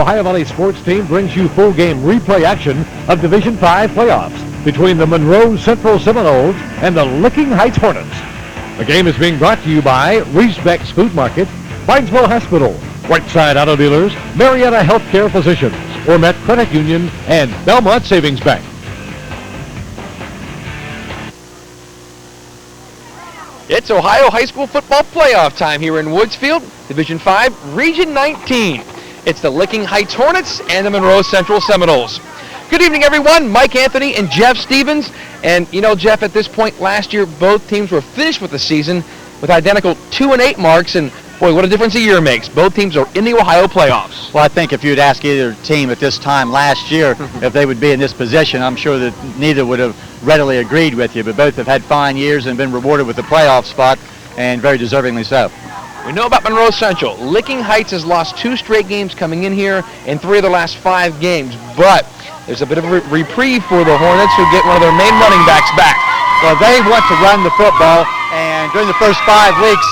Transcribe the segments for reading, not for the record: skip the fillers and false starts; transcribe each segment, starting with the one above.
Ohio Valley sports team brings you full game replay action of Division 5 playoffs between the Monroe Central Seminoles and the Licking Heights Hornets. The game is being brought to you by Rees-Beck's Food Market, Barnesville Hospital, Whiteside Auto Dealers, Marietta Healthcare Physicians, Ormet Credit Union, and Belmont Savings Bank. It's Ohio High School football playoff time here in Woodsfield, Division 5, Region 19. It's the Licking Heights Hornets and the Monroe Central Seminoles. Good evening, everyone. Mike Anthony and Jeff Stevens. And, you know, Jeff, at this point last year, both teams were finished with the season with identical 2-8 marks. And, boy, what a difference a year makes. Both teams are in the Ohio playoffs. Well, I think if you'd ask either team at this time last year if they would be in this position, I'm sure that neither would have readily agreed with you. But both have had fine years and been rewarded with the playoff spot, and very deservingly so. We know about Monroe Central. Licking Heights has lost 2 straight games coming in here in 3 of the last 5 games. But there's a bit of a reprieve for the Hornets, who get one of their main running backs back. Well, they want to run the football, and during the first 5 weeks,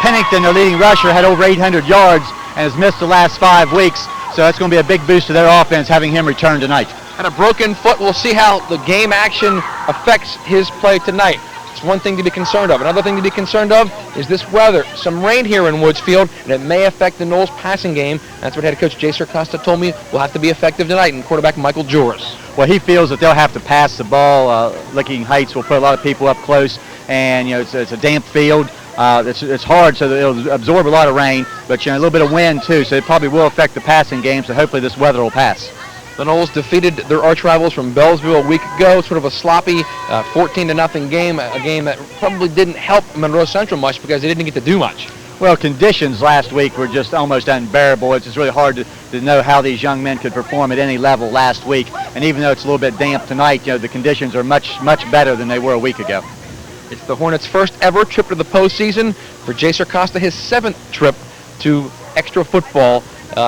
Pennington, their leading rusher, had over 800 yards and has missed the last 5 weeks. So that's going to be a big boost to their offense, having him return tonight. And a broken foot. We'll see how the game action affects his play tonight. It's one thing to be concerned of. Another thing to be concerned of is this weather. Some rain here in Woodsfield, and it may affect the Knowles passing game. That's what head coach Jason Costa told me will have to be effective tonight, and quarterback Michael Juris. Well, he feels that they'll have to pass the ball. Licking Heights will put a lot of people up close, and you know it's a damp field. It's hard, so it'll absorb a lot of rain, but you know a little bit of wind too, so it probably will affect the passing game. So hopefully this weather will pass. The Knowles defeated their arch rivals from Bellsville a week ago. Sort of a sloppy 14-0 game, a game that probably didn't help Monroe Central much because they didn't get to do much. Well, conditions last week were just almost unbearable. It's just really hard to know how these young men could perform at any level last week. And even though it's a little bit damp tonight, you know, the conditions are much better than they were a week ago. It's the Hornets' first ever trip to the postseason. For Jason Costa, his 7th trip to extra football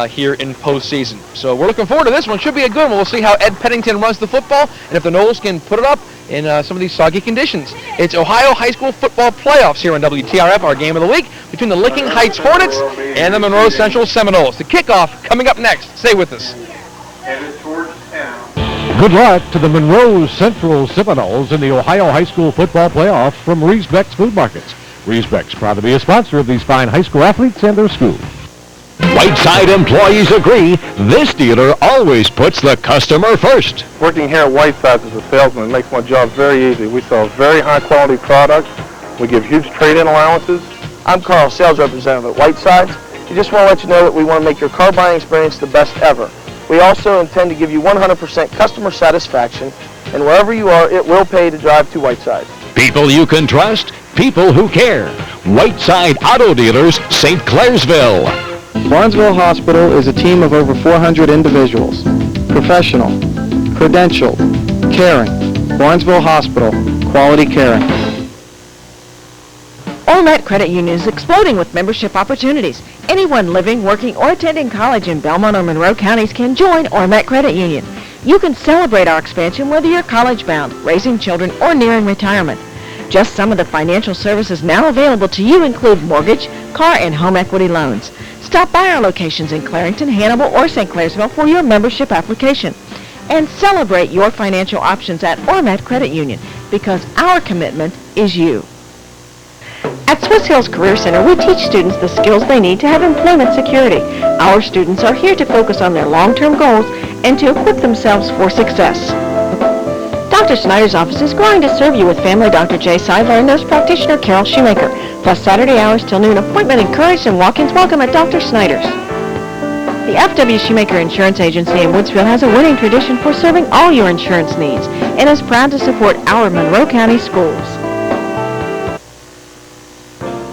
here in postseason. So we're looking forward to this one. Should be a good one. We'll see how Ed Pennington runs the football and if the Knowles can put it up in some of these soggy conditions. It's Ohio High School football playoffs here on WTRF, our game of the week between the Licking Heights Hornets and the Monroe Central Seminoles. The kickoff coming up next. Stay with us. Good luck to the Monroe Central Seminoles in the Ohio High School football playoff from Rees-Beck's Food Markets. Rees-Beck's proud to be a sponsor of these fine high school athletes and their schools. Whiteside employees agree this dealer always puts the customer first. Working here at Whiteside as a salesman makes my job very easy. We sell very high quality products. We give huge trade-in allowances. I'm Carl, sales representative at Whiteside. We just want to let you know that we want to make your car buying experience the best ever. We also intend to give you 100% customer satisfaction, and wherever you are, it will pay to drive to Whiteside. People you can trust, people who care. Whiteside Auto Dealers, St. Clairsville. Barnesville Hospital is a team of over 400 individuals. Professional, credentialed, caring. Barnesville Hospital, quality caring. Ormet Credit Union is exploding with membership opportunities. Anyone living, working, or attending college in Belmont or Monroe counties can join Ormet Credit Union. You can celebrate our expansion whether you're college-bound, raising children, or nearing retirement. Just some of the financial services now available to you include mortgage, car, and home equity loans. Stop by our locations in Clarington, Hannibal, or St. Clairsville for your membership application. And celebrate your financial options at Ormet Credit Union, because our commitment is you. At Swiss Hills Career Center, we teach students the skills they need to have employment security. Our students are here to focus on their long-term goals and to equip themselves for success. Dr. Snyder's office is growing to serve you with family Dr. Jay Seidler and nurse practitioner Carol Shoemaker, plus Saturday hours till noon appointment encouraged and walk-ins welcome at Dr. Snyder's. The F.W. Shoemaker Insurance Agency in Woodsville has a winning tradition for serving all your insurance needs and is proud to support our Monroe County schools.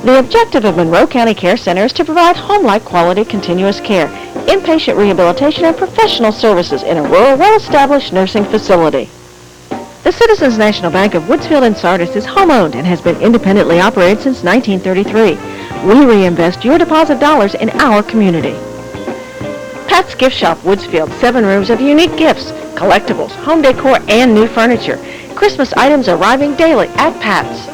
The objective of Monroe County Care Center is to provide home-like quality continuous care, inpatient rehabilitation, and professional services in a rural, well-established nursing facility. The Citizens National Bank of Woodsfield and Sardis is home-owned and has been independently operated since 1933. We reinvest your deposit dollars in our community. Pat's Gift Shop Woodsfield, 7 rooms of unique gifts, collectibles, home decor, and new furniture. Christmas items arriving daily at Pat's.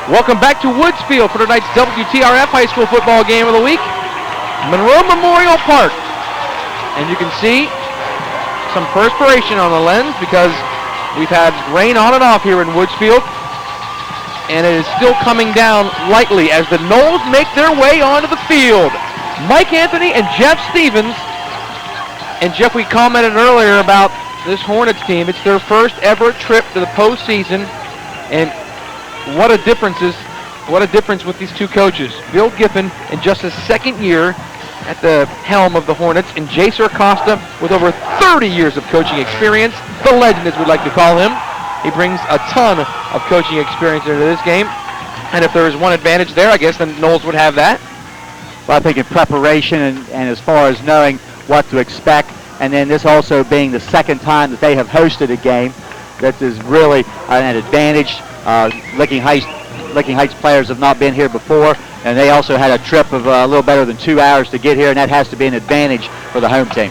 Welcome back to Woodsfield for tonight's WTRF High School football game of the week. Monroe Memorial Park. And you can see some perspiration on the lens because we've had rain on and off here in Woodsfield. And it is still coming down lightly as the Noles make their way onto the field. Mike Anthony and Jeff Stevens. And Jeff, we commented earlier about this Hornets team. It's their first ever trip to the postseason. And what a difference with these two coaches. Bill Giffen in just his second year at the helm of the Hornets, and Jacer Costa with over 30 years of coaching experience, the legend as we'd like to call him. He brings a ton of coaching experience into this game, and if there is one advantage there, I guess then Noles would have that. Well, I think in preparation and as far as knowing what to expect, and then this also being the second time that they have hosted a game, that is really an advantage. Licking Heights players have not been here before, and they also had a trip of a little better than 2 hours to get here, and that has to be an advantage for the home team.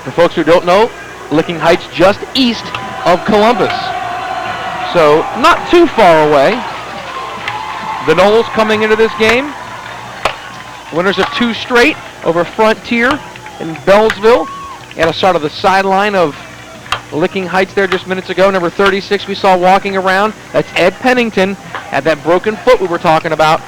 For folks who don't know, Licking Heights just east of Columbus, so not too far away. The Noles coming into this game, winners of 2 straight over Frontier in Bellsville, at a start of the sideline of Licking Heights there just minutes ago. Number 36 we saw walking around. That's Ed Pennington. Had that broken foot we were talking about.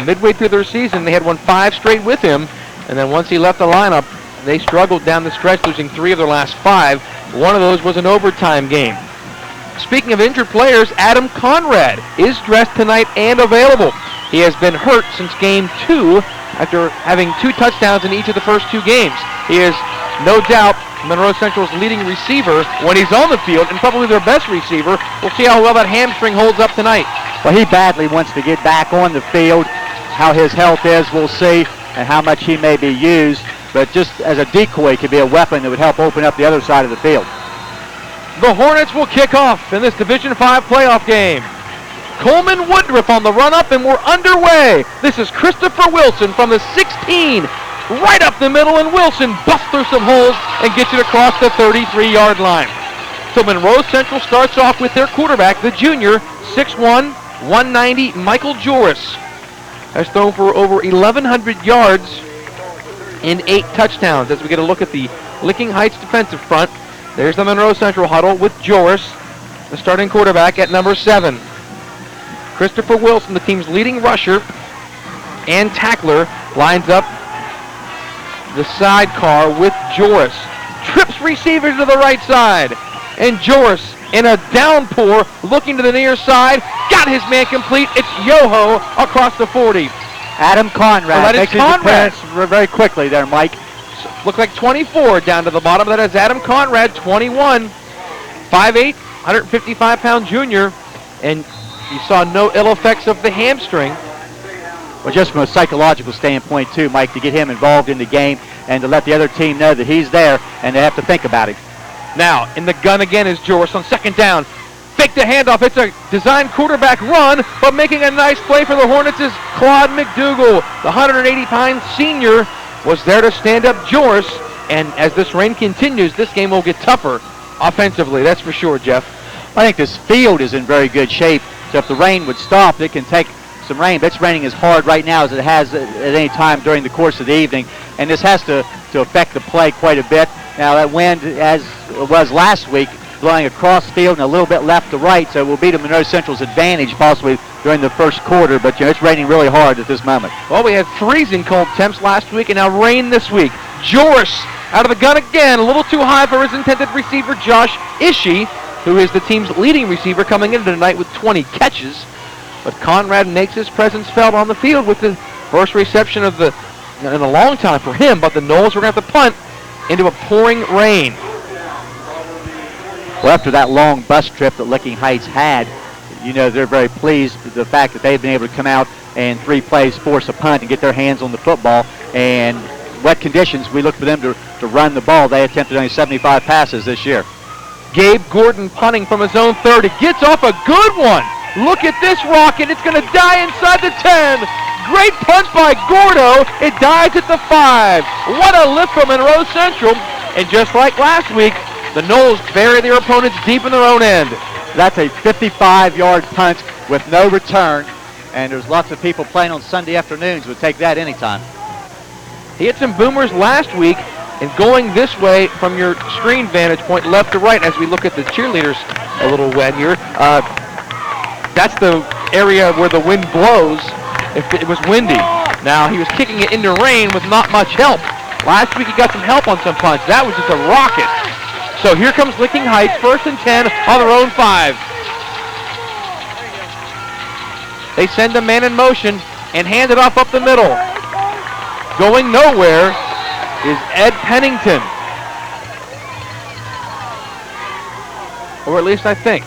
Midway through their season, they had won 5 straight with him. And then once he left the lineup, they struggled down the stretch, losing 3 of their last 5. One of those was an overtime game. Speaking of injured players, Adam Conrad is dressed tonight and available. He has been hurt since game 2 after having 2 touchdowns in each of the first 2 games. He is no doubt Monroe Central's leading receiver when he's on the field, and probably their best receiver. We'll see how well that hamstring holds up tonight. Well, he badly wants to get back on the field. How his health is, we'll see, and how much he may be used. But just as a decoy, could be a weapon that would help open up the other side of the field. The Hornets will kick off in this Division 5 playoff game. Coleman Woodruff on the run-up, and we're underway. This is Christopher Wilson from the 16. Right up the middle, and Wilson busts through some holes and gets it across the 33-yard line. So Monroe Central starts off with their quarterback, the junior, 6'1", 190, Michael Joris. Has thrown for over 1,100 yards and 8 touchdowns. As we get a look at the Licking Heights defensive front, there's the Monroe Central huddle with Joris, the starting quarterback at number 7. Christopher Wilson, the team's leading rusher and tackler, lines up the sidecar with Joris. Trips receiver to the right side. And Joris, in a downpour, looking to the near side, got his man complete. It's Yoho across the 40. Adam Conrad makes his appearance very quickly there, Mike. Look like 24 down to the bottom. That is Adam Conrad, 21. 5'8", 155-pound junior. And you saw no ill effects of the hamstring. Well, just from a psychological standpoint, too, Mike, to get him involved in the game and to let the other team know that he's there and they have to think about him. Now, in the gun again is Joris on second down. Fake the handoff. It's a designed quarterback run, but making a nice play for the Hornets is Claude McDougal. The 180-pound senior was there to stand up Joris, and as this rain continues, this game will get tougher offensively. That's for sure, Jeff. I think this field is in very good shape, so if the rain would stop, it can take some rain, but it's raining as hard right now as it has at any time during the course of the evening, and this has to affect the play quite a bit. Now that wind, as it was last week, blowing across field and a little bit left to right, so it will be to Monroe Central's advantage possibly during the first quarter, but it's raining really hard at this moment. Well, we had freezing cold temps last week and now rain this week. Joris out of the gun again, a little too high for his intended receiver, Josh Ishii, who is the team's leading receiver coming into tonight with 20 catches. But Conrad makes his presence felt on the field with the first reception of in a long time for him, but the Noles were going to have to punt into a pouring rain. Well, after that long bus trip that Licking Heights had, they're very pleased with the fact that they've been able to come out and 3 plays force a punt and get their hands on the football. And wet conditions, we look for them to run the ball. They attempted only 75 passes this year. Gabe Gordon punting from his own 30. Gets off a good one. Look at this rocket. It's going to die inside the 10. Great punt by Gordo. It dies at the 5. What a lift from Monroe Central. And just like last week, the Noles bury their opponents deep in their own end. That's a 55-yard punt with no return, and there's lots of people playing on Sunday afternoons would take that anytime. He had some boomers last week, and going this way from your screen vantage point, left to right, as we look at the cheerleaders a little wet here, that's the area where the wind blows if it was windy. Now, he was kicking it into rain with not much help. Last week he got some help on some punts. That was just a rocket. So here comes Licking Heights, 1st and 10 on their own 5. They send a man in motion and hand it off up the middle. Going nowhere is Ed Pennington. Or at least I think.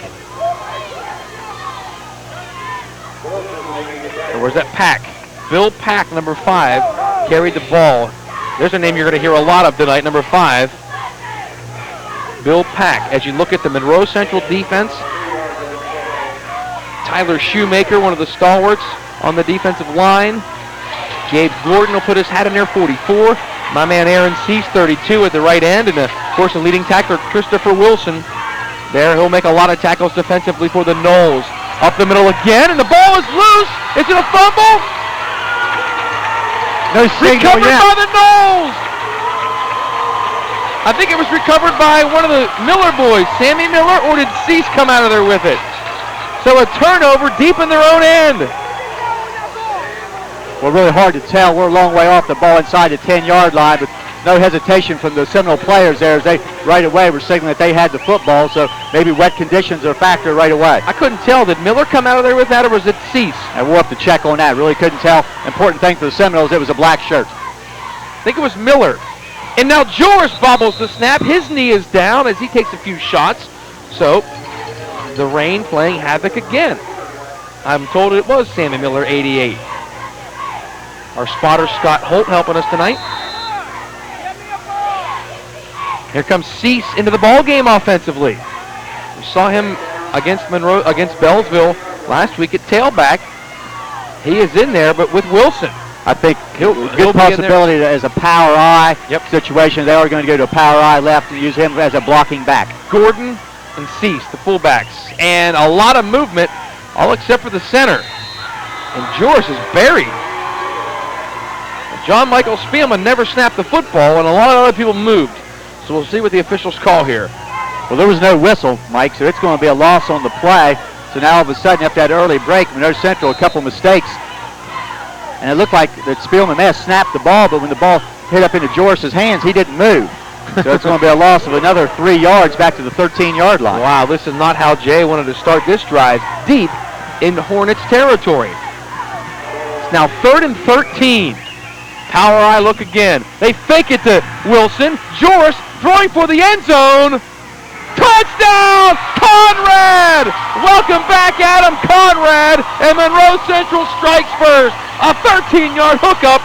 Or was that Pack? Bill Pack, number 5, carried the ball. There's a name you're going to hear a lot of tonight, number 5. Bill Pack. As you look at the Monroe Central defense, Tyler Shoemaker, one of the stalwarts on the defensive line. Gabe Gordon will put his hat in there, 44. My man Aaron Cease, 32 at the right end. And, of course, the leading tackler, Christopher Wilson. There, he'll make a lot of tackles defensively for the Noles. Up the middle again, and the ball is loose. Is it a fumble? No signal recovered yet. by the Noles. I think it was recovered by one of the Miller boys, Sammy Miller, or did Cease come out of there with it? So a turnover deep in their own end. Well, really hard to tell. We're a long way off the ball inside the 10-yard line, but no hesitation from the Seminole players there as they right away were signaling that they had the football, so maybe wet conditions are a factor right away. I couldn't tell. Did Miller come out of there with that, or was it Cease? And we'll have to check on that. Really couldn't tell. Important thing for the Seminoles, it was a black shirt. I think it was Miller. And now Joris bobbles the snap. His knee is down as he takes a few shots. So the rain playing havoc again. I'm told it was Sammy Miller, 88. Our spotter, Scott Holt, helping us tonight. Here comes Cease into the ball game offensively. We saw him against Monroe, against Bellsville last week at tailback. He is in there, but with Wilson. I think He'll good be in possibility that as a power eye Yep. situation, they are going to go to a power eye left and use him as a blocking back. Gordon and Cease, the fullbacks. And a lot of movement, all except for the center. And Joris is buried. John Michael Spielman never snapped the football, and a lot of other people moved. So we'll see what the officials call here. Well, there was no whistle, Mike, so it's going to be a loss on the play. So now all of a sudden, after that early break, Monroe Central, a couple mistakes. And it looked like that Spielman may have snapped the ball, but when the ball hit up into Joris's hands, he didn't move. So it's going to be a loss of another 3 yards back to the 13-yard line. Wow, this is not how Jay wanted to start this drive, deep in Hornets territory. It's now 3rd and 13. Power eye look again. They fake it to Wilson. Joris throwing for the end zone. Touchdown, Conrad! Welcome back, Adam Conrad, and Monroe Central strikes first. A 13-yard hookup,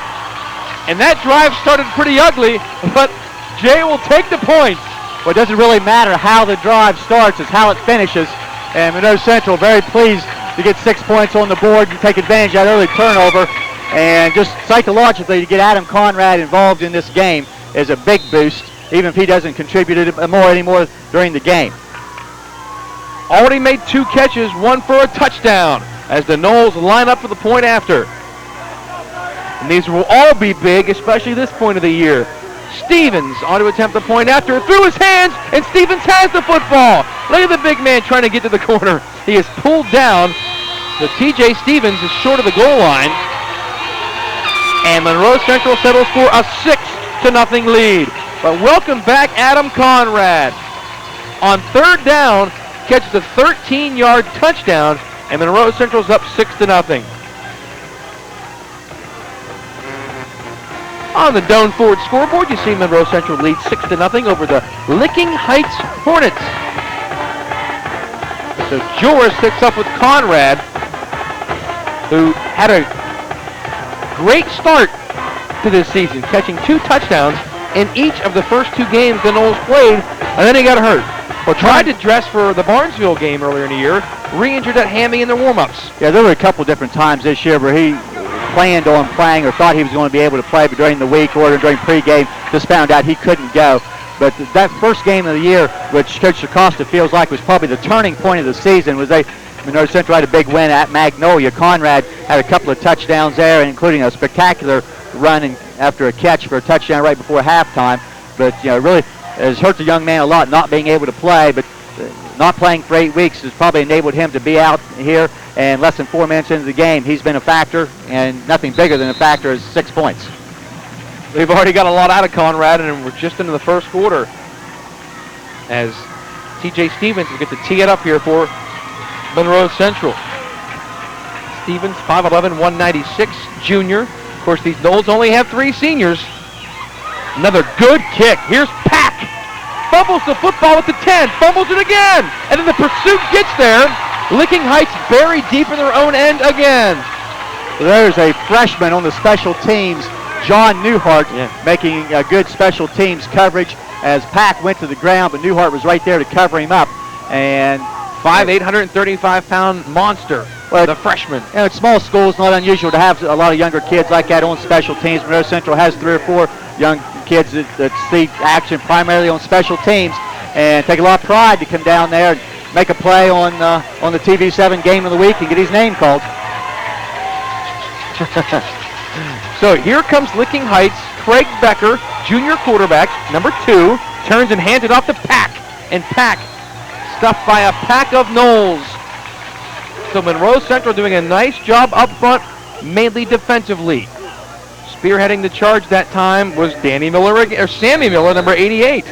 and that drive started pretty ugly, but Jay will take the points. Well, it doesn't really matter how the drive starts, it's how it finishes. And Monroe Central very pleased to get 6 points on the board and take advantage of that early turnover. And just psychologically, to get Adam Conrad involved in this game is a big boost, even if he doesn't contribute anymore during the game. Already made 2 catches, 1 for a touchdown, as the Noles line up for the point after. And these will all be big, especially this point of the year. Stevens on to attempt the point after, through his hands, and Stevens has the football. Look at the big man trying to get to the corner. He is pulled down. So TJ Stevens is short of the goal line. And Monroe Central settles for a 6-0 lead. But welcome back, Adam Conrad. On 3rd down, catches a 13-yard touchdown, and Monroe Central's up 6-0. On the Doane Ford scoreboard, you see Monroe Central leads 6-0 over the Licking Heights Hornets. So Joris picks up with Conrad, who had a great start to this season, catching 2 touchdowns in each of the first 2 games the Noles played, and then he got hurt. Well, tried to dress for the Barnesville game earlier in the year, re-injured that hammy in the warm-ups. Yeah, there were a couple different times this year where he planned on playing or thought he was going to be able to play, but during the week or during pregame, just found out he couldn't go. But that first game of the year, which Coach Acosta feels like was probably the turning point of the season, was they Monroe Central had a big win at Magnolia. Conrad had a couple of touchdowns there, including a spectacular run after a catch for a touchdown right before halftime. But, really has hurt the young man a lot not being able to play, but not playing for 8 weeks has probably enabled him to be out here, and less than 4 minutes into the game, he's been a factor, and nothing bigger than a factor is 6 points. We've already got a lot out of Conrad, and we're just into the first quarter as T.J. Stevens will get to tee it up here for Monroe Central. Stevens, 5'11", 196, junior. Of course, these Knolls only have 3 seniors. Another good kick. Here's Pack. Fumbles the football at the 10. Fumbles it again. And then the pursuit gets there. Licking Heights buried deep in their own end again. There's a freshman on the special teams, John Newhart, making a good special teams coverage as Pack went to the ground, but Newhart was right there to cover him up. And 5'8", 135-pound monster, the freshman. It's small schools, not unusual to have a lot of younger kids like that on special teams. Monroe Central has 3 or 4 young kids that see action primarily on special teams and take a lot of pride to come down there and make a play on the TV7 game of the week and get his name called. So here comes Licking Heights. Craig Becker, junior quarterback, number 2, turns and hands it off to Pack. And Pack stuffed by a pack of Knolls. So Monroe Central doing a nice job up front, mainly defensively. Spearheading the charge that time was Sammy Miller, number 88.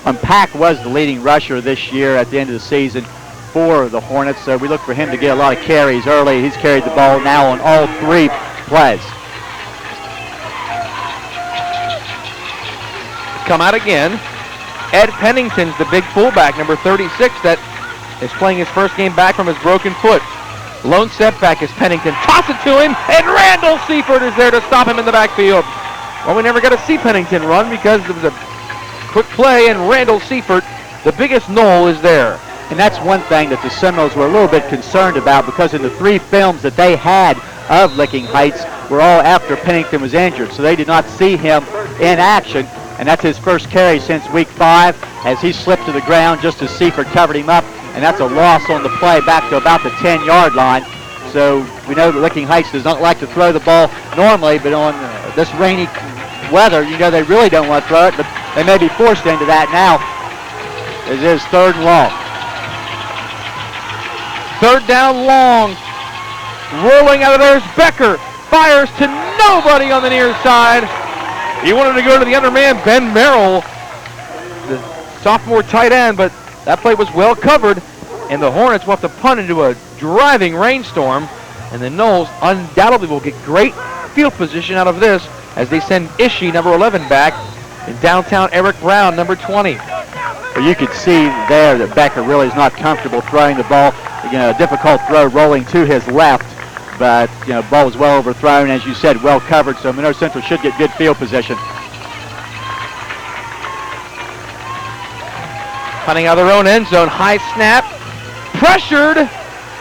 And Pack was the leading rusher this year at the end of the season for the Hornets, so we look for him to get a lot of carries early. He's carried the ball now on all 3 plays. Come out again. Ed Pennington's the big fullback, number 36, that is playing his first game back from his broken foot. Lone setback is Pennington. Toss it to him, and Randall Seifert is there to stop him in the backfield. Well, we never got to see Pennington run because it was a quick play, and Randall Seifert, the biggest Knoll, is there. And that's one thing that the Seminoles were a little bit concerned about, because in the 3 films that they had of Licking Heights were all after Pennington was injured, so they did not see him in action. And that's his first carry since week 5 as he slipped to the ground just as Seifert covered him up. And that's a loss on the play back to about the 10-yard line. So we know that Licking Heights does not like to throw the ball normally, but on this rainy weather, they really don't want to throw it, but they may be forced into that now. It is 3rd and long. 3rd down long. Rolling out of there is Becker. Fires to nobody on the near side. He wanted to go to the other man, Ben Merrill, the sophomore tight end, but that play was well covered, and the Hornets will have to punt into a driving rainstorm, and the Knolls undoubtedly will get great field position out of this as they send Ishii, number 11, back, and downtown Eric Brown, number 20. Well, you could see there that Becker really is not comfortable throwing the ball. A difficult throw rolling to his left. But, the ball was well overthrown, as you said, well covered, so Monroe Central should get good field position. Punting out of their own end zone, high snap, pressured.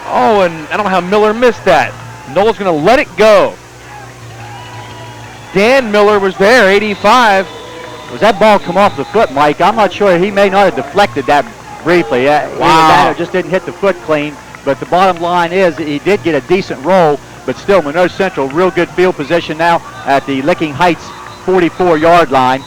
Oh, and I don't know how Miller missed that. Knoll's going to let it go. Dan Miller was there, 85. Was that ball come off the foot, Mike? I'm not sure. He may not have deflected that briefly. Wow. It just didn't hit the foot clean. But the bottom line is he did get a decent roll, but still Monroe Central, real good field position now at the Licking Heights 44-yard line.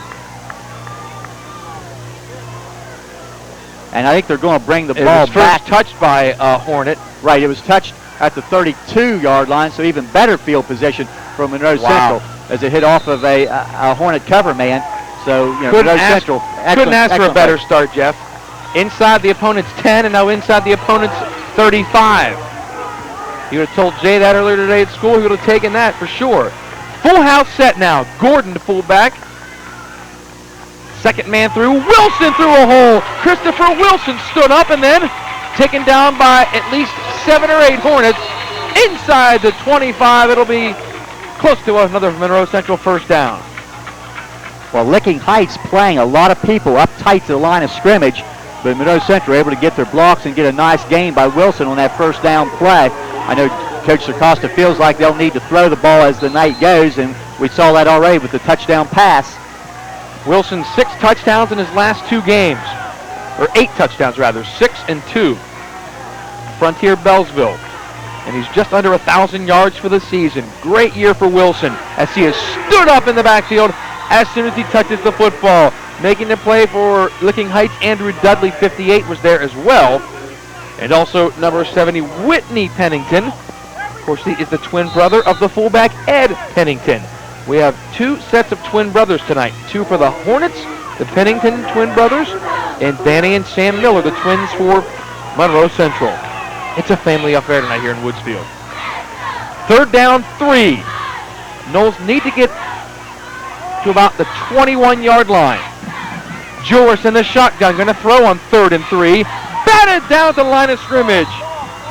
And I think they're going to bring the ball back. First touched by Hornet. Right, it was touched at the 32-yard line, so even better field position for Monroe Central as it hit off of a Hornet cover man. So, Monroe Central. Couldn't ask for a better start, Jeff. Inside the opponent's 10 and now inside the opponent's 35. You would have told Jay that earlier today at school. He would have taken that for sure. Full house set now. Gordon to fullback. Second man through. Wilson through a hole. Christopher Wilson stood up and then taken down by at least 7 or 8 Hornets. Inside the 25. It'll be close to another Monroe Central first down. Well, Licking Heights playing a lot of people up tight to the line of scrimmage. But Monroe Central able to get their blocks and get a nice gain by Wilson on that first down play. I know Coach Sarcosta feels like they'll need to throw the ball as the night goes, and we saw that already with the touchdown pass. Wilson 6 touchdowns in his last 2 games. Or 8 touchdowns, rather. 6 and 2. Frontier Bellsville. And he's just under 1,000 yards for the season. Great year for Wilson as he has stood up in the backfield as soon as he touches the football. Making the play for Licking Heights, Andrew Dudley, 58, was there as well. And also number 70, Whitney Pennington. Of course, he is the twin brother of the fullback, Ed Pennington. We have two sets of twin brothers tonight. Two for the Hornets, the Pennington twin brothers, and Danny and Sam Miller, the twins for Monroe Central. It's a family affair tonight here in Woodsfield. 3rd down, 3. Knowles need to get to about the 21-yard line. Joris in the shotgun, going to throw on 3rd and 3. Batted down at the line of scrimmage.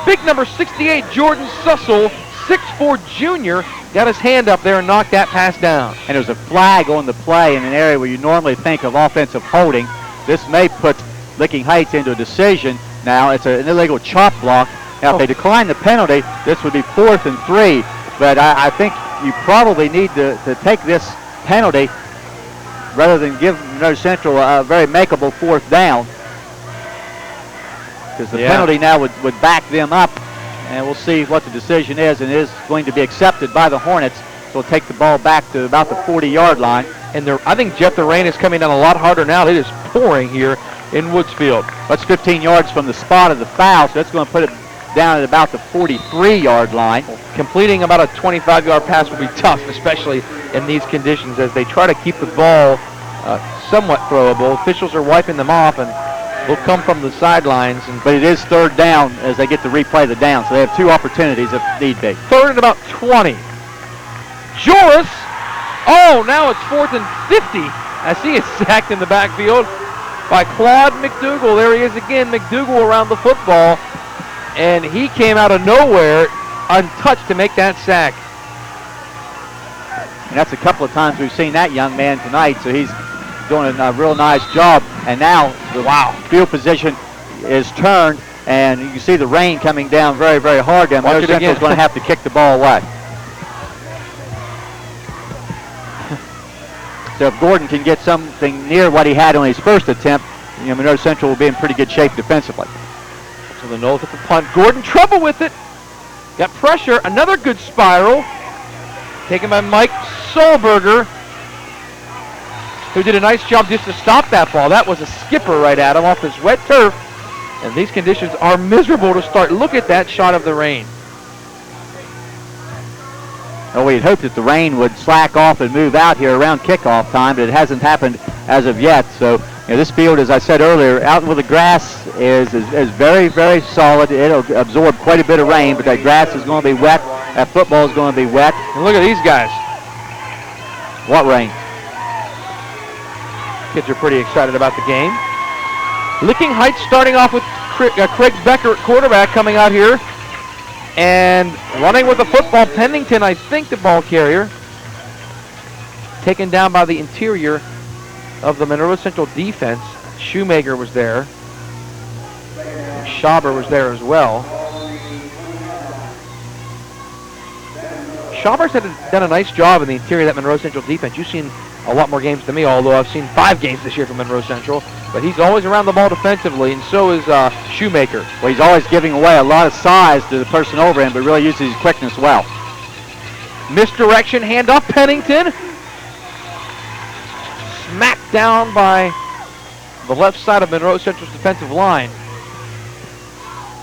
Big number 68, Jordan Sussel, 6'4" junior, got his hand up there and knocked that pass down. And there's a flag on the play in an area where you normally think of offensive holding. This may put Licking Heights into a decision. Now it's an illegal chop block. Now if they decline the penalty, this would be 4th and 3. But I think you probably need to take this penalty rather than give Monroe Central a very makeable 4th down. Because the penalty now would back them up. And we'll see what the decision is, and it is going to be accepted by the Hornets. So we'll take the ball back to about the 40-yard line. And I think, Jeff, the rain is coming down a lot harder now. It is pouring here in Woodsfield. That's 15 yards from the spot of the foul, so that's going to put it down at about the 43-yard line. Completing about a 25-yard pass will be tough, especially in these conditions, as they try to keep the ball somewhat throwable. Officials are wiping them off, and will come from the sidelines. But it is 3rd down as they get to replay the down, so they have 2 opportunities if need be. 3rd and about 20. Joris. Oh, now it's 4th and 50 as he is sacked in the backfield by Claude McDougal. There he is again, McDougal around the football, and he came out of nowhere untouched to make that sack. And that's a couple of times we've seen that young man tonight, so he's doing a real nice job. And now the field position is turned, and you can see the rain coming down very, very hard. And Monroe Central is going to have to kick the ball away. So if Gordon can get something near what he had on his first attempt, Monroe Central will be in pretty good shape defensively. So the Knowles at the punt. Gordon, trouble with it. Got pressure. Another good spiral. Taken by Mike Solberger, who did a nice job just to stop that ball. That was a skipper right at him off this wet turf. And these conditions are miserable to start. Look at that shot of the rain. Well, we'd hoped that the rain would slack off and move out here around kickoff time, but it hasn't happened as of yet. So this field, as I said earlier, out where the grass is very, very solid. It'll absorb quite a bit of rain, but that grass is going to be wet. That football is going to be wet. And look at these guys. What rain? Kids are pretty excited about the game. Licking Heights starting off with Craig Becker at quarterback coming out here. And running with the football, Pennington, I think, the ball carrier. Taken down by the interior of the Monroe Central defense. Shoemaker was there. And Schauber was there as well. Schauber's done a nice job in the interior of that Monroe Central defense. You've seen a lot more games than me, although I've seen 5 games this year from Monroe Central. But he's always around the ball defensively, and so is Shoemaker. Well, he's always giving away a lot of size to the person over him, but really uses his quickness well. Misdirection, handoff, Pennington. Smacked down by the left side of Monroe Central's defensive line.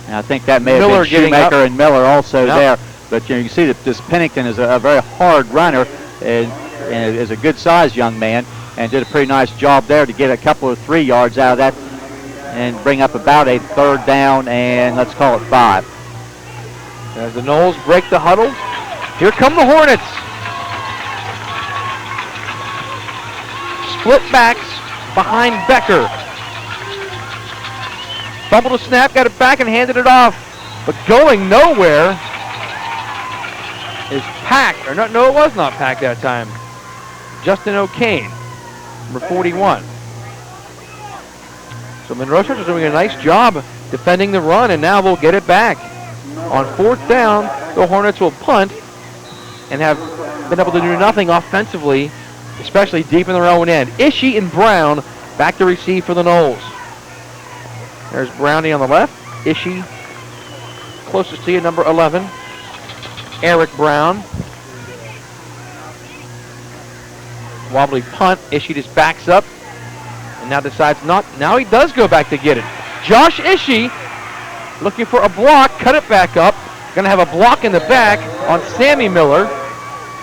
And I think that may have been Shoemaker and Miller also there. But you can see that this Pennington is a very hard runner and is a good-sized young man, and did a pretty nice job there to get a couple of 3 yards out of that and bring up about a 3rd down, and let's call it 5. As the Knowles break the huddle, here come the Hornets. Split backs behind Becker. Fumbled a snap, got it back and handed it off. But going nowhere is Pack. Or no, it was not Pack that time. Justin O'Kane, number 41. So Monroe Central is doing a nice job defending the run, and now they'll get it back. On 4th down, the Hornets will punt and have been able to do nothing offensively, especially deep in their own end. Ishii and Brown back to receive for the Knowles. There's Brownie on the left, Ishii closest to you, number 11, Eric Brown. Wobbly punt. Ishii just backs up and now decides not. Now he does go back to get it. Josh Ishii looking for a block. Cut it back up. Going to have a block in the back on Sammy Miller.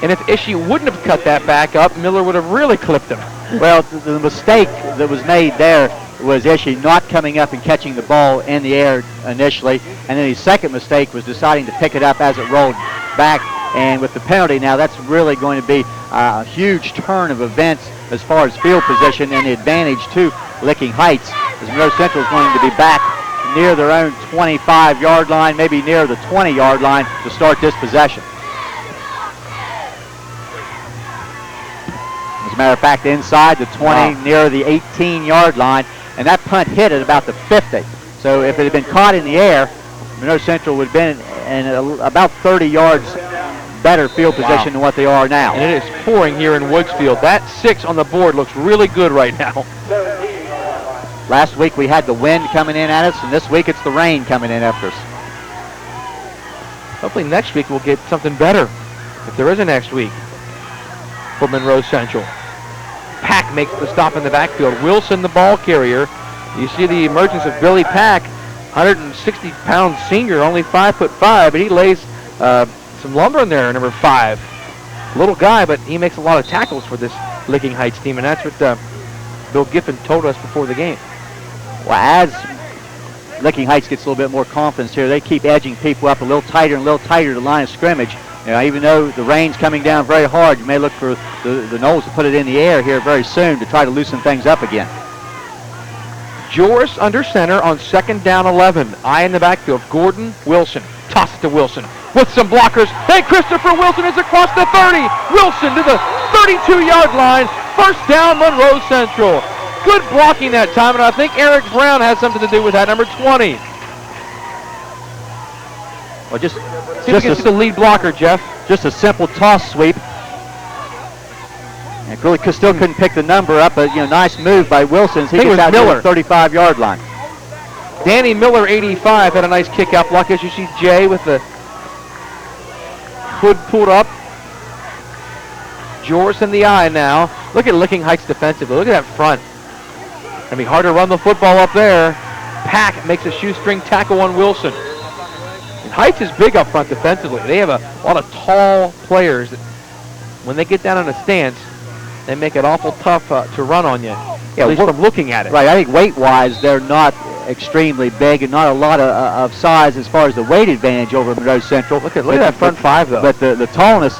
And if Ishii wouldn't have cut that back up, Miller would have really clipped him. Well, the mistake that was made there was Ishii not coming up and catching the ball in the air initially. And then his second mistake was deciding to pick it up as it rolled back. And with the penalty now, that's really going to be a huge turn of events as far as field position and the advantage to Licking Heights, as Monroe Central is going to be back near their own 25-yard line, maybe near the 20-yard line to start this possession. As a matter of fact, inside the 20, near the 18-yard line, and that punt hit at about the 50. So if it had been caught in the air, Monroe Central would have been in about 30 yards better field position than what they are now. And it is pouring here in Woodsfield. That 6 on the board looks really good right now. Last week we had the wind coming in at us, and this week it's the rain coming in after us. Hopefully next week we'll get something better, if there is a next week, for Monroe Central. Pack makes the stop in the backfield. Wilson, the ball carrier. You see the emergence of Billy Pack, 160-pound senior, only 5'5", but he lays some lumber in there, number 5. Little guy, but he makes a lot of tackles for this Licking Heights team, and that's what Bill Giffen told us before the game. Well, as Licking Heights gets a little bit more confidence here, they keep edging people up a little tighter and a little tighter to the line of scrimmage. You know, even though the rain's coming down very hard, you may look for the Noles to put it in the air here very soon to try to loosen things up again. Joris under center on 2nd down 11. Eye in the backfield. Gordon, Wilson. Toss it to Wilson with some blockers. Hey, Christopher Wilson is across the 30. Wilson to the 32-yard line. First down, Monroe Central. Good blocking that time, and I think Eric Brown has something to do with that, number 20. Well, just see if we can see the lead blocker, Jeff. Just a simple toss sweep. And really still couldn't pick the number up, but nice move by Wilson. He gets out to the 35-yard line. Danny Miller, 85, had a nice kick-out block. As you see Jay with the hood pulled up. Joris in the eye now. Look at Licking Heights defensively. Look at that front. Going to be hard to run the football up there. Pack makes a shoestring tackle on Wilson. And Heights is big up front defensively. They have a lot of tall players that when they get down in a stance, they make it awful tough to run on you. Yeah, at least from looking at it. Right, I think weight-wise, they're not extremely big and not a lot of size as far as the weight advantage over Monroe Central. Look at that front 5, though. But the tallness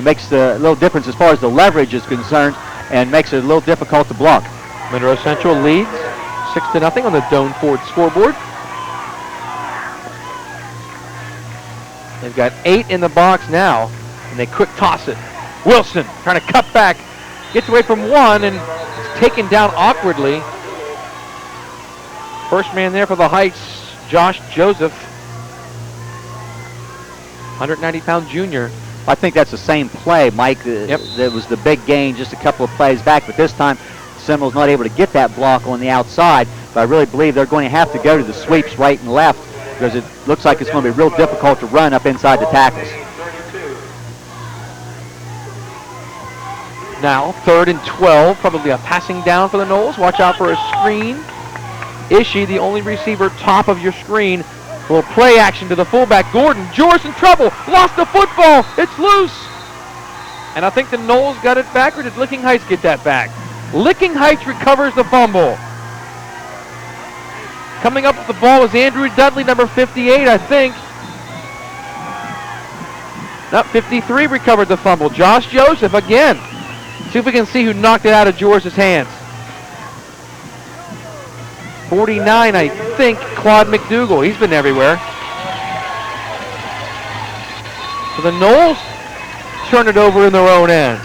makes a little difference as far as the leverage is concerned and makes it a little difficult to block. Monroe Central leads 6-0 on the Doane Ford scoreboard. They've got 8 in the box now, and they quick toss it. Wilson trying to cut back, gets away from 1 and is taken down awkwardly. First man there for the Heights, Josh Joseph, 190-pound junior. I think that's the same play, Mike. That was the big gain just a couple of plays back, but this time Seminole's not able to get that block on the outside, but I really believe they're going to have to go to the sweeps right and left because it looks like it's going to be real difficult to run up inside the tackles. Now, 3rd and 12, probably a passing down for the Noles. Watch out for a screen. Ishii, the only receiver top of your screen. A little play action to the fullback, Gordon. Joris in trouble, lost the football, it's loose. And I think the Noles got it back, or did Licking Heights get that back? Licking Heights recovers the fumble. Coming up with the ball is Andrew Dudley, number 58, I think. Not 53 recovered the fumble. Josh Joseph again. See if we can see who knocked it out of Joris's hands. 49, I think, Claude McDougall. He's been everywhere. So the Noles turn it over in their own end.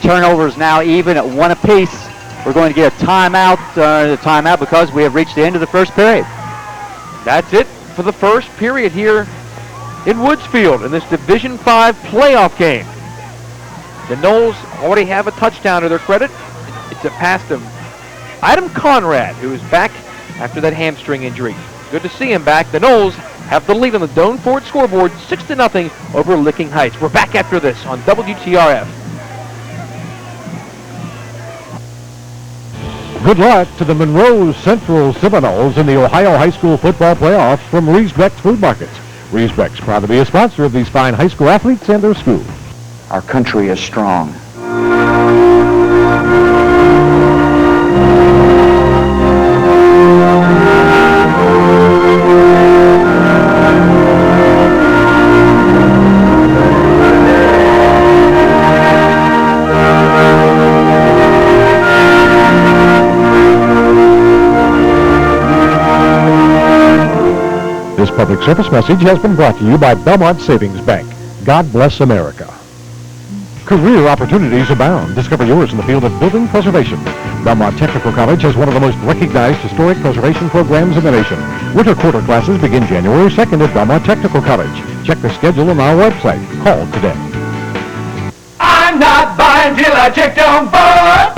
Turnovers now even at 1 apiece. We're going to get a timeout, because we have reached the end of the first period. That's it for the first period here in Woodsfield in this Division 5 playoff game. The Noles already have a touchdown to their credit. It's a pass to Adam Conrad, who is back after that hamstring injury. Good to see him back. The Noles have the lead on the Doane Ford scoreboard, 6-0 over Licking Heights. We're back after this on WTRF. Good luck to the Monroe Central Seminoles in the Ohio High School Football Playoff from Riesbeck's Food Markets. Riesbeck's proud to be a sponsor of these fine high school athletes and their school. Our country is strong. This public service message has been brought to you by Belmont Savings Bank. God bless America. Career opportunities abound. Discover yours in the field of building preservation. Belmont Technical College has one of the most recognized historic preservation programs in the nation. Winter quarter classes begin January 2nd at Belmont Technical College. Check the schedule on our website. Call today. I'm not buying till I check Doane Ford.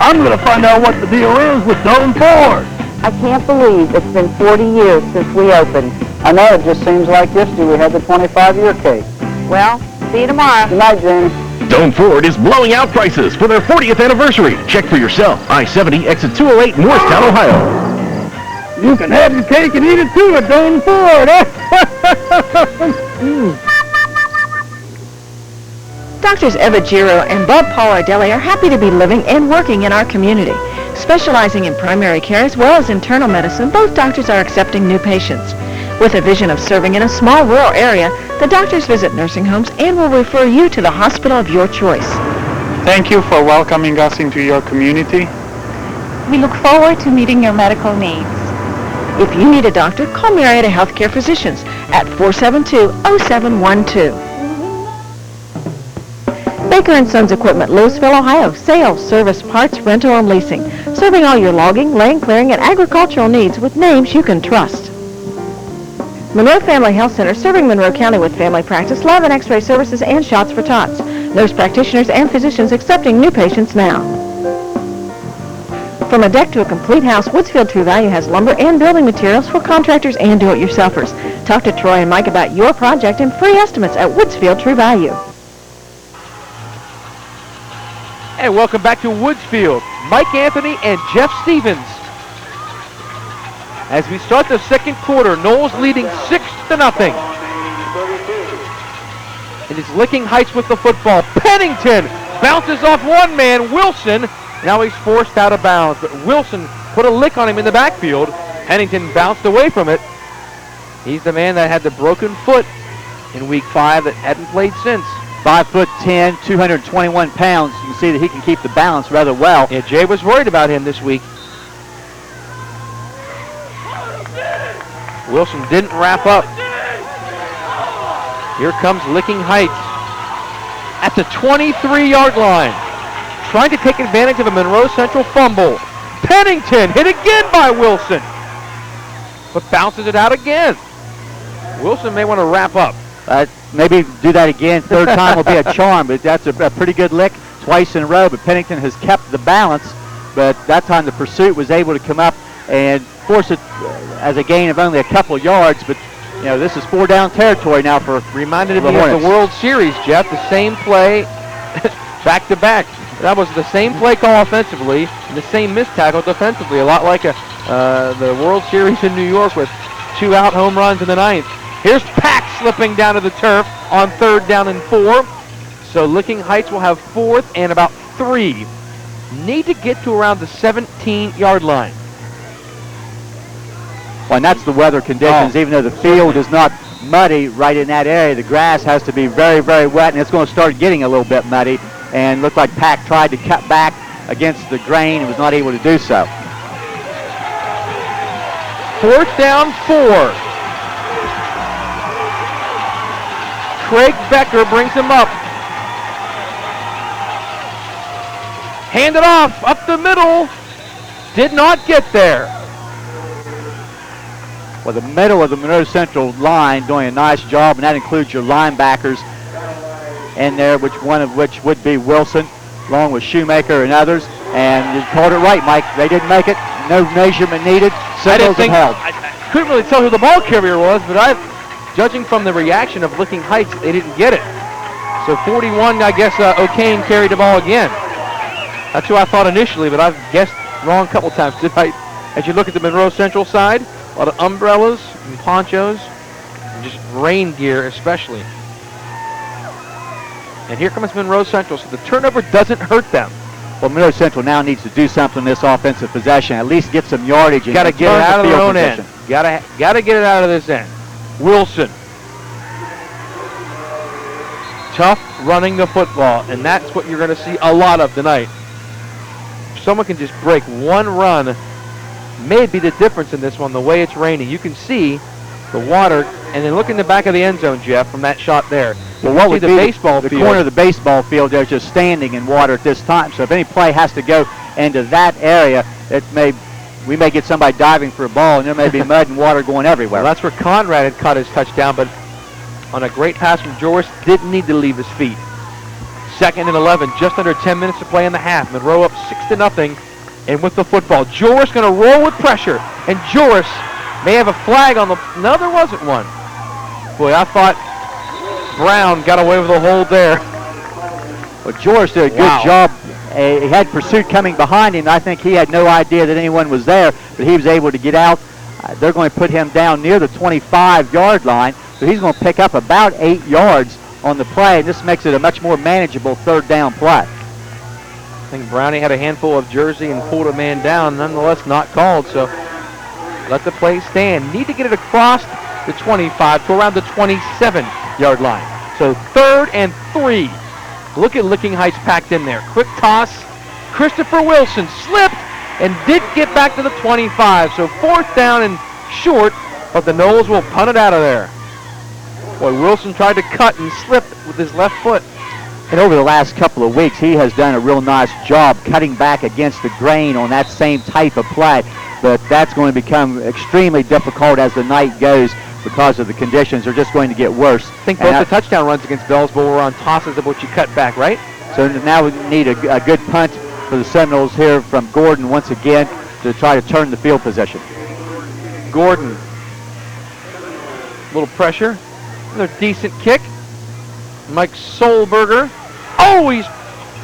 I'm going to find out what the deal is with Doane Ford. I can't believe it's been 40 years since we opened. I know, it just seems like yesterday we had the 25-year cake. Well, see you tomorrow. Good night, Jamie. Doane Ford is blowing out prices for their 40th anniversary. Check for yourself. I-70, exit 208, Morristown, Ohio. You can have your cake and eat it too at Doane Ford. Doctors Eva Giro and Bob Paulardelli are happy to be living and working in our community. Specializing in primary care as well as internal medicine, both doctors are accepting new patients. With a vision of serving in a small rural area, the doctors visit nursing homes and will refer you to the hospital of your choice. Thank you for welcoming us into your community. We look forward to meeting your medical needs. If you need a doctor, call Marietta Healthcare Physicians at 472-0712. Baker & Sons Equipment, Louisville, Ohio. Sales, service, parts, rental, and leasing. Serving all your logging, land clearing, and agricultural needs with names you can trust. Monroe Family Health Center, serving Monroe County with family practice, lab and x-ray services, and shots for tots. Nurse practitioners and physicians accepting new patients now. From a deck to a complete house, Woodsfield True Value has lumber and building materials for contractors and do-it-yourselfers. Talk to Troy and Mike about your project and free estimates at Woodsfield True Value. And welcome back to Woodsfield. Mike Anthony and Jeff Stevens. As we start the second quarter, Knowles leading 6-0. It is Licking Heights with the football. Pennington bounces off one man, Wilson. Now he's forced out of bounds, but Wilson put a lick on him in the backfield. Pennington bounced away from it. He's the man that had the broken foot in week 5 that hadn't played since. 5'10", 221 pounds. You can see that he can keep the balance rather well. Yeah, Jay was worried about him this week. Wilson didn't wrap up. Here comes Licking Heights at the 23-yard line, trying to take advantage of a Monroe Central fumble. Pennington hit again by Wilson, but bounces it out again. Wilson may want to wrap up. Maybe do that again. Third time will be a charm, but that's a pretty good lick twice in a row. But Pennington has kept the balance, but that time the pursuit was able to come up and force it as a gain of only a couple yards. But you know, this is 4-down territory now for reminded me of the World Series, Jeff. The same play back to back. That was the same play call offensively and the same missed tackle defensively. A lot like the World Series in New York with 2 out home runs in the 9th. Here's Pack slipping down to the turf on 3rd down and 4. So Licking Heights will have 4th and about 3. Need to get to around the 17-yard line. Well, and that's the weather conditions. Even though the field is not muddy right in that area, the grass has to be very, very wet, and it's going to start getting a little bit muddy. And looked like Pack tried to cut back against the grain and was not able to do so. 4th down, 4. Craig Becker brings him up. Handed off, up the middle. Did not get there. Well, the middle of the Monroe Central line doing a nice job, and that includes your linebackers in there, one of which would be Wilson, along with Shoemaker and others. And you called it right, Mike. They didn't make it. No measurement needed. Signals held. Couldn't really tell who the ball carrier was, but judging from the reaction of Licking Heights, they didn't get it. So 41, I guess O'Kane carried the ball again. That's who I thought initially, but I've guessed wrong a couple times tonight. As you look at the Monroe Central side, a lot of umbrellas and ponchos, and just rain gear especially. And here comes Monroe Central, so the turnover doesn't hurt them. Well, Monroe Central now needs to do something in this offensive possession, at least get some yardage. Got to get it out of their own end. Got to get it out of this end. Wilson. Tough running the football, and that's what you're going to see a lot of tonight. If someone can just break one run, may be the difference in this one, the way it's raining. You can see the water, and then look in the back of the end zone, Jeff, from that shot there. Well, what would the be baseball the field. corner of the baseball field, they're just standing in water at this time. So if any play has to go into that area, we may get somebody diving for a ball, and there may be mud and water going everywhere. Well, that's where Conrad had caught his touchdown, but on a great pass from Joris, didn't need to leave his feet. 2nd and 11, just under 10 minutes to play in the half. Monroe up 6-0, and with the football, Joris going to roll with pressure, and Joris may have a flag on the. No, there wasn't one. Boy, I thought Brown got away with a hold there. Well, Joris did a good job. He had pursuit coming behind him. I think he had no idea that anyone was there, but he was able to get out. They're going to put him down near the 25-yard line, so he's going to pick up about 8 yards on the play, and this makes it a much more manageable third down play. I think Brownie had a handful of jersey and pulled a man down, nonetheless not called, so let the play stand. Need to get it across the 25 to around the 27-yard line. So 3rd and 3. Look at Licking Heights packed in there. Quick toss. Christopher Wilson slipped and did get back to the 25. So 4th down and short, but the Noles will punt it out of there. Boy, Wilson tried to cut and slipped with his left foot. And over the last couple of weeks, he has done a real nice job cutting back against the grain on that same type of play. But that's going to become extremely difficult as the night goes because of the conditions. They're just going to get worse. I think both the touchdown runs against Bellsville were on tosses of what you cut back, right? So now we need a good punt for the Seminoles here from Gordon once again to try to turn the field position. Gordon. A little pressure. Another decent kick. Mike Solberger. Oh, he's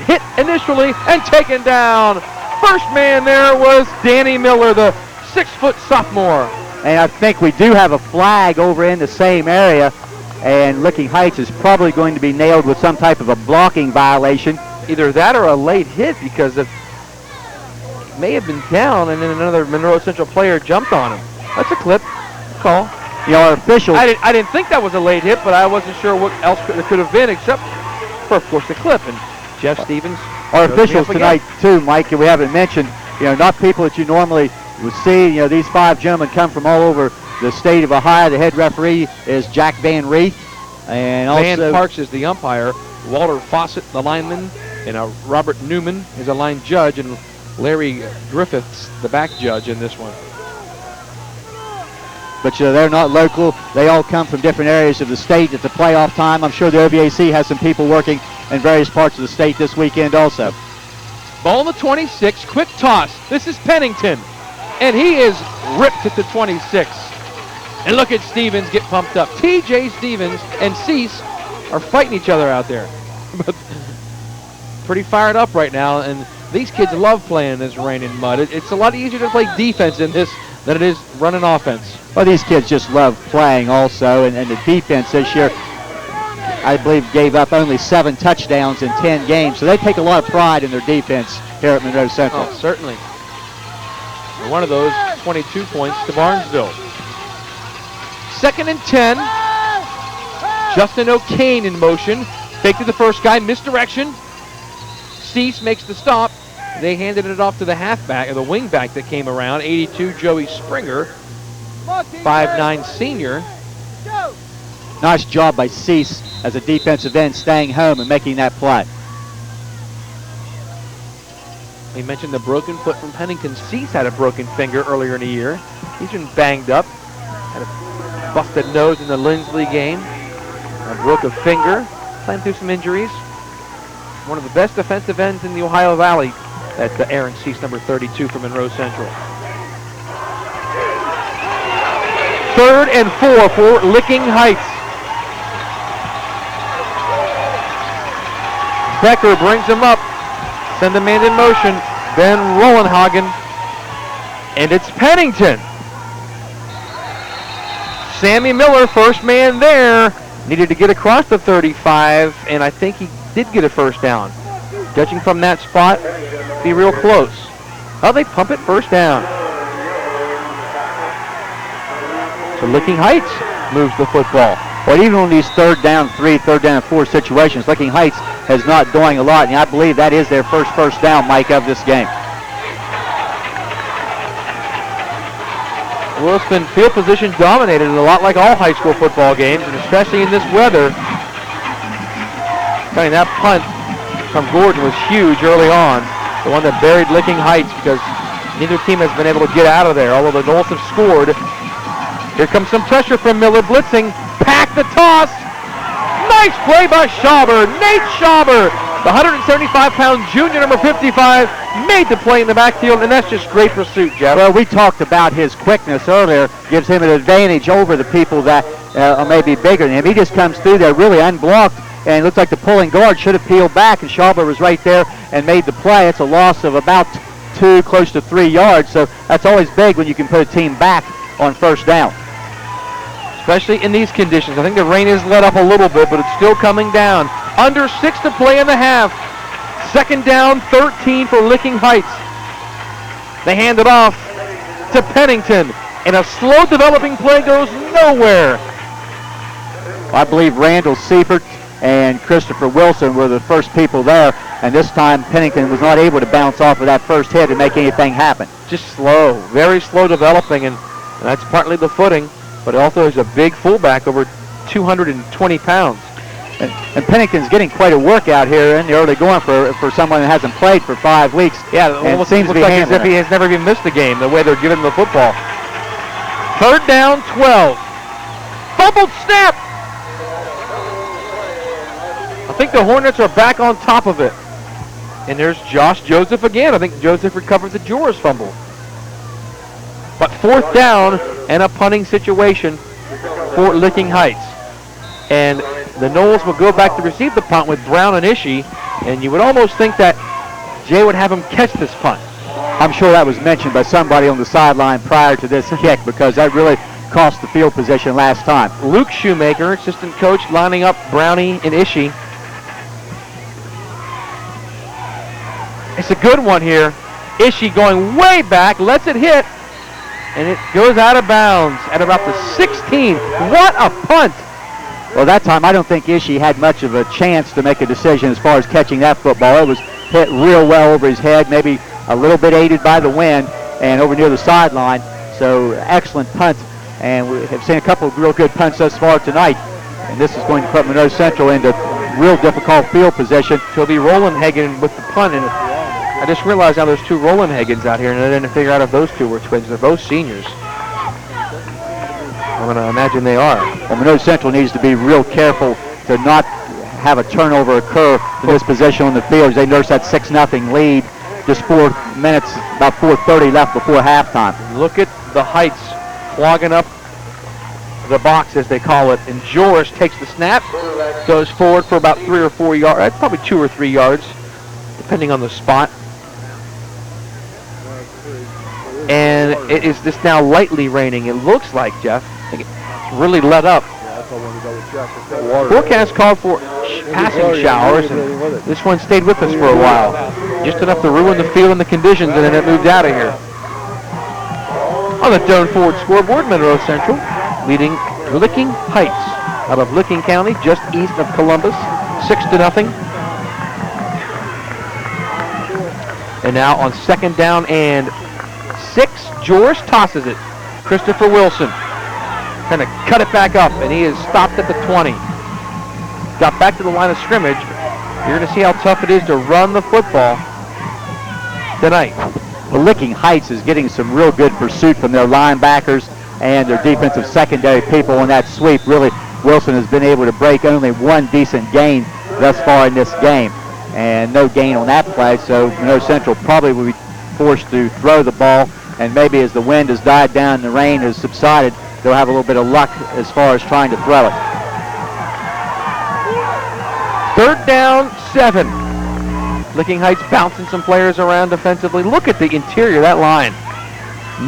hit initially and taken down. First man there was Danny Miller, the 6-foot sophomore. And I think we do have a flag over in the same area, and Licking Heights is probably going to be nailed with some type of a blocking violation. Either that or a late hit, because it may have been down and then another Monroe Central player jumped on him. That's a clip. Call. You know, our officials. I didn't think that was a late hit, but I wasn't sure what else it could have been except for, of course, the clip. And Jeff Stevens. Our officials tonight, too, Mike, we haven't mentioned, not people that you normally would see. These 5 gentlemen come from all over the state of Ohio. The head referee is Jack Van Reeth. And Van also Parks is the umpire. Walter Fawcett, the lineman. And Robert Newman is a line judge. And Larry Griffiths, the back judge in this one. But they're not local. They all come from different areas of the state at the playoff time. I'm sure the OVAC has some people working in various parts of the state this weekend also. Ball on the 26, quick toss. This is Pennington. And he is ripped at the 26. And look at Stevens get pumped up. T.J. Stevens and Cease are fighting each other out there. But pretty fired up right now. And these kids love playing in this rain and mud. It's a lot easier to play defense in this than it is running offense. Well, these kids just love playing also, and the defense this year, I believe, gave up only 7 touchdowns in 10 games, so they take a lot of pride in their defense here at Monroe Central. Oh, certainly. And one of those, 22 points to Barnesville. 2nd and 10. Justin O'Kane in motion. Fake to the first guy, misdirection. Cease makes the stop. They handed it off to the halfback, or the wingback that came around, 82, Joey Springer, 5'9" senior. Nice job by Cease as a defensive end, staying home and making that play. We mentioned the broken foot from Pennington. Cease had a broken finger earlier in the year. He's been banged up. Had a busted nose in the Lindsley game. Broke a finger. Playing through some injuries. One of the best defensive ends in the Ohio Valley. That's Aaron Cease, number 32 from Monroe Central. 3rd and 4 for Licking Heights. Becker brings him up. Send the man in motion. Ben Rollenhagen. And it's Pennington. Sammy Miller, first man there. Needed to get across the 35, and I think he did get a first down. Judging from that spot, be real close. Oh, they pump it first down. So Licking Heights moves the football. But even on these 3rd down 3, 3rd down 4 situations, Licking Heights is not doing a lot, and I believe that is their first down, Mike, of this game. Well, it's been field position dominated, a lot like all high school football games, and especially in this weather. That punt from Gordon was huge early on, the one that buried Licking Heights, because neither team has been able to get out of there, although the Knolls have scored. Here comes some pressure from Miller, blitzing, pack the toss. Nice play by Schauber, Nate Schauber, the 175-pound junior, number 55, made the play in the backfield, and that's just great pursuit, Jeff. Well, we talked about his quickness earlier, gives him an advantage over the people that are maybe bigger than him. He just comes through there really unblocked, and it looks like the pulling guard should have peeled back, and Schauber was right there and made the play. It's a loss of about 2, close to 3 yards, so that's always big when you can put a team back on first down. Especially in these conditions. I think the rain has let up a little bit, but it's still coming down. Under 6 to play in the half. 2nd down, 13 for Licking Heights. They hand it off to Pennington, and a slow developing play goes nowhere. I believe Randall Seifert and Christopher Wilson were the first people there, and this time Pennington was not able to bounce off of that first hit and make anything happen. Just slow, very slow developing, and that's partly the footing, but also is a big fullback, over 220 pounds. And Pennington's getting quite a workout here in the early going for someone that hasn't played for 5 weeks. Yeah, it almost seems like as if he has never even missed a game, the way they're giving him the football. 3rd down, 12. Fumbled snap! I think the Hornets are back on top of it. And there's Josh Joseph again. I think Joseph recovered the Joris fumble. But 4th down and a punting situation for Licking Heights. And the Knolls will go back to receive the punt with Brown and Ishii, and you would almost think that Jay would have him catch this punt. I'm sure that was mentioned by somebody on the sideline prior to this kick, because that really cost the field position last time. Luke Shoemaker, assistant coach, lining up Brownie and Ishii. It's a good one here. Ishii going way back, lets it hit, and it goes out of bounds at about the 16. What a punt! Well, that time I don't think Ishii had much of a chance to make a decision as far as catching that football. It was hit real well over his head, maybe a little bit aided by the wind, and over near the sideline. So excellent punt, and we have seen a couple of real good punts thus far tonight. And this is going to put Monroe Central into real difficult field position. So it'll be Rollenhagen with the punt, and I just realized now there's 2 Rollenhagens out here, and I didn't figure out if those 2 were twins. They're both seniors. I'm going to imagine they are. Well, Monroe Central needs to be real careful to not have a turnover occur in this position on the field as they nurse that 6-0 lead. Just 4 minutes, about 4:30 left before halftime. Look at the Heights clogging up the box, as they call it, and Joris takes the snap, goes forward for about 3 or 4 yards, probably 2 or 3 yards, depending on the spot. And it is just now lightly raining, it looks like, Jeff. It's really let up. Forecast called for passing showers, and this one stayed with us for a while. Just enough to ruin the field and the conditions, and then it moved out of here. On the Doan Ford scoreboard, Monroe Central leading Licking Heights out of Licking County, just east of Columbus, 6-0. And now on 2nd down and 6, Joris tosses it. Christopher Wilson kind of cut it back up, and he is stopped at the 20. Got back to the line of scrimmage. You're going to see how tough it is to run the football tonight. Well, Licking Heights is getting some real good pursuit from their linebackers and their defensive secondary people on that sweep. Really, Wilson has been able to break only 1 decent gain thus far in this game, and no gain on that play, so Monroe Central probably will be forced to throw the ball, and maybe as the wind has died down and the rain has subsided, they'll have a little bit of luck as far as trying to throw it. 3rd down, 7. Licking Heights bouncing some players around defensively. Look at the interior of that line.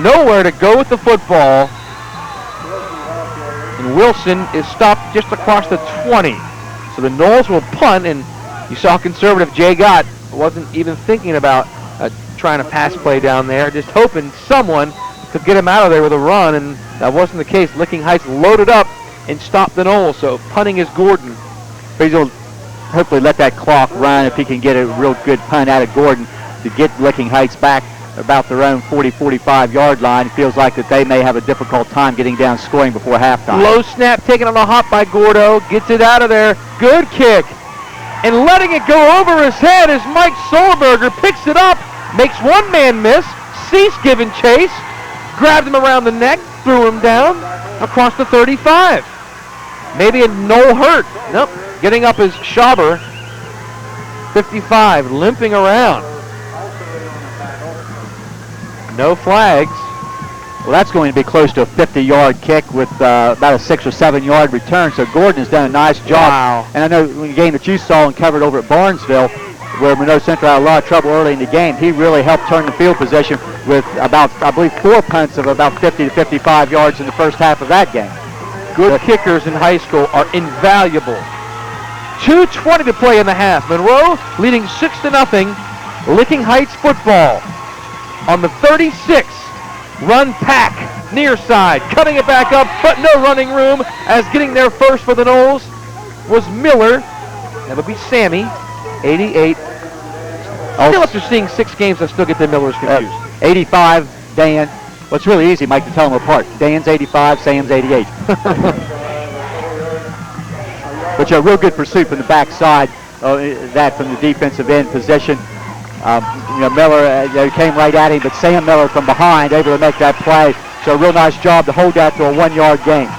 Nowhere to go with the football. And Wilson is stopped just across the 20. So the Noles will punt, and you saw conservative Jay Gott wasn't even thinking about trying to pass play down there, just hoping someone could get him out of there with a run, and that wasn't the case. Licking Heights loaded up and stopped the Noles, so punting is Gordon. But he'll hopefully let that clock run if he can get a real good punt out of Gordon to get Licking Heights back about their own 40-45 yard line. It feels like that they may have a difficult time getting down scoring before halftime. Low snap taken on a hop by Gordo, gets it out of there. Good kick. And letting it go over his head as Mike Solberger picks it up, makes one man miss. Cease giving chase, grabbed him around the neck, threw him down across the 35. Maybe a no hurt. Nope. Getting up is Schauber, 55, limping around. No flags. Well, that's going to be close to a 50-yard kick with about a 6 or 7 yard return. So Gordon has done a nice job. Wow. And I know in the game that you saw and covered over at Barnesville, where Monroe Central had a lot of trouble early in the game, he really helped turn the field position with about, I believe, 4 punts of about 50 to 55 yards in the first half of that game. Good kickers in high school are invaluable. 2:20 to play in the half. Monroe leading 6-0. Licking Heights football on the 36. Run pack, near side, cutting it back up, but no running room, as getting there first for the Noles was Miller. That'll be Sammy, 88. Still, after seeing 6 games, I still get the Millers confused. 85, Dan. Well, it's really easy, Mike, to tell them apart. Dan's 85, Sam's 88. But a real good pursuit from the backside, that from the defensive end position. Miller came right at him, but Sam Miller from behind able to make that play. So a real nice job to hold that to a 1-yard gain.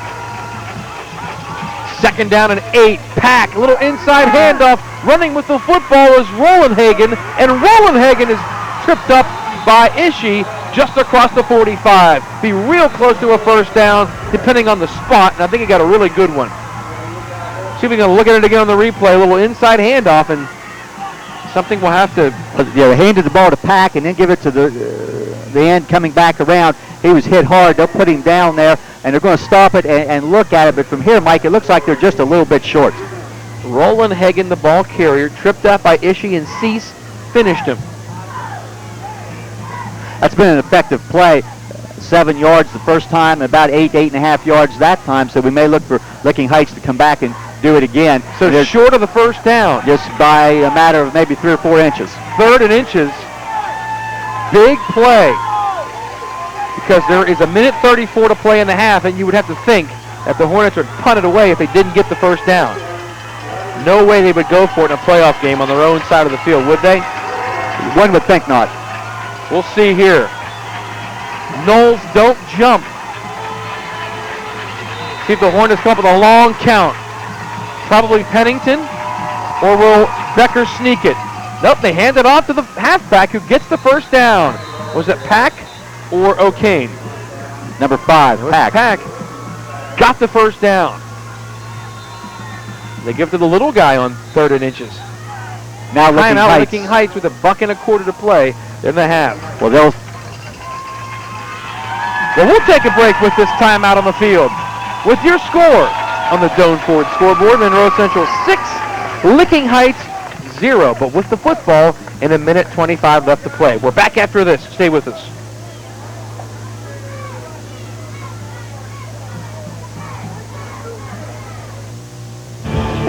2nd down and 8. Pack, a little inside handoff. Running with the football is Rollenhagen, and Rollenhagen is tripped up by Ishii just across the 45. Be real close to a 1st down, depending on the spot, and I think he got a really good one. See if we can look at it again on the replay. A little inside handoff, and something we'll have to... handed the ball to Pack and then give it to the end coming back around. He was hit hard. They'll put him down there, and they're going to stop it and look at it. But from here, Mike, it looks like they're just a little bit short. Rollenhagen, the ball carrier, tripped up by Ishii, and Cease finished him. That's been an effective play. 7 yards the first time, about 8.5 yards that time. So we may look for Licking Heights to come back and do it again. So it's short of the 1st down. Just by a matter of maybe 3 or 4 inches. 3rd and inches. Big play. Because there is 1:34 to play in the half, and you would have to think that the Hornets would punt it away if they didn't get the 1st down. No way they would go for it in a playoff game on their own side of the field, would they? One would think not. We'll see here. Noles don't jump. See if the Hornets come up with a long count. Probably Pennington, or will Becker sneak it? Nope, they hand it off to the halfback who gets the 1st down. Was it Pack or O'Kane? Number 5, Pack. Pack got the 1st down. They give it to the little guy on 3rd and inches. Now Licking Heights with $1.25 to play in the half. Well, we'll take a break with this timeout on the field. With your score on the Doan Ford scoreboard, Monroe Central 6, Licking Heights 0. But with the football and 1:25 left to play. We're back after this. Stay with us.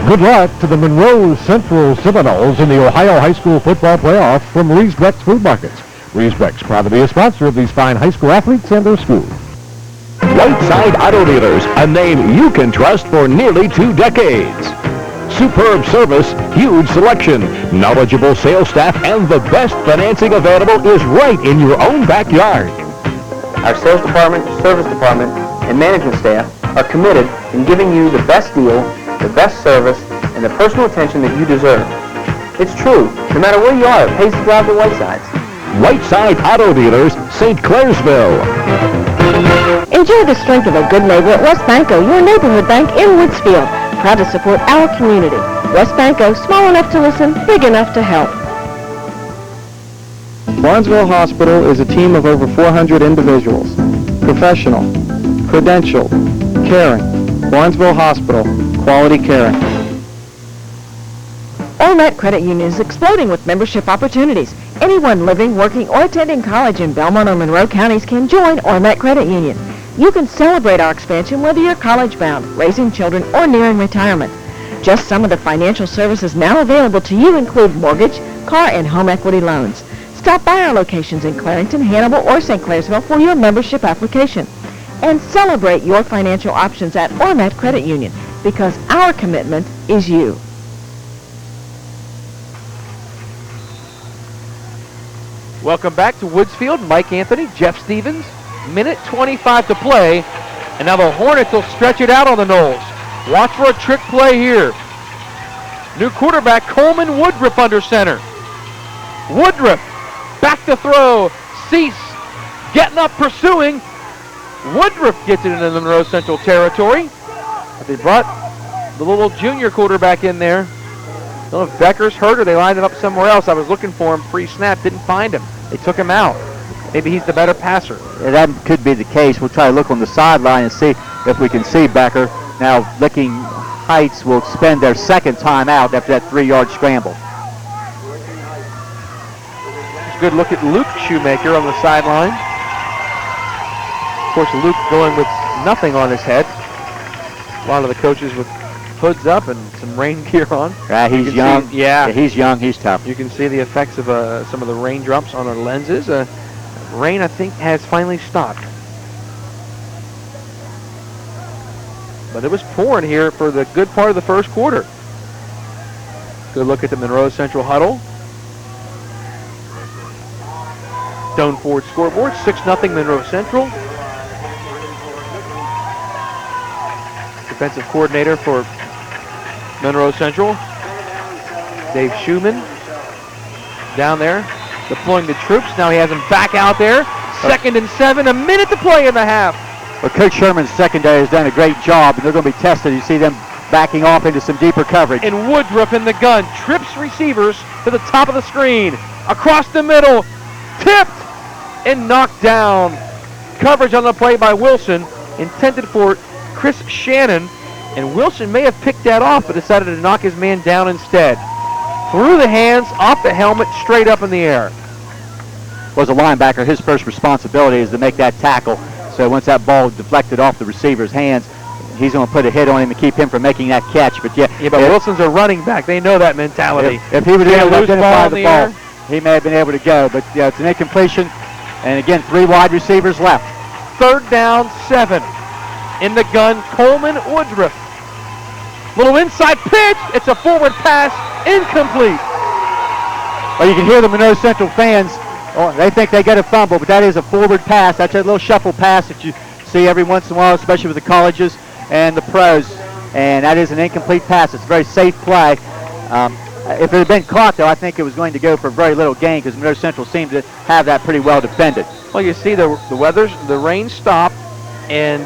Good luck to the Monroe Central Seminoles in the Ohio High School Football Playoff from Riesbeck's Food Markets. Riesbeck's proud to be a sponsor of these fine high school athletes and their school. Whiteside Auto Dealers, a name you can trust for nearly 2 decades. Superb service, huge selection, knowledgeable sales staff, and the best financing available is right in your own backyard. Our sales department, service department, and management staff are committed in giving you the best deal, the best service, and the personal attention that you deserve. It's true. No matter where you are, it pays to drive to Whiteside's. Whiteside Auto Dealers, St. Clairsville. Enjoy the strength of a good neighbor at West Banco, your neighborhood bank in Woodsfield. Proud to support our community. West Banco, small enough to listen, big enough to help. Barnesville Hospital is a team of over 400 individuals. Professional, credentialed, caring. Barnesville Hospital, quality caring. Ormet Credit Union is exploding with membership opportunities. Anyone living, working, or attending college in Belmont or Monroe counties can join Ormet Credit Union. You can celebrate our expansion whether you're college-bound, raising children, or nearing retirement. Just some of the financial services now available to you include mortgage, car, and home equity loans. Stop by our locations in Clarington, Hannibal, or St. Clairsville for your membership application. And celebrate your financial options at Ormet Credit Union, because our commitment is you. Welcome back to Woodsfield. Mike Anthony, Jeff Stevens. Minute 25 to play. And now the Hornets will stretch it out on the Noles. Watch for a trick play here. New quarterback Coleman Woodruff under center. Woodruff back to throw. Cease getting up, pursuing. Woodruff gets it into the Monroe Central territory. But they brought the little junior quarterback in there. I don't know if Becker's hurt or they lined him up somewhere else. I was looking for him pre-snap, didn't find him. They took him out. Maybe he's the better passer. Yeah, that could be the case. We'll try to look on the sideline and see if we can see Becker. Now, Licking Heights will spend their second time out after that 3-yard scramble. It's a good look at Luke Shoemaker on the sideline. Of course, Luke going with nothing on his head. A lot of the coaches with hoods up and some rain gear on. He's young. Yeah, he's young. He's tough. You can see the effects of some of the raindrops on our lenses. Rain, I think, has finally stopped. But it was pouring here for the good part of the first quarter. Good look at the Monroe Central huddle. Stone Ford scoreboard, 6-0 Monroe Central. Defensive coordinator for Monroe Central, Dave Schumann, down there, deploying the troops. Now he has them back out there. 2nd and 7, a minute to play in the half. Well, Coach Sherman's secondary has done a great job, and they're going to be tested. You see them backing off into some deeper coverage. And Woodruff in the gun, trips receivers to the top of the screen, across the middle, tipped and knocked down. Coverage on the play by Wilson, intended for Chris Shannon. And Wilson may have picked that off, but decided to knock his man down instead. Through the hands, off the helmet, straight up in the air. Well, as a linebacker, his first responsibility is to make that tackle. So once that ball deflected off the receiver's hands, he's going to put a hit on him to keep him from making that catch. But but Wilson's a running back. They know that mentality. If he would have able to identify the ball, he may have been able to go. But yeah, it's an incompletion. And again, 3 wide receivers left. 3rd down, 7. In the gun, Coleman Woodruff. Little inside pitch. It's a forward pass. Incomplete. Well, you can hear the Monroe Central fans. Oh, they think they get a fumble, but that is a forward pass. That's a little shuffle pass that you see every once in a while, especially with the colleges and the pros. And that is an incomplete pass. It's a very safe play. If it had been caught, though, I think it was going to go for very little gain because Monroe Central seemed to have that pretty well defended. Well, you see the rain stopped, and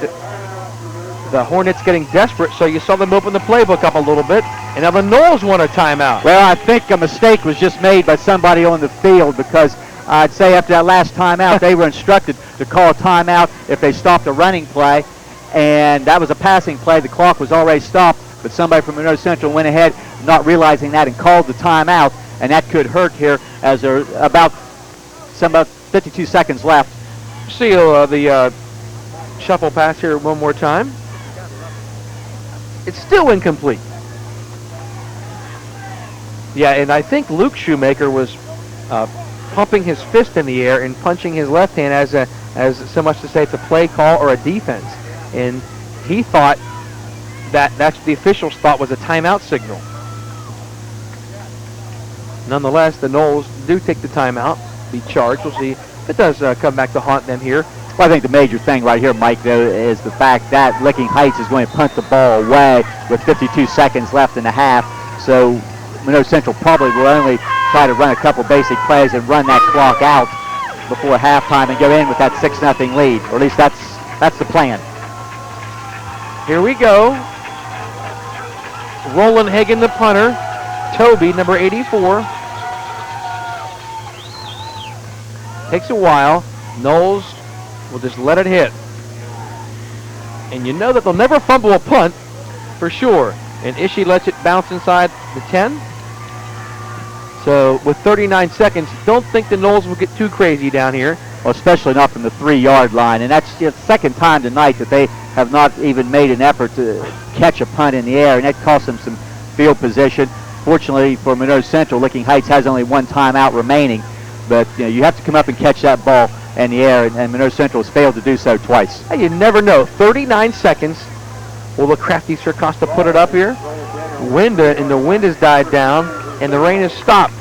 the Hornets getting desperate, so you saw them open the playbook up a little bit, and now the Noles want a timeout. Well, I think a mistake was just made by somebody on the field because I'd say after that last timeout, they were instructed to call a timeout if they stopped a running play, and that was a passing play. The clock was already stopped, but somebody from Monroe Central went ahead, not realizing that, and called the timeout, and that could hurt here as there are about 52 seconds left. See the shuffle pass here one more time. It's still incomplete. Yeah, and I think Luke Shoemaker was pumping his fist in the air and punching his left hand as so much to say it's a play call or a defense. And he thought that's what the officials thought was a timeout signal. Nonetheless, the Noles do take the timeout, be charged. We'll see if it does come back to haunt them here. Well, I think the major thing right here, Mike, though, is the fact that Licking Heights is going to punt the ball away with 52 seconds left in the half. So Monroe Central probably will only try to run a couple basic plays and run that clock out before halftime and go in with that 6-0 lead. Or at least that's That's the plan. Here we go. Roland Hagen, the punter. Toby, number 84. Takes a while. Knowles will just let it hit. And you know that they'll never fumble a punt for sure. And Ishii lets it bounce inside the 10. So with 39 seconds, don't think the Knowles will get too crazy down here. Well, especially not from the 3-yard line. And that's the second time tonight that they have not even made an effort to catch a punt in the air, and that cost them some field position. Fortunately for Monroe Central, Licking Heights has only one timeout remaining. But you have to come up and catch that ball in the air, and Monroe Central has failed to do so twice. Hey, you never know. 39 seconds. Will the crafty Sir Costa put it up here? The wind has died down, and the rain has stopped.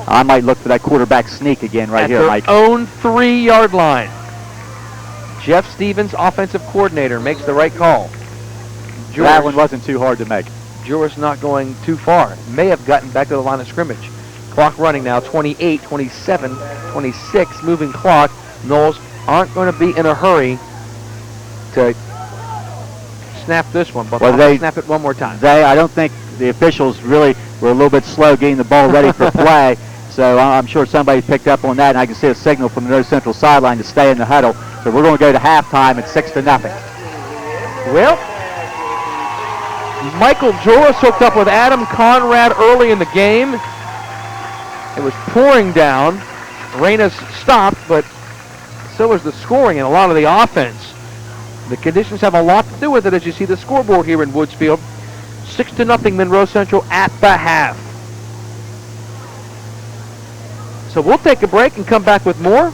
I might look for that quarterback sneak again right here, Mike. At their own 3-yard line. Jeff Stevens, offensive coordinator, makes the right call. That one wasn't too hard to make. Joris not going too far. May have gotten back to the line of scrimmage. Clock running now, 28, 27, 26, moving clock. Knowles aren't going to be in a hurry to snap this one, but they'll snap it one more time. I don't think the officials really were a little bit slow getting the ball ready for play, so I'm sure somebody picked up on that, and I can see a signal from the Monroe Central sideline to stay in the huddle. So we're going to go to halftime at 6-0. Well, Michael Joris hooked up with Adam Conrad early in the game. It was pouring down. Rain has stopped, but so is the scoring and a lot of the offense. The conditions have a lot to do with it as you see the scoreboard here in Woodsfield. 6-0 Monroe Central at the half. So we'll take a break and come back with more.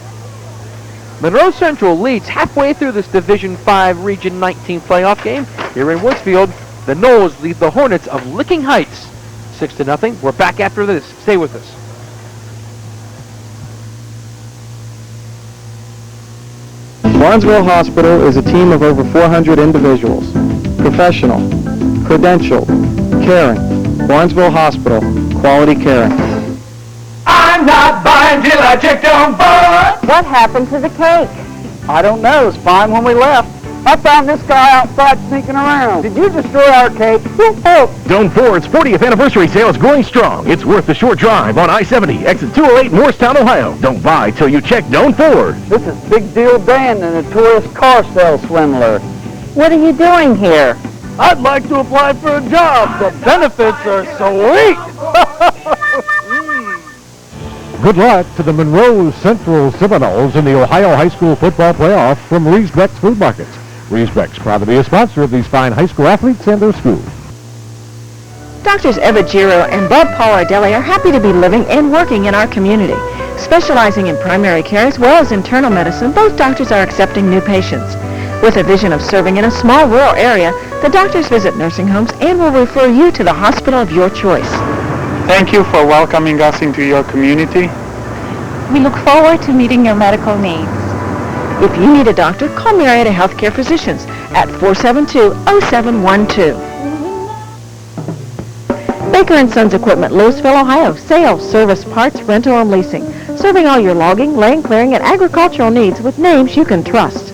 Monroe Central leads halfway through this Division 5 Region 19 playoff game. Here in Woodsfield, the Knowles lead the Hornets of Licking Heights 6-0. We're back after this. Stay with us. Barnesville Hospital is a team of over 400 individuals. Professional, credentialed, caring. Barnesville Hospital, quality caring. I'm not buying till I checked on board. What happened to the cake? I don't know. It was fine when we left. I found this guy outside sneaking around. Did you destroy our cake? Zone 4's 40th anniversary sale is going strong. It's worth the short drive on I-70, exit 208, Morristown, Ohio. Don't buy till you check Zone 4. This is Big Deal Dan, the notorious car sales swindler. What are you doing here? I'd like to apply for a job. The benefits are sweet. Good luck to the Monroe Central Seminoles in the Ohio High School Football Playoff from Riesbeck's Food Markets. Riesbeck's proud to be a sponsor of these fine high school athletes and their schools. Doctors Eva Giro and Bob Paulardelli are happy to be living and working in our community. Specializing in primary care as well as internal medicine, both doctors are accepting new patients. With a vision of serving in a small rural area, the doctors visit nursing homes and will refer you to the hospital of your choice. Thank you for welcoming us into your community. We look forward to meeting your medical needs. If you need a doctor, call Marietta Healthcare Physicians at 472-0712. Baker & Sons Equipment, Louisville, Ohio. Sales, service, parts, rental, and leasing. Serving all your logging, land clearing, and agricultural needs with names you can trust.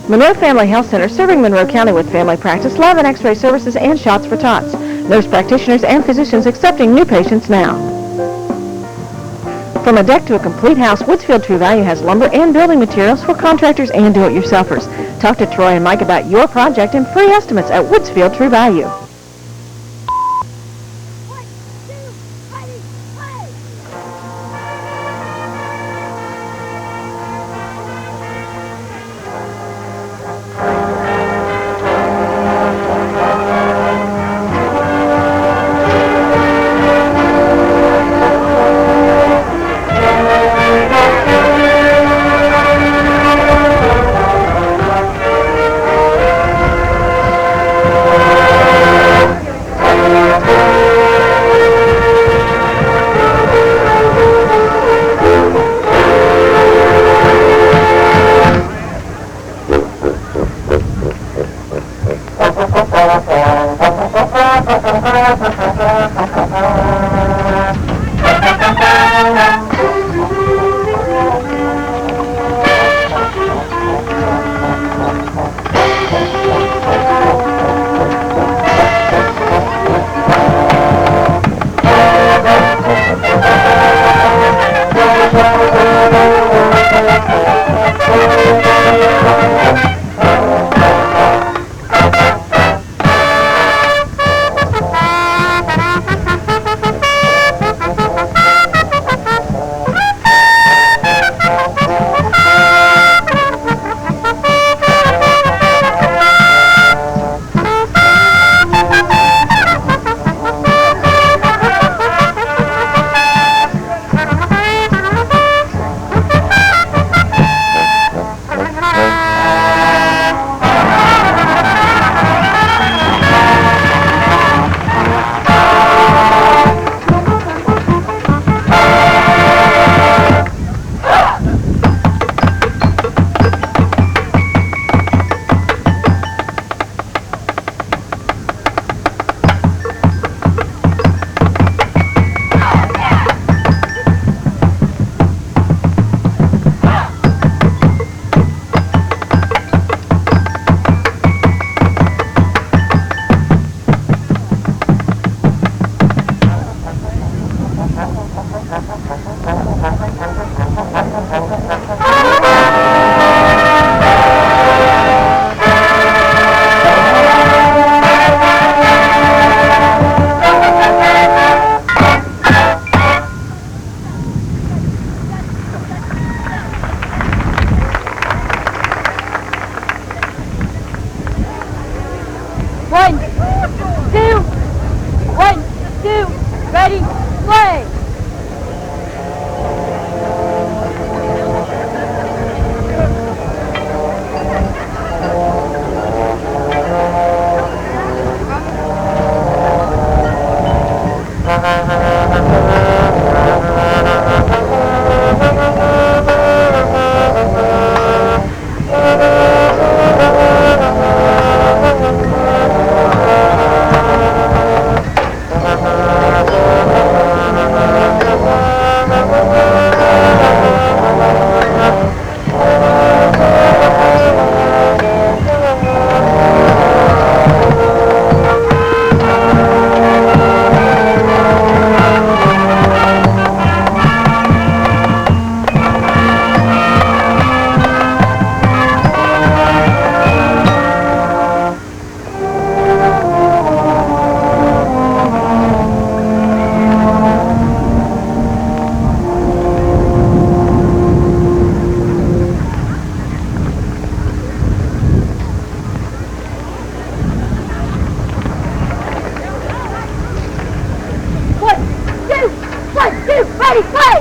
Monroe Family Health Center, serving Monroe County with family practice, lab and x-ray services, and shots for tots. Nurse practitioners and physicians accepting new patients now. From a deck to a complete house, Woodsfield True Value has lumber and building materials for contractors and do-it-yourselfers. Talk to Troy and Mike about your project and free estimates at Woodsfield True Value. play! Ready, play!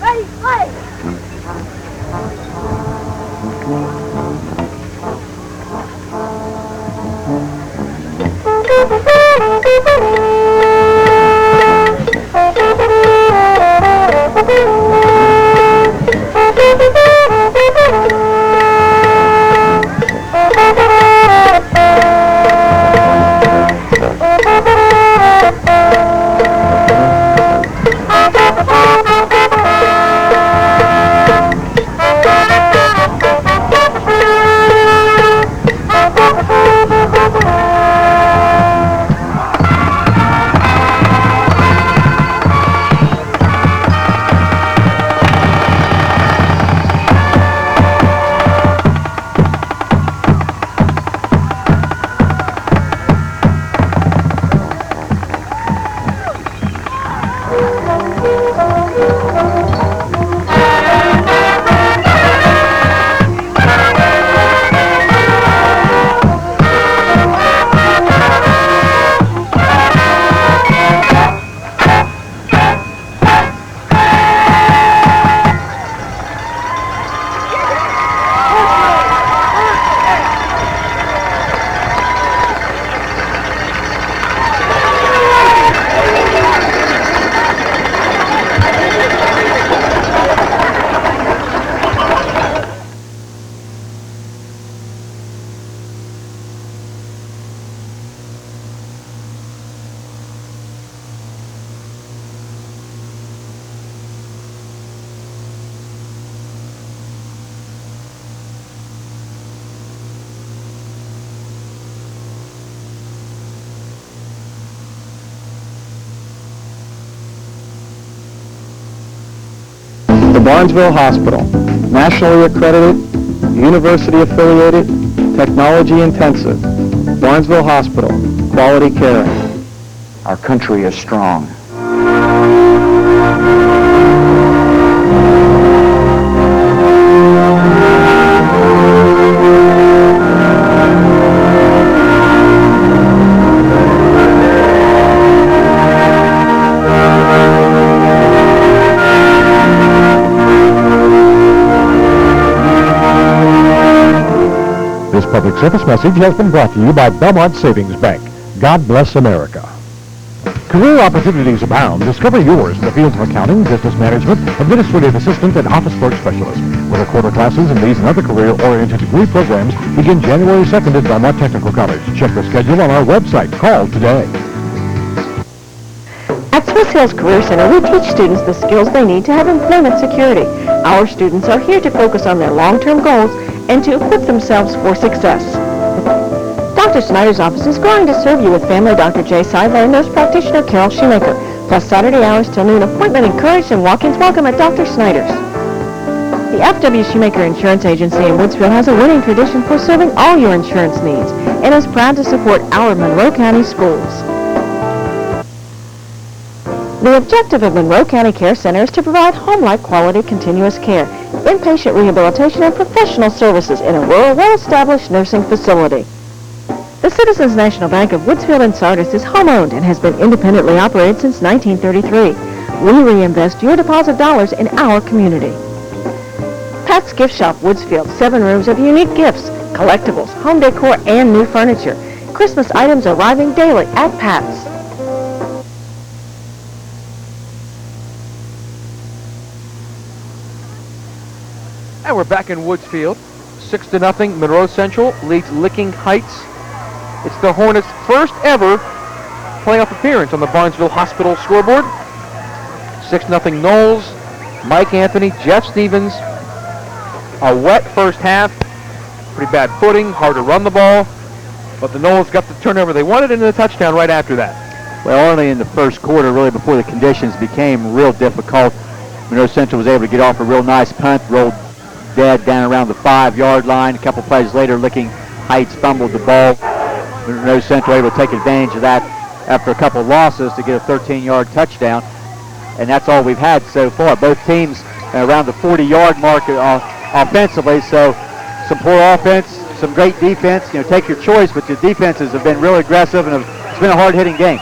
Ready, play! Barnesville Hospital, nationally accredited, university affiliated, technology intensive. Barnesville Hospital, quality care. Our country is strong. This public service message has been brought to you by Belmont Savings Bank. God bless America. Career opportunities abound. Discover yours in the fields of accounting, business management, administrative assistant, and office work specialist. Winter quarter classes in these and other career-oriented degree programs begin January 2nd at Belmont Technical College. Check the schedule on our website. Call today. At Swiss Hills Career Center, we teach students the skills they need to have employment security. Our students are here to focus on their long-term goals and to equip themselves for success. Dr. Snyder's office is growing to serve you with family Dr. Jay Seidler and nurse practitioner Carol Shoemaker, plus Saturday hours till noon. Appointment encouraged and walk-ins welcome at Dr. Snyder's. The F.W. Shoemaker Insurance Agency in Woodsville has a winning tradition for serving all your insurance needs and is proud to support our Monroe County schools. The objective of Monroe County Care Center is to provide home-like quality continuous care, inpatient rehabilitation, and professional services in a rural, well-established nursing facility. The Citizens National Bank of Woodsville and Sardis is home-owned and has been independently operated since 1933. We reinvest your deposit dollars in our community. Pat's Gift Shop Woodsfield, 7 rooms of unique gifts, collectibles, home decor, and new furniture. Christmas items arriving daily at Pat's. And we're back in Woodsfield. 6-0, Monroe Central leads Licking Heights. It's the Hornets' first ever playoff appearance on the Barnesville Hospital scoreboard. 6-0 Knowles, Mike Anthony, Jeff Stevens. A wet first half, pretty bad footing, hard to run the ball, but the Knowles got the turnover they wanted into the touchdown right after that. Well, only in the first quarter, really, before the conditions became real difficult. Monroe Central was able to get off a real nice punt, rolled dead down around the 5-yard line. A couple plays later, Licking Heights fumbled the ball. Monroe Central able to take advantage of that after a couple of losses to get a 13-yard touchdown. And that's all we've had so far. Both teams around the 40-yard mark offensively, so some poor offense, some great defense. You know, take your choice, but the defenses have been really aggressive, and it's been a hard-hitting game.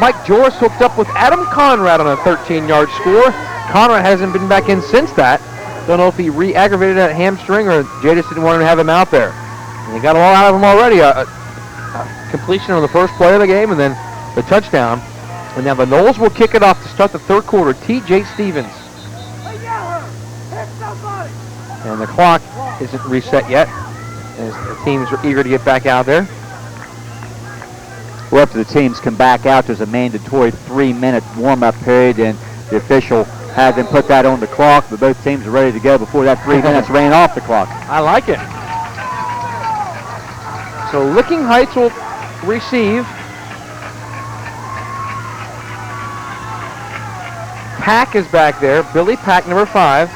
Mike Joris hooked up with Adam Conrad on a 13-yard score. Conrad hasn't been back in since that. Don't know if he re-aggravated that hamstring or Jay just didn't want him to have him out there. And they got a lot out of him already. A completion on the first play of the game and then the touchdown. And now the Knowles will kick it off to start the third quarter. T.J. Stevens. And the clock isn't reset yet as the teams are eager to get back out there. Well, after the teams come back out, there's a mandatory 3-minute warm-up period, and the official had them put that on the clock, but both teams are ready to go before that 3 minutes ran off the clock. I like it. So Licking Heights will receive. Pack is back there. Billy Pack, number 5.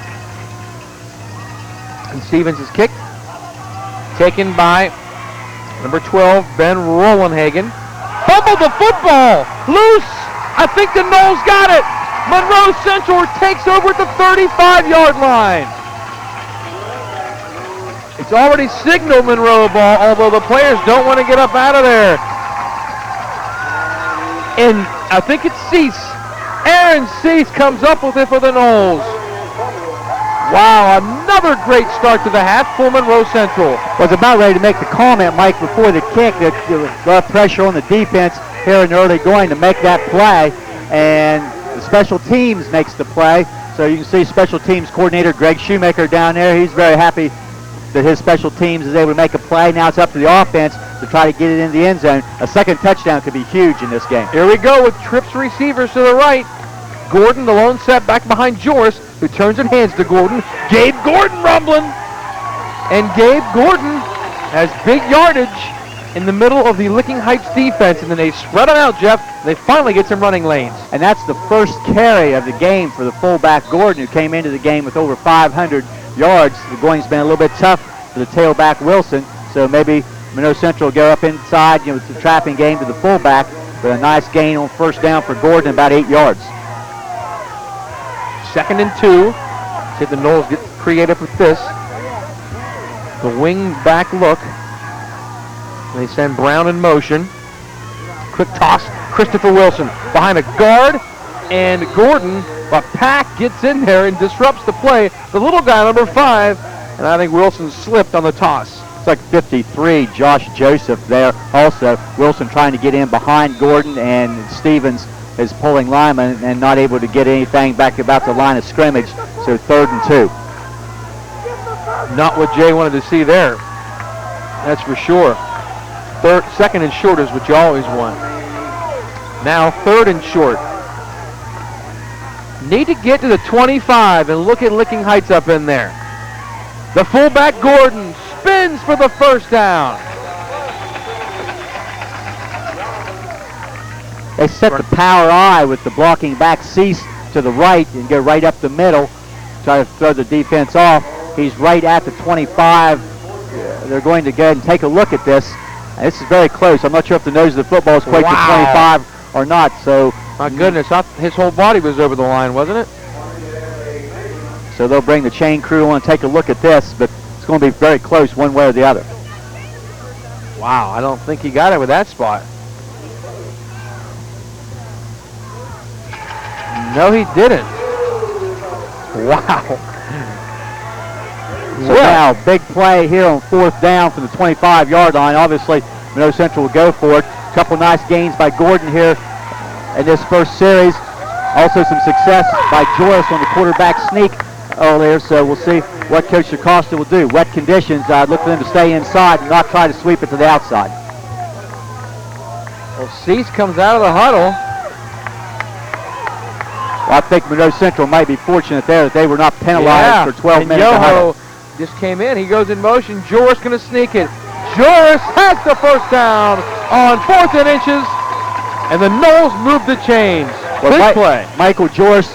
And Stevens is kicked. Taken by number 12, Ben Rollenhagen. Fumbled the football. Loose. I think the Knowles got it. Monroe Central takes over at the 35-yard line. It's already signaled Monroe ball, although the players don't want to get up out of there. And I think it's Cease. Aaron Cease comes up with it for the Knowles. Wow, another great start to the half for Monroe Central. Was about ready to make the comment, Mike, before the kick that there was a lot of pressure on the defense here in the early going to make that play, and the special teams makes the play. So you can see special teams coordinator Greg Shoemaker down there. He's very happy that his special teams is able to make a play. Now it's up to the offense to try to get it in the end zone. A second touchdown could be huge in this game. Here we go with Tripp's receivers to the right. Gordon, the lone set back behind Joris, who turns and hands to Gordon. Gabe Gordon rumbling. And Gabe Gordon has big yardage in the middle of the Licking Heights defense, and then they spread them out, Jeff. They finally get some running lanes. And that's the first carry of the game for the fullback Gordon, who came into the game with over 500 yards. The going's been a little bit tough for the tailback Wilson, so maybe Monroe Central will go up inside, with the trapping game to the fullback, but a nice gain on first down for Gordon, about 8 yards. 2nd and 2. See if the Knowles get creative with this. The wing back look. They send Brown in motion. Quick toss. Christopher Wilson behind a guard. And Gordon, but Pack gets in there and disrupts the play. The little guy, number 5. And I think Wilson slipped on the toss. It's like 53, Josh Joseph there also. Wilson trying to get in behind Gordon, and Stevens is pulling lineman and not able to get anything back about the line of scrimmage. So 3rd and 2. Not what Jay wanted to see there. That's for sure. 2nd and short is what you always want. Now 3rd and short. Need to get to the 25 and look at Licking Heights up in there. The fullback Gordon spins for the first down. They set the power I with the blocking back Cease to the right and go right up the middle. Try to throw the defense off. He's right at the 25. They're going to go ahead and take a look at this. This is very close. I'm not sure if the nose of the football is quite to 25 or not. So, my goodness, his whole body was over the line, wasn't it? So they'll bring the chain crew on and take a look at this, but it's going to be very close one way or the other. Wow, I don't think he got it with that spot. No, he didn't. Wow. So now, big play here on 4th down from the 25-yard line. Obviously, Monroe Central will go for it. A couple nice gains by Gordon here in this first series. Also some success by Joyce on the quarterback sneak earlier, so we'll see what Coach Acosta will do. Wet conditions, I'd look for them to stay inside and not try to sweep it to the outside. Well, Cease comes out of the huddle. Well, I think Monroe Central might be fortunate there that they were not penalized for 12 minutes. Yoho just came in. He goes in motion. Joris going to sneak it. Joris has the first down on 4th and inches, and the Noles move the chains. Big play. Michael Joris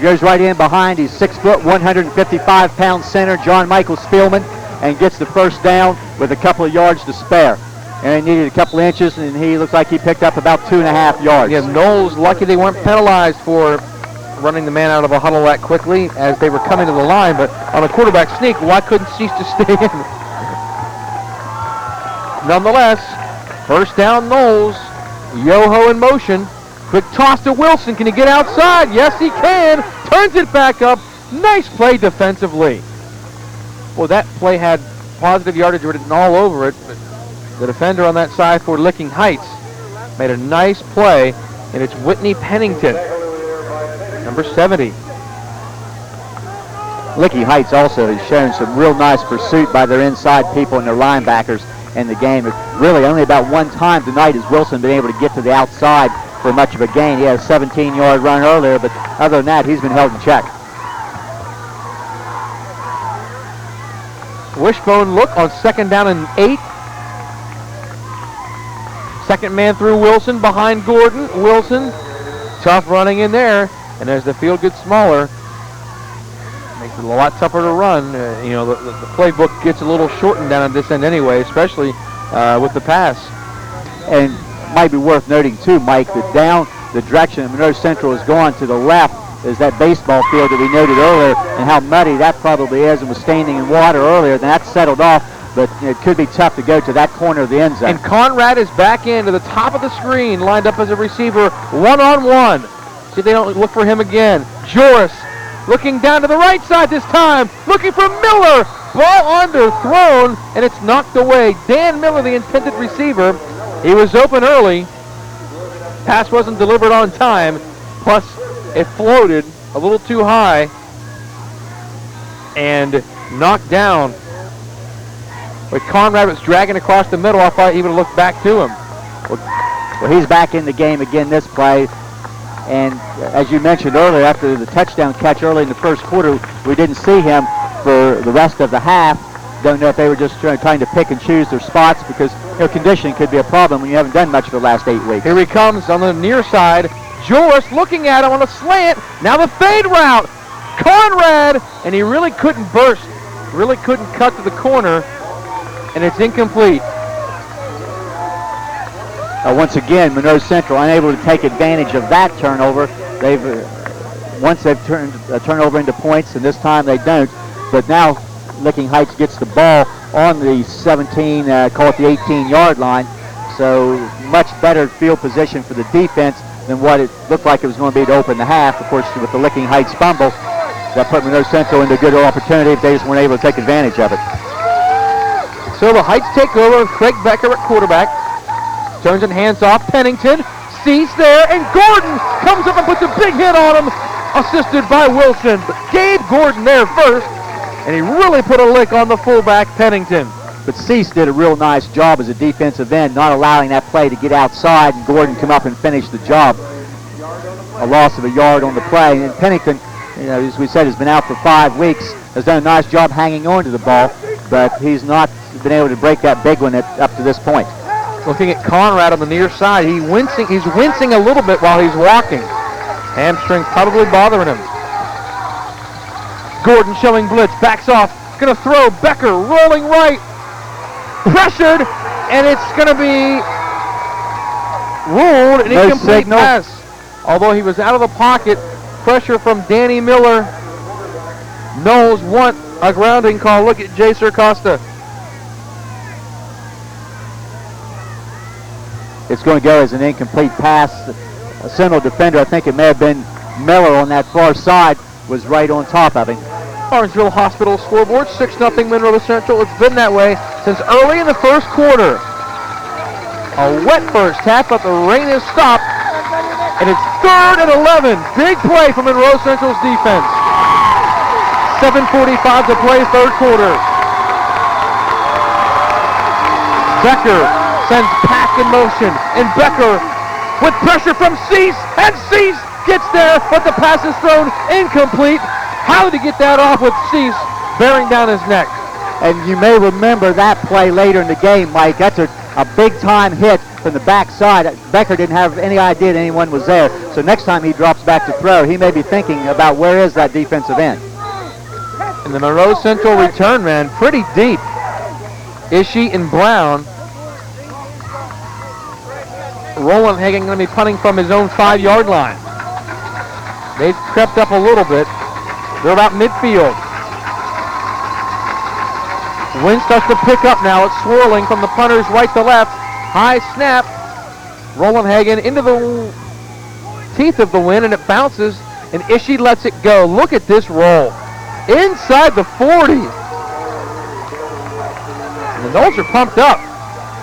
goes right in behind. He's 6 foot, 155-pound center, John Michael Spielman, and gets the first down with a couple of yards to spare. And he needed a couple of inches, and he looks like he picked up about 2.5 yards. Yeah, Noles lucky they weren't penalized for running the man out of a huddle that quickly as they were coming to the line, but on a quarterback sneak, why couldn't Cease just stay in? Nonetheless, first down Noles. Yoho in motion. Quick toss to Wilson. Can he get outside? Yes, he can. Turns it back up. Nice play defensively. Well, that play had positive yardage written all over it, but the defender on that side for Licking Heights made a nice play, and it's Whitney Pennington, number 70. Licking Heights also has shown some real nice pursuit by their inside people and their linebackers in the game. Really only about one time tonight has Wilson been able to get to the outside for much of a gain. He had a 17-yard run earlier, but other than that, he's been held in check. Wishbone look on 2nd down and 8. Second man through Wilson behind Gordon. Wilson, tough running in there. And as the field gets smaller, makes it a lot tougher to run. The playbook gets a little shortened down at this end anyway, especially with the pass. And it might be worth noting too, Mike, that down the direction that Monroe Central has gone to the left is that baseball field that we noted earlier, and how muddy that probably is, and was standing in water earlier. And that's settled off, but it could be tough to go to that corner of the end zone. And Conrad is back into the top of the screen, lined up as a receiver, one-on-one. See if they don't look for him again. Joris looking down to the right side this time, looking for Miller. Ball underthrown, and it's knocked away. Dan Miller, the intended receiver, he was open early. Pass wasn't delivered on time, plus it floated a little too high and knocked down. But Conrad was dragging across the middle. I thought he would have looked back to him. Well, he's back in the game again this play. And as you mentioned earlier, after the touchdown catch early in the first quarter, we didn't see him for the rest of the half. Don't know if they were just trying to pick and choose their spots, because conditioning could be a problem when you haven't done much for the last 8 weeks. Here he comes on the near side. Joris looking at him on a slant. Now the fade route. Conrad, and he really couldn't burst, really couldn't cut to the corner, and it's incomplete. Once again, Monroe Central unable to take advantage of that turnover. Once they've turned a turnover into points, and this time they don't. But now Licking Heights gets the ball on the 17, call it the 18-yard line. So much better field position for the defense than what it looked like it was going to be to open the half. Of course, with the Licking Heights fumble, that put Monroe Central into a good opportunity if they just weren't able to take advantage of it. So the Heights take over with Craig Becker at quarterback. Turns and hands off. Pennington sees there, and Gordon comes up and puts a big hit on him, assisted by Wilson. But Gabe Gordon there first, and he really put a lick on the fullback, Pennington. But Cease did a real nice job as a defensive end, not allowing that play to get outside, and Gordon come up and finish the job. A loss of a yard on the play. And Pennington, as we said, has been out for 5 weeks, has done a nice job hanging on to the ball, but he's not been able to break that big one up to this point. Looking at Conrad on the near side, he's wincing a little bit while he's walking. Hamstring probably bothering him. Gordon showing blitz, backs off, gonna throw. Becker rolling right, pressured, and it's gonna be ruled an incomplete pass. Although he was out of the pocket, pressure from Danny Miller. Knowles want a grounding call. Look at Jaser Costa. It's going to go as an incomplete pass. A Seminole defender, I think it may have been Miller on that far side, was right on top of him. Orangeville Hospital scoreboard, 6-0 Monroe Central. It's been that way since early in the first quarter. A wet first half, but the rain has stopped, and it's 3rd and 11. Big play from Monroe Central's defense. 7:45 to play, third quarter. Becker sends Pack in motion, and Becker with pressure from Cease, and Cease gets there, but the pass is thrown incomplete. How to get that off with Cease bearing down his neck? And you may remember that play later in the game, Mike. That's a big-time hit from the backside. Becker didn't have any idea that anyone was there, so next time he drops back to throw, he may be thinking about where is that defensive end. And the Monroe Central return man pretty deep. Ishii and Brown. Roland Hagen going to be punting from his own 5-yard line. They've crept up a little bit. They're about midfield. Wind starts to pick up now. It's swirling from the punters right to left. High snap. Roland Hagen into the teeth of the wind, and it bounces, and Ishii lets it go. Look at this roll. Inside the 40. And the Noles are pumped up.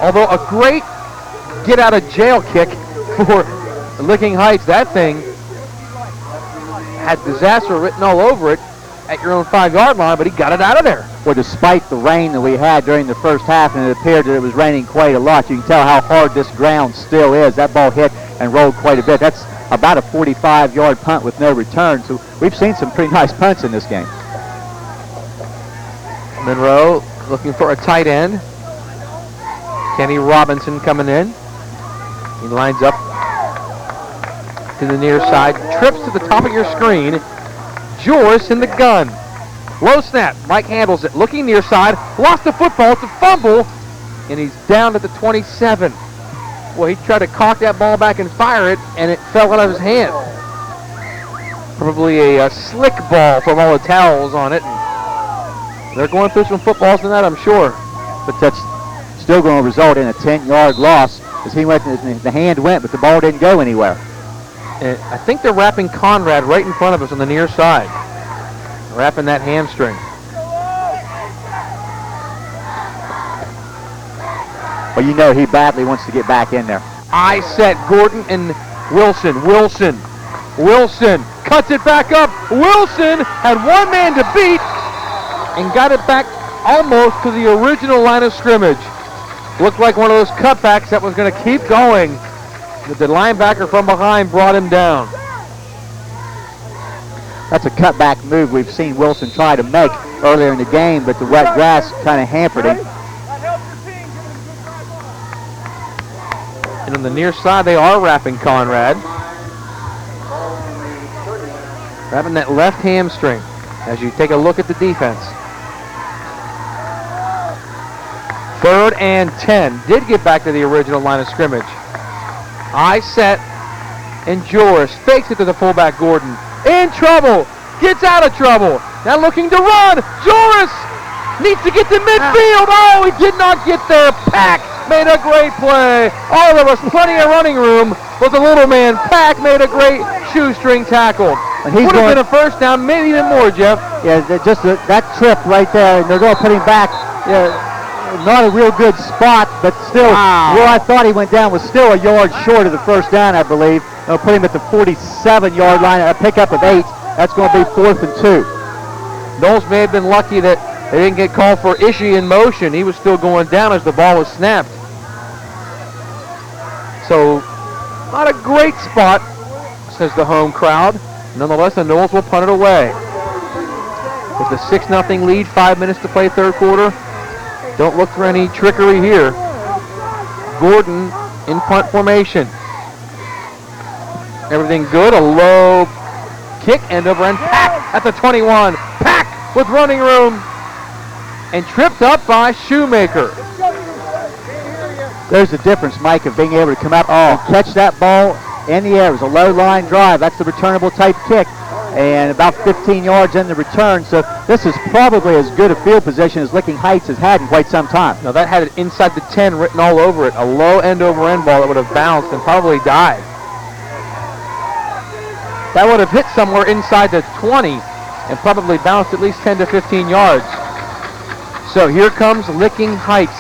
Although a great get-out-of-jail kick for Licking Heights. That thing had disaster written all over it at your own 5-yard line, but he got it out of there. Well, despite the rain that we had during the first half, and it appeared that it was raining quite a lot, you can tell how hard this ground still is. That ball hit and rolled quite a bit. That's about a 45-yard punt with no return. So we've seen some pretty nice punts in this game. Monroe looking for a tight end. Kenny Robinson coming in. He lines up to the near side, trips to the top of your screen. Joris in the gun. Low snap. Mike handles it. Looking near side. Lost the football. It's a fumble. And he's down at the 27. Well, he tried to cock that ball back and fire it, and it fell out of his hand. Probably a slick ball from all the towels on it. They're going through some footballs in that, I'm sure. But that's still going to result in a 10-yard loss, as he went, the hand went, but the ball didn't go anywhere. And I think they're wrapping Conrad right in front of us on the near side. Wrapping that hamstring. Well, you know he badly wants to get back in there. I set Gordon and Wilson. Wilson cuts it back up. Wilson had one man to beat and got it back almost to the original line of scrimmage. Looked like one of those cutbacks that was going to keep going, but the linebacker from behind brought him down. That's a cutback move we've seen Wilson try to make earlier in the game, but the wet grass kind of hampered him. And on the near side, they are wrapping Conrad. Wrapping that left hamstring as you take a look at the defense. 3rd and 10. Did get back to the original line of scrimmage. I set, and Joris fakes it to the fullback Gordon. In trouble. Gets out of trouble. Now looking to run. Joris needs to get to midfield. Oh, he did not get there. Pack made a great play. Oh, there was plenty of running room with the little man. Pack made a great shoestring tackle. And would have been a first down, maybe even more, Jeff. Yeah, just that trip right there, and they're going to put him back. Yeah, not a real good spot, but still, where I thought he went down was still a yard short of the first down, I believe. They'll put him at the 47-yard line, a pickup of 8. That's going to be 4th and 2. Knowles may have been lucky that they didn't get called for Ishii in motion. He was still going down as the ball was snapped. So, not a great spot, says the home crowd. Nonetheless, the Knowles will punt it away. With the 6-0 lead, 5 minutes to play third quarter. Don't look for any trickery here. Gordon in punt formation. Everything good. A low kick, end over end. Pack at the 21. Pack with running room. And tripped up by Shoemaker. There's the difference, Mike, of being able to come out and catch that ball in the air. It was a low line drive. That's the returnable type kick. And about 15 yards in the return. So this is probably as good a field position as Licking Heights has had in quite some time. Now that had it inside the 10 written all over it. A low end over end ball that would have bounced and probably died. That would have hit somewhere inside the 20 and probably bounced at least 10 to 15 yards. So here comes Licking Heights.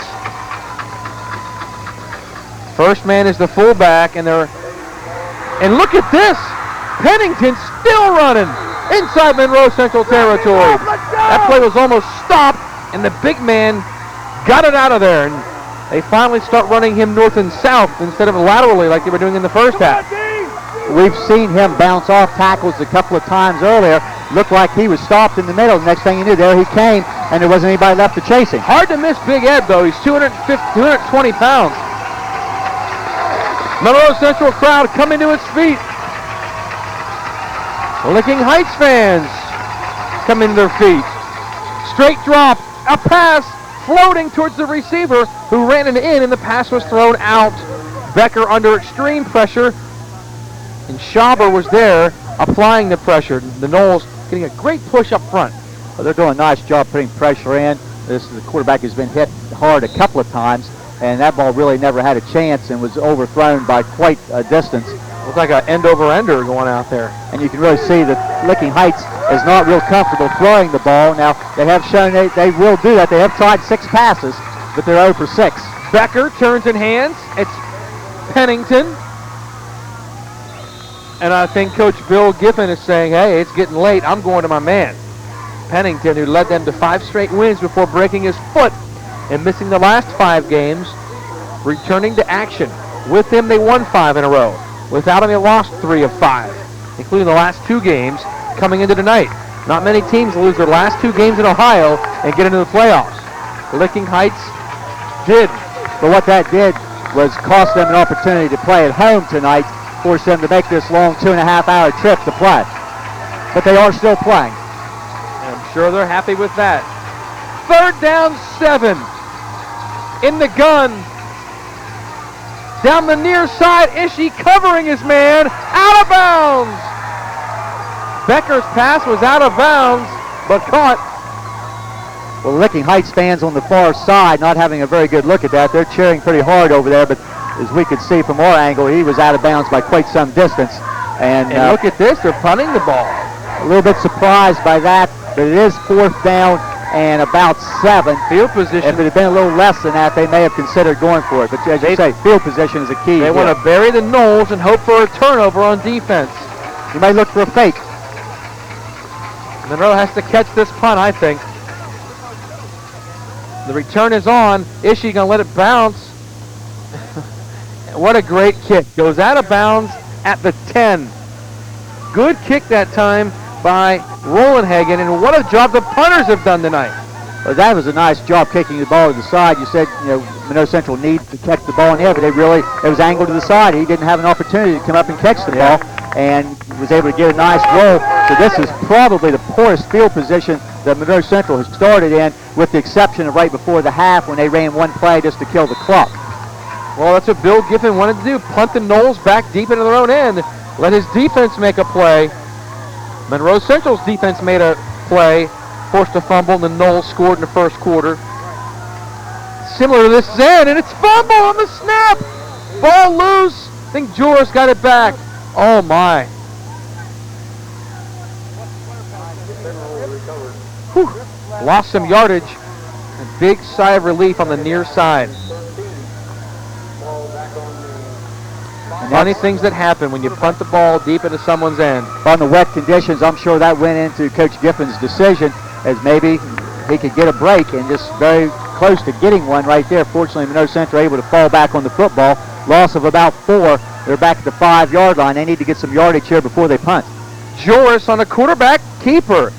First man is the fullback, and look at this. Pennington still running inside Monroe Central territory. That play was almost stopped, and the big man got it out of there. And they finally start running him north and south instead of laterally like they were doing in the first half. We've seen him bounce off tackles a couple of times earlier. Looked like he was stopped in the middle. The next thing you knew, there he came, and there wasn't anybody left to chase him. Hard to miss Big Ed, though. He's 220 pounds. Monroe Central crowd coming to its feet. Licking Heights fans coming to their feet. Straight drop, a pass, floating towards the receiver who ran it in, and the pass was thrown out. Becker under extreme pressure, and Schaber was there applying the pressure. The Knowles getting a great push up front. Well, they're doing a nice job putting pressure in. The quarterback has been hit hard a couple of times, and that ball really never had a chance and was overthrown by quite a distance. Looks like an end-over-ender going out there. And you can really see that Licking Heights is not real comfortable throwing the ball. Now, they have shown they will do that. They have tried 6 passes, but they're 0 for 6. Becker turns and hands. It's Pennington. And I think Coach Bill Giffen is saying, hey, it's getting late. I'm going to my man. Pennington, who led them to 5 straight wins before breaking his foot and missing the last 5 games, returning to action. With him, they won 5 in a row. Without him, they lost 3 of 5, including the last 2 games coming into tonight. Not many teams lose their last 2 games in Ohio and get into the playoffs. Licking Heights did. But what that did was cost them an opportunity to play at home tonight, force them to make this long 2.5-hour trip to play. But they are still playing. And I'm sure they're happy with that. 3rd down 7. In the gun. Down the near side, Ishii covering his man. Out of bounds. Becker's pass was out of bounds, but caught. Well, Licking Heights fans on the far side not having a very good look at that. They're cheering pretty hard over there, but as we could see from our angle, he was out of bounds by quite some distance. And look at this, they're punting the ball. A little bit surprised by that, but it is 4th down and about 7. Field position. If it had been a little less than that, they may have considered going for it. But as you say, field position is a key. They want to bury the Knowles and hope for a turnover on defense. You may look for a fake. Monroe has to catch this punt, I think. The return is on. Ishii going to let it bounce. What a great kick. Goes out of bounds at the 10. Good kick that time by Rolandhagen, and what a job the punters have done tonight. Well, that was a nice job kicking the ball to the side. You said, Monroe Central needs to catch the ball in the air, but it was angled to the side. He didn't have an opportunity to come up and catch the ball, and was able to get a nice roll. So this is probably the poorest field position that Monroe Central has started in, with the exception of right before the half when they ran one play just to kill the clock. Well, that's what Bill Giffen wanted to do, punt the Knowles back deep into their own end, let his defense make a play. Monroe Central's defense made a play, forced a fumble, and the Knowles scored in the first quarter. Similar to this end, and it's fumble on the snap. Ball loose. I think Joris got it back. Oh, my. Whew. Lost some yardage. And big sigh of relief on the near side. Funny things that happen when you punt the ball deep into someone's end. On the wet conditions, I'm sure that went into Coach Giffen's decision, as maybe he could get a break, and just very close to getting one right there. Fortunately, Monroe Central able to fall back on the football. Loss of about 4. They're back at the 5-yard line. They need to get some yardage here before they punt. Joris on a quarterback keeper.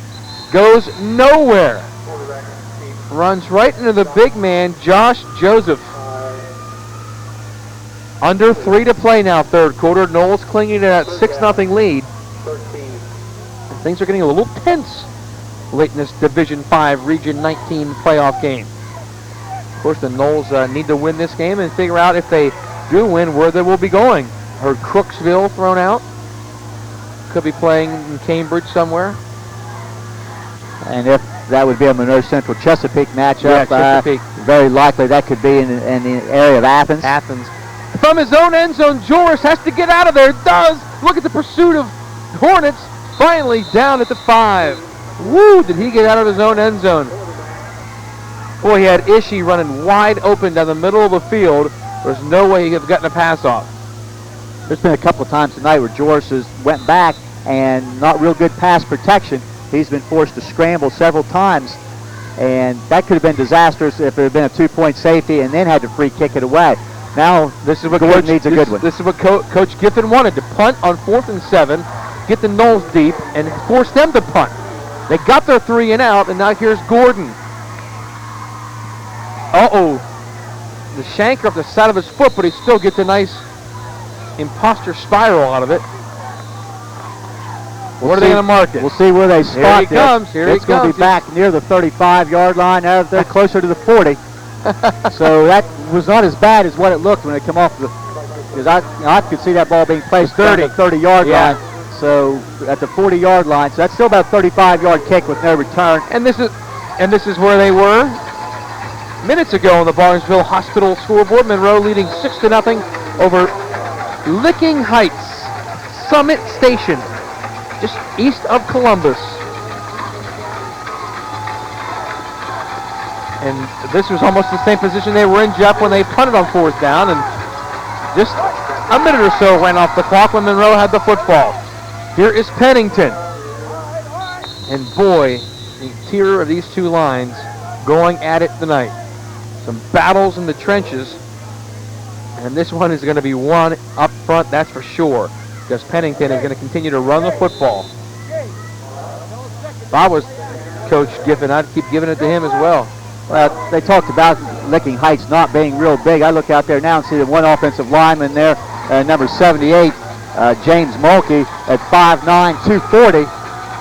Goes nowhere. Runs right into the big man, Josh Joseph. Under 3 to play now, third quarter. Knowles clinging to that 6-0 lead. And things are getting a little tense late in this Division 5 Region 19 playoff game. Of course, the Knowles need to win this game and figure out, if they do win, where they will be going. Heard Crooksville thrown out. Could be playing in Cambridge somewhere. And if that would be a Monroe Central Chesapeake matchup, Chesapeake. Very likely that could be in the area of Athens. From his own end zone, Joris has to get out of there. Does. Look at the pursuit of Hornets. Finally down at the 5. Woo, did he get out of his own end zone. Boy, he had Ishii running wide open down the middle of the field. There's no way he could have gotten a pass off. There's been a couple of times tonight where Joris has went back and not real good pass protection. He's been forced to scramble several times, and that could have been disastrous if it had been a 2-point safety and then had to free kick it away. Now, this is what Gordon needs a good one. This is what Coach Giffen wanted, to punt on 4th and 7, get the Knowles deep, and force them to punt. They got their 3 and out, and now here's Gordon. The shanker off the side of his foot, but he still gets a nice imposter spiral out of it. What are they going to mark it? We'll see where they spot this. It's going to be back near the 35-yard line. Now they're closer to the 40. So that was not as bad as what it looked when it came off the. Because I could see that ball being placed at the 30-yard line. So at the 40-yard line. So that's still about a 35-yard kick with no return. And this is where they were minutes ago on the Barnesville Hospital scoreboard. Monroe leading 6-0 over Licking Heights Summit Station, just east of Columbus. And this was almost the same position they were in, Jeff, when they punted on 4th down. And just a minute or so went off the clock when Monroe had the football. Here is Pennington. And boy, the interior of these two lines going at it tonight. Some battles in the trenches. And this one is going to be won up front, that's for sure, because Pennington is going to continue to run the football. If I was Coach Giffen, I'd keep giving it to him as well. Well, they talked about Licking Heights not being real big. I look out there now and see the one offensive lineman there, number 78, James Mulkey, at 5'9", 240.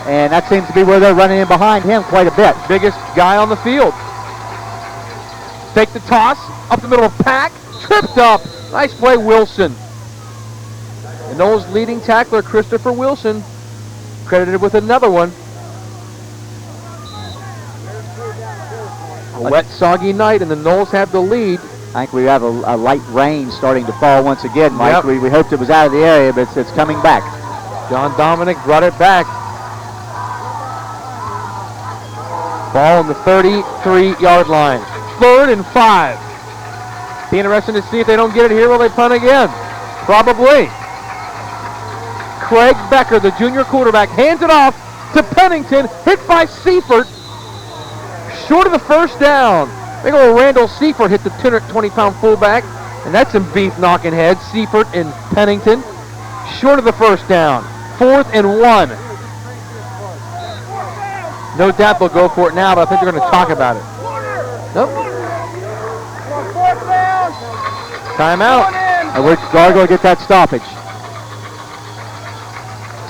And that seems to be where they're running in behind him quite a bit. Biggest guy on the field. Take the toss, up the middle of the pack, tripped up. Nice play, Wilson. And Knowles' leading tackler, Christopher Wilson, credited with another one. A wet, soggy night, and the Knowles have the lead. I think we have a light rain starting to fall once again, Mike. Yep. We hoped it was out of the area, but it's coming back. John Dominic brought it back. Ball on the 33-yard line. 3rd and 5. Be interesting to see if they don't get it here. Will they punt again? Probably. Craig Becker, the junior quarterback, hands it off to Pennington. Hit by Seifert. Short of the first down. Big old Randall Seifert hit the 220-pound fullback. And that's some beef knocking heads. Seifert and Pennington. Short of the first down. 4th and 1. No doubt they'll go for it now, but I think they're going to talk about it. Nope. Timeout. And we're going to get that stoppage.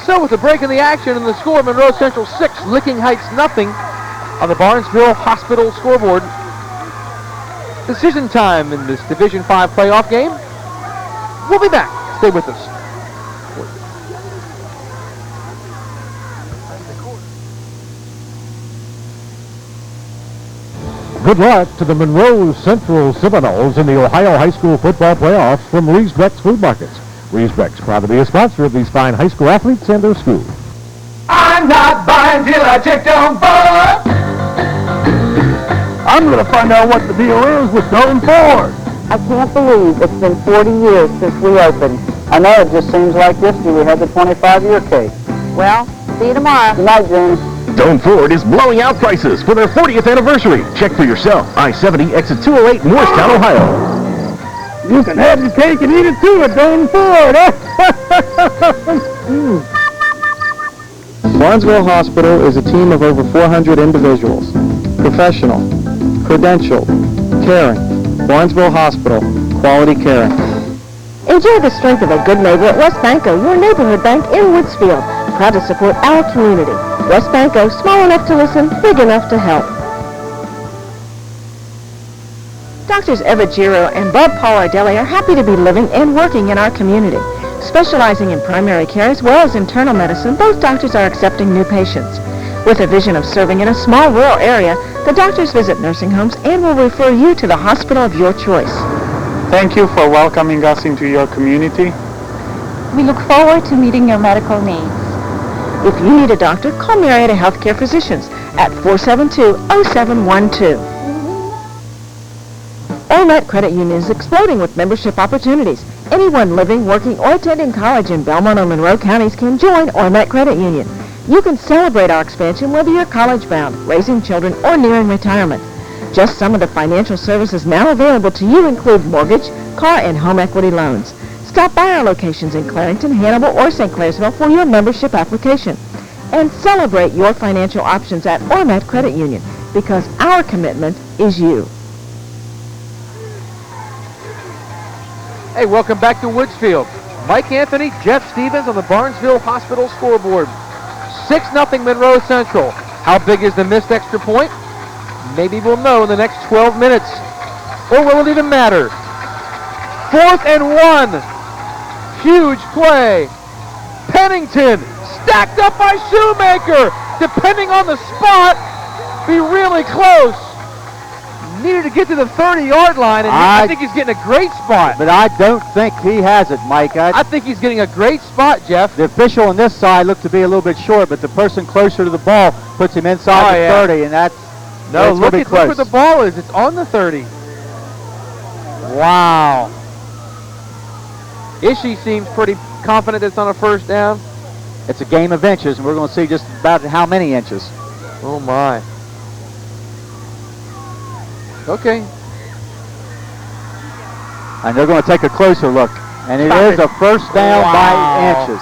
So with the break in the action and the score, Monroe Central 6, Licking Heights nothing on the Barnesville Hospital scoreboard. Decision time in this Division 5 playoff game. We'll be back. Stay with us. Good luck to the Monroe Central Seminoles in the Ohio High School football playoffs from Reesbeck's Food Markets. Reesbeck's proud to be a sponsor of these fine high school athletes and their school. I'm not buying till I checked on board. I'm going to find out what the deal is with Stone Ford. I can't believe it's been 40 years since we opened. I know, it just seems like yesterday we had the 25-year cake. Well, see you tomorrow. Good night, James. Stone Ford is blowing out prices for their 40th anniversary. Check for yourself. I-70 exit 208 Morristown, Ohio. You can have your cake and eat it too at Stone Ford. Barnesville Hospital is a team of over 400 individuals. Professional, credentialed, caring. Barnesville Hospital, quality caring. Enjoy the strength of a good neighbor at West Banco, your neighborhood bank in Woodsfield. Proud to support our community. West Banco, small enough to listen, big enough to help. Doctors Eva Giro and Bob Paulardelli are happy to be living and working in our community. Specializing in primary care as well as internal medicine, both doctors are accepting new patients. With a vision of serving in a small rural area, the doctors visit nursing homes and will refer you to the hospital of your choice. Thank you for welcoming us into your community. We look forward to meeting your medical needs. If you need a doctor, call Marietta Healthcare Physicians at 472-0712. Ormet Credit Union is exploding with membership opportunities. Anyone living, working, or attending college in Belmont or Monroe counties can join Ormet Credit Union. You can celebrate our expansion whether you're college-bound, raising children, or nearing retirement. Just some of the financial services now available to you include mortgage, car, and home equity loans. Stop by our locations in Clarington, Hannibal, or St. Clairsville for your membership application. And celebrate your financial options at Ormet Credit Union, because our commitment is you. Hey, welcome back to Woodsfield. Mike Anthony, Jeff Stevens on the Barnesville Hospital scoreboard. 6-0 Monroe Central. How big is the missed extra point? Maybe we'll know in the next 12 minutes. Or will it even matter? 4th and 1. Huge play. Pennington stacked up by Shoemaker. Depending on the spot, be really close. Needed to get to the 30-yard line, and I think he's getting a great spot. But I don't think he has it, Mike. I think he's getting a great spot, Jeff. The official on this side looked to be a little bit short, but the person closer to the ball puts him inside the 30, and that's look where the ball is. It's on the 30. Wow. Ishii seems pretty confident it's on a first down. It's a game of inches, and we're going to see just about how many inches. Oh, my. Okay. And they're going to take a closer look. And it is a first down by inches.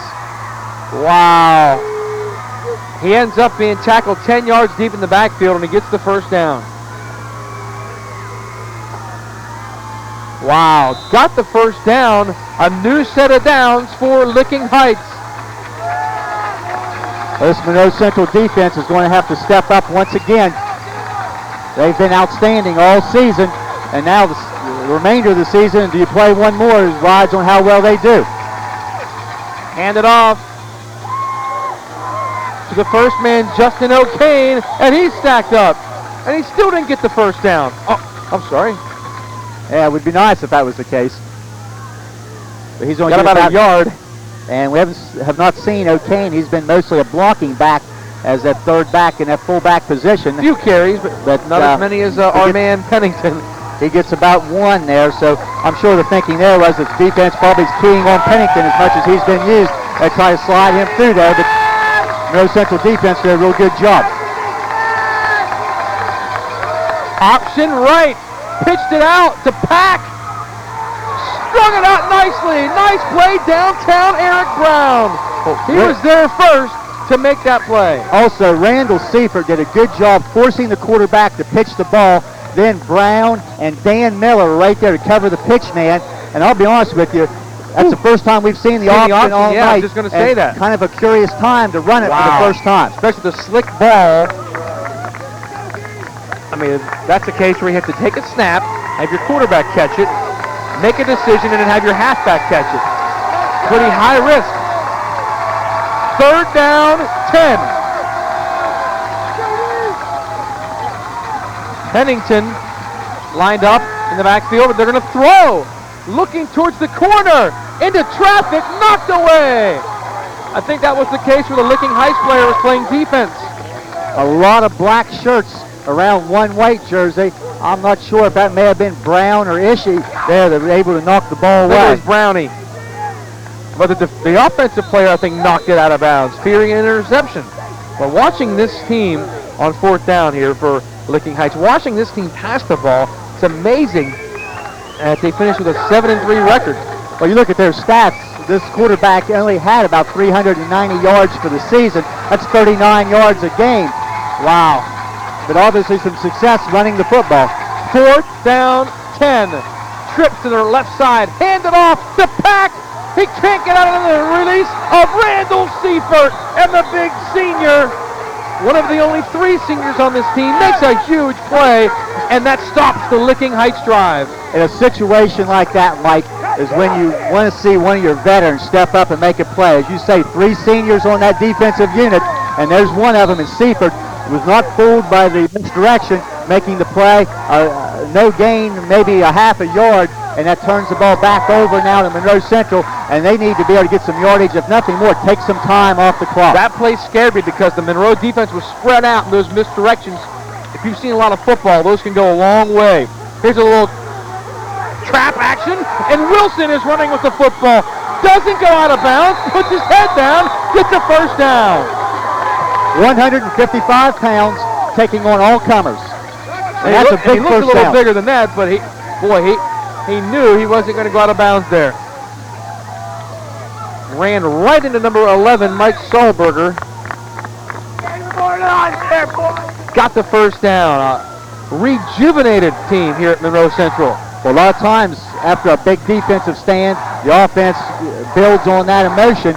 Wow. He ends up being tackled 10 yards deep in the backfield, and he gets the first down. Wow. Got the first down. A new set of downs for Licking Heights. This Monroe Central defense is going to have to step up once again. They've been outstanding all season, and now the remainder of the season, do you play one more, it rides on how well they do. Hand it off to the first man, Justin O'Kane, and he's stacked up. And he still didn't get the first down. Oh, I'm sorry. Yeah, it would be nice if that was the case. But he's only got about a yard. And we have not seen O'Kane. He's been mostly a blocking back as that third back in that full-back position. A few carries, but not as many as our man Pennington. He gets about one there, so I'm sure the thinking there was that the defense probably is keying on Pennington as much as he's been used. They try to slide him through there, but Monroe Central defense did a real good job. Option right. Pitched it out to Pack. Strung it out nicely. Nice play downtown, Eric Brown. He was there first to make that play. Also, Randall Seifert did a good job forcing the quarterback to pitch the ball. Then Brown and Dan Miller were right there to cover the pitch man. And I'll be honest with you, that's the first time we've seen the option all yeah, night. I was just going to say that. Kind of a curious time to run it for the first time. Especially the slick ball. I mean, that's a case where you have to take a snap, have your quarterback catch it, make a decision, and then have your halfback catch it. Pretty high risk. 3rd down, 10. Pennington lined up in the backfield, but they're going to throw. Looking towards the corner, into traffic, knocked away. I think that was the case where the Licking Heights player was playing defense. A lot of black shirts around one white jersey. I'm not sure if that may have been Brown or Ishii there that were able to knock the ball away. It was Brownie. But the offensive player, I think, knocked it out of bounds, fearing an interception. But watching this team on 4th down here for Licking Heights, watching this team pass the ball, it's amazing that they finished with a 7-3 record. Well, you look at their stats. This quarterback only had about 390 yards for the season. That's 39 yards a game. Wow. But obviously some success running the football. 4th down, 10. Trip to their left side, handed off to Pack. He can't get out of the release of Randall Seifert, and the big senior, one of the only 3 seniors on this team, makes a huge play, and that stops the Licking Heights drive. In a situation like that, Mike, is when you want to see one of your veterans step up and make a play. As you say, 3 seniors on that defensive unit, and there's one of them in Seifert, was not fooled by the misdirection, making the play. No gain, maybe a half a yard, and that turns the ball back over now to Monroe Central, and they need to be able to get some yardage, if nothing more, take some time off the clock. That play scared me because the Monroe defense was spread out in those misdirections. If you've seen a lot of football, those can go a long way. Here's a little trap action, and Wilson is running with the football. Doesn't go out of bounds, puts his head down, gets a 1st down. 155 pounds, taking on all comers. And that's a big he looked first a little down. bigger than that, but he knew he wasn't going to go out of bounds there. Ran right into number 11, Mike Sahlberger. Got the 1st down. Rejuvenated team here at Monroe Central. Well, a lot of times after a big defensive stand, the offense builds on that emotion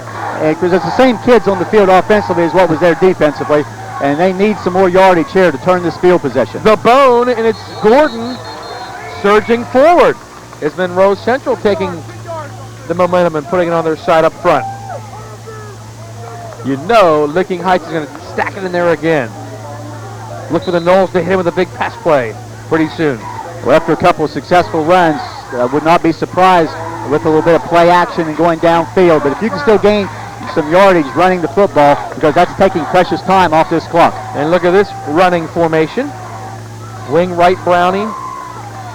because it's the same kids on the field offensively as what was there defensively, and they need some more yardage here to turn this field possession. The bone, and it's Gordon surging forward. Is Monroe Central taking the momentum and putting it on their side up front. You know Licking Heights is going to stack it in there again. Look for the Knowles to hit him with a big pass play pretty soon. Well, after a couple of successful runs, I would not be surprised with a little bit of play action and going downfield. But if you can still gain some yardage running the football, because that's taking precious time off this clock. And look at this running formation. Wing right Brownie.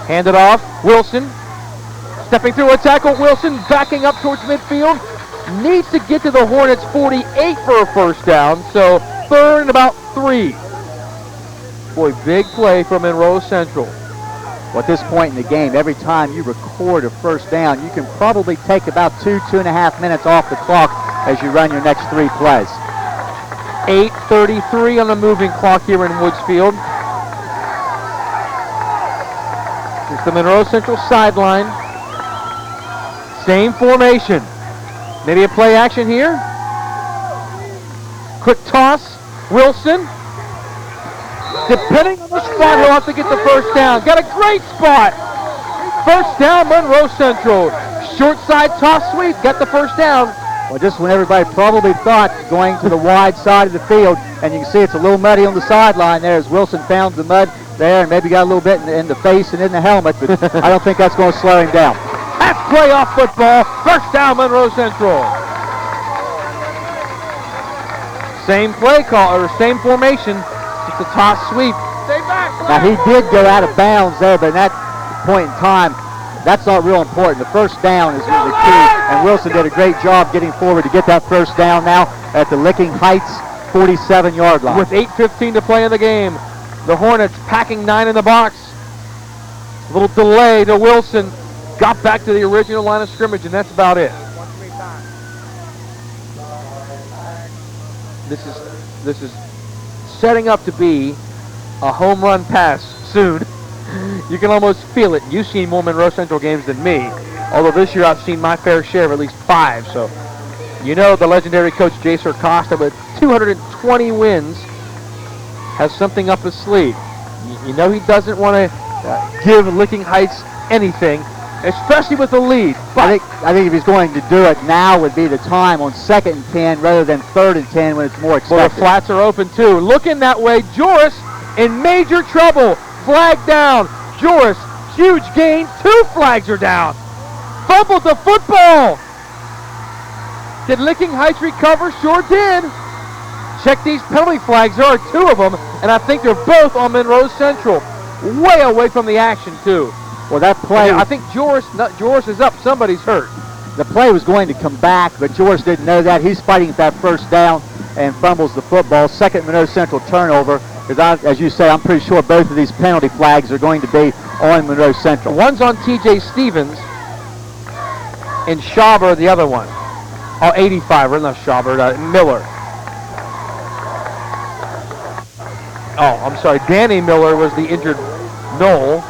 Hand it off. Wilson. Stepping through a tackle. Wilson backing up towards midfield. Needs to get to the Hornets 48 for a 1st down. So 3rd and about 3. Boy, big play from Monroe Central. Well, at this point in the game, every time you record a 1st down, you can probably take about 2.5 minutes off the clock as you run your next 3 plays. 8:33 on the moving clock here in Woodsfield. It's the Monroe Central sideline. Same formation. Maybe a play action here. Quick toss. Wilson. Depending on the spot, he'll have to get the 1st down. Got a great spot. 1st down, Monroe Central. Short side toss sweep. Got the 1st down. Well, just when everybody probably thought going to the wide side of the field, and you can see it's a little muddy on the sideline there as Wilson found the mud there and maybe got a little bit in the face and in the helmet, but I don't think that's going to slow him down. Half playoff football. 1st down, Monroe Central. Same play call, or same formation. Just a toss sweep. Now, he did go out of bounds there, but at that point in time, that's not real important. The 1st down is the key, and Wilson did a great job getting forward to get that 1st down now at the Licking Heights 47-yard line. With 8:15 to play in the game, the Hornets packing 9 in the box. A little delay to Wilson. Got back to the original line of scrimmage, and that's about it. This is setting up to be a home run pass soon. You can almost feel it. You've seen more Monroe Central games than me, although this year I've seen my fair share of at least 5. So you know the legendary coach Jason Costa with 220 wins has something up his sleeve. You know he doesn't want to give Licking Heights anything, especially with the lead. But I think if he's going to do it, now would be the time on 2nd and 10 rather than 3rd and 10 when it's more expected. Well, the flats are open too. Looking that way, Joris in major trouble. Flag down. Joris, huge gain. 2 flags are down. Fumbled the football. Did Licking Heights recover? Sure did. check these penalty flags. There are 2 of them, and I think they're both on Monroe Central. Way away from the action, too. Well, that play... I think Joris is up. Somebody's hurt. The play was going to come back, but Joris didn't know that. He's fighting at that first down and fumbles the football. Second Monroe Central turnover. As you say, I'm pretty sure both of these penalty flags are going to be on Monroe Central. One's on T.J. Stevens and Schauber, the other one. Oh, 85, or not Schauber, Miller. Oh, I'm sorry, Danny Miller was the injured Knoll.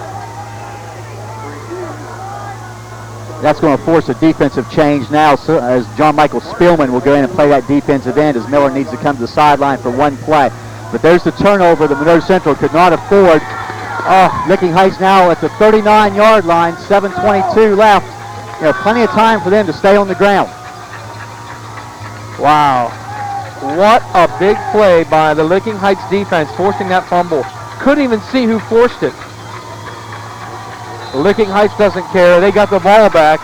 That's going to force a defensive change now, so as John Michael Spielman will go in and play that defensive end as Miller needs to come to the sideline for one play. But there's the turnover that Monroe Central could not afford. Oh, Licking Heights now at the 39-yard line, 7:22 left. Plenty of time for them to stay on the ground. Wow. What a big play by the Licking Heights defense, forcing that fumble. Couldn't even see who forced it. Licking Heights doesn't care. They got the ball back.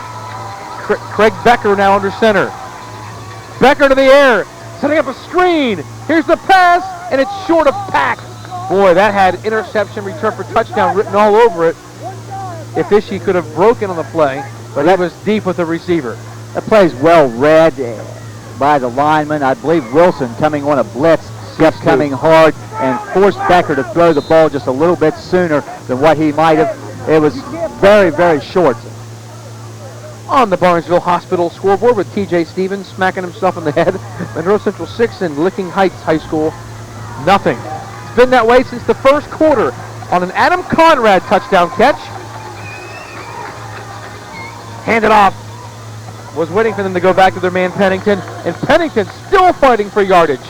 Craig Becker now under center. Becker to the air, setting up a screen. Here's the pass, and it's short of Pack. Boy, that had interception, return for touchdown written all over it. If Ishii could have broken on the play, but that was deep with the receiver. That play's well read by the lineman. I believe Wilson, coming on a blitz, kept coming hard and forced Becker to throw the ball just a little bit sooner than what he might have. It was very, very short. On the Barnesville Hospital scoreboard with T.J. Stevens smacking himself in the head. Monroe Central 6 and Licking Heights High School, nothing. It's been that way since the first quarter on an Adam Conrad touchdown catch. Handed off. Was waiting for them to go back to their man Pennington, and Pennington still fighting for yardage.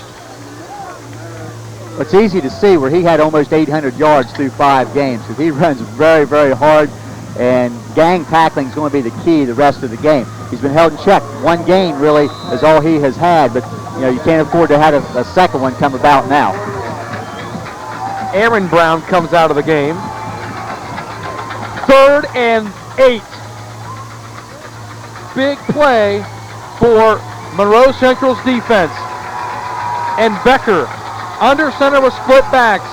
It's easy to see where he had almost 800 yards through 5 games because he runs very, very hard, and gang tackling is going to be the key the rest of the game. He's been held in check. 1 gain really is all he has had, but you can't afford to have a second one come about now. Aaron Brown comes out of the game. 3rd and 8. Big play for Monroe Central's defense. And Becker under center with split backs.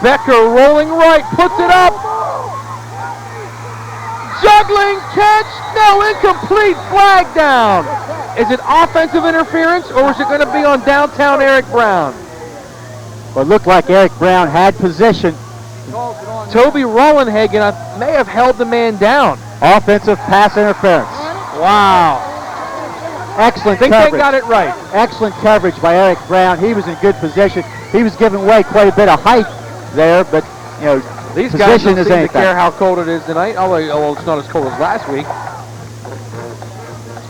Becker rolling right, puts it up. Juggling catch, no, incomplete, flag down. Is it offensive interference or is it going to be on downtown Eric Brown? Well, it looked like Eric Brown had position. Toby Rollenhagen may have held the man down. Offensive pass interference. Wow. Excellent coverage. They got it right. Excellent coverage by Eric Brown. He was in good position. He was giving away quite a bit of height there, but these guys don't seem to care how cold it is tonight. Although it's not as cold as last week.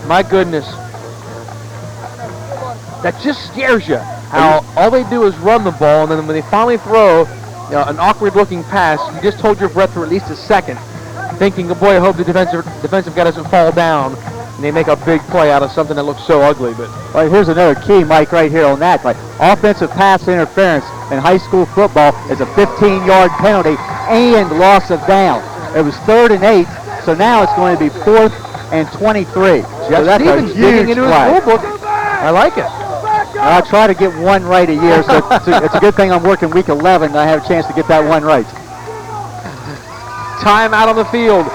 My goodness. That just scares you. How all they do is run the ball, and then when they finally throw an awkward-looking pass, you just hold your breath for at least a second, thinking, oh boy, I hope the defensive guy doesn't fall down, and they make a big play out of something that looks so ugly. But here's another key, Mike, right here on that. Offensive pass interference in high school football is a 15-yard penalty and loss of down. It was 3rd and 8, so now it's going to be 4th and 23. So that's a huge play. I like it. I try to get 1 right a year, so it's a good thing I'm working week 11 and I have a chance to get that 1 right. Time out on the field.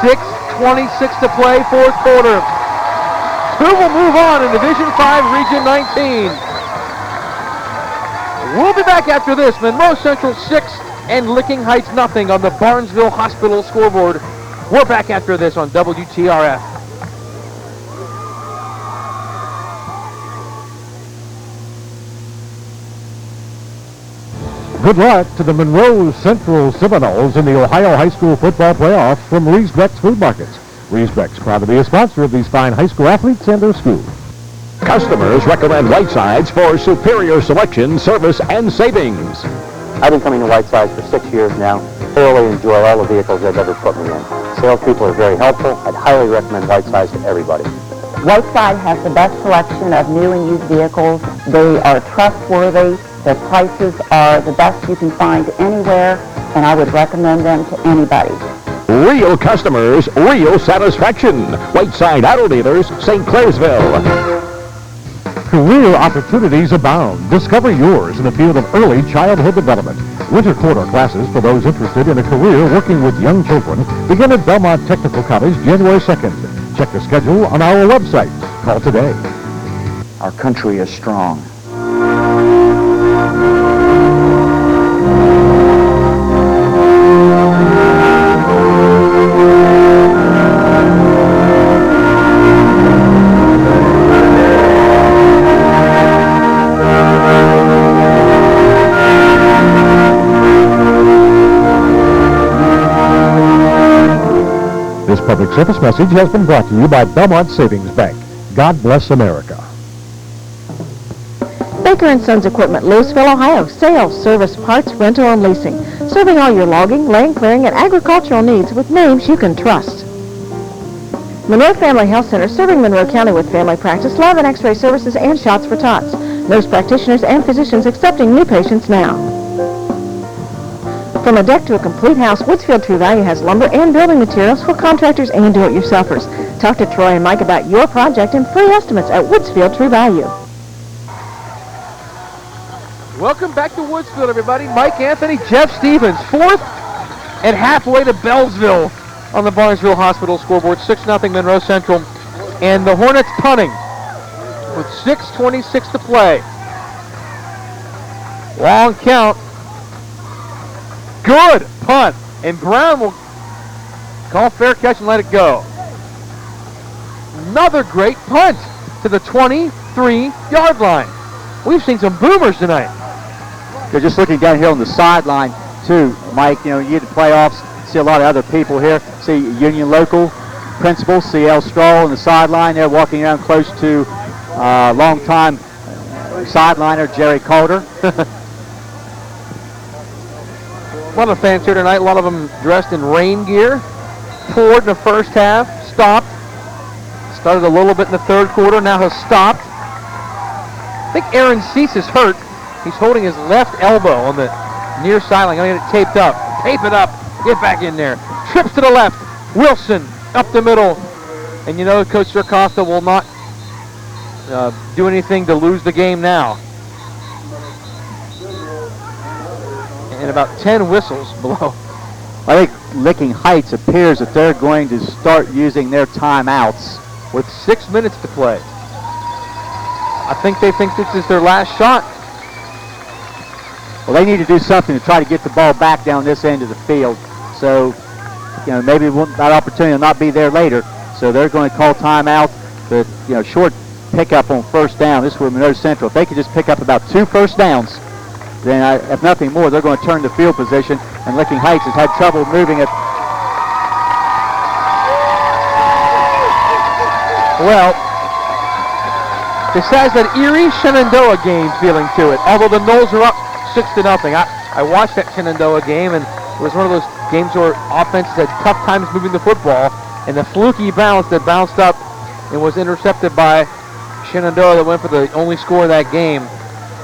6:26 to play, 4th quarter. Who will move on in Division 5, Region 19? We'll be back after this. Monroe Central 6 and Licking Heights nothing on the Barnesville Hospital scoreboard. We're back after this on WTRF. Good luck to the Monroe Central Seminoles in the Ohio High School Football Playoff from Riesbeck's Food Markets. Riesbeck's proud to be a sponsor of these fine high school athletes and their school. Customers recommend Whitesides for superior selection, service, and savings. I've been coming to Whitesides for 6 years now. Thoroughly enjoy all the vehicles they've ever put me in. Salespeople are very helpful. I'd highly recommend Whitesides to everybody. Whiteside has the best selection of new and used vehicles. They are trustworthy. Their prices are the best you can find anywhere, and I would recommend them to anybody. Real customers, real satisfaction. Whiteside Auto Dealers, St. Clairsville. Career opportunities abound. Discover yours in the field of early childhood development. Winter quarter classes for those interested in a career working with young children begin at Belmont Technical College January 2nd. Check the schedule on our website. Call today. Our country is strong. This public service message has been brought to you by Belmont Savings Bank. God bless America. Baker & Sons Equipment, Louisville, Ohio. Sales, service, parts, rental, and leasing. Serving all your logging, land clearing, and agricultural needs with names you can trust. Monroe Family Health Center, serving Monroe County with family practice, lab and x-ray services, and shots for tots. Nurse practitioners and physicians accepting new patients now. From a deck to a complete house, Woodsfield True Value has lumber and building materials for contractors and do-it-yourselfers. Talk to Troy and Mike about your project and free estimates at Woodsfield True Value. Welcome back to Woodsfield, everybody. Mike Anthony, Jeff Stevens, fourth and halfway to Bellsville on the Barnesville Hospital scoreboard. 6-0 Monroe Central. And the Hornets punting with 6:26 to play. Long count. Good punt. And Brown will call fair catch and let it go. Another great punt to the 23-yard line. We've seen some boomers tonight. You're just looking down here on the sideline, too, Mike. You know, you get the playoffs, see a lot of other people here. See Union Local principal, C.L. Stroll on the sideline there, walking around close to longtime sideliner Jerry Calder. A lot of fans here tonight, a lot of them dressed in rain gear. Poured in the first half, stopped. Started a little bit in the third quarter, now has stopped. I think Aaron Cease is hurt. He's holding his left elbow on the near sideline. I'm going to get it taped up. Tape it up. Get back in there. Trips to the left. Wilson up the middle. And you know Coach Acosta will not do anything to lose the game now. And about 10 whistles below. I think Licking Heights appears that they're going to start using their timeouts. With 6 minutes to play. I think they think this is their last shot. Well, they need to do something to try to get the ball back down this end of the field. So, you know, maybe that opportunity will not be there later. So they're going to call timeout. The short pickup on first down. This is where Monroe Central. If they could just pick up about 2 first downs, then if nothing more, they're going to turn the field position. And Licking Heights has had trouble moving it. Well, this has that Erie Shenandoah game feeling to it. Although the Knolls are up 6-0. I watched that Shenandoah game, and it was one of those games where offenses had tough times moving the football, and the fluky bounce that bounced up and was intercepted by Shenandoah that went for the only score of that game.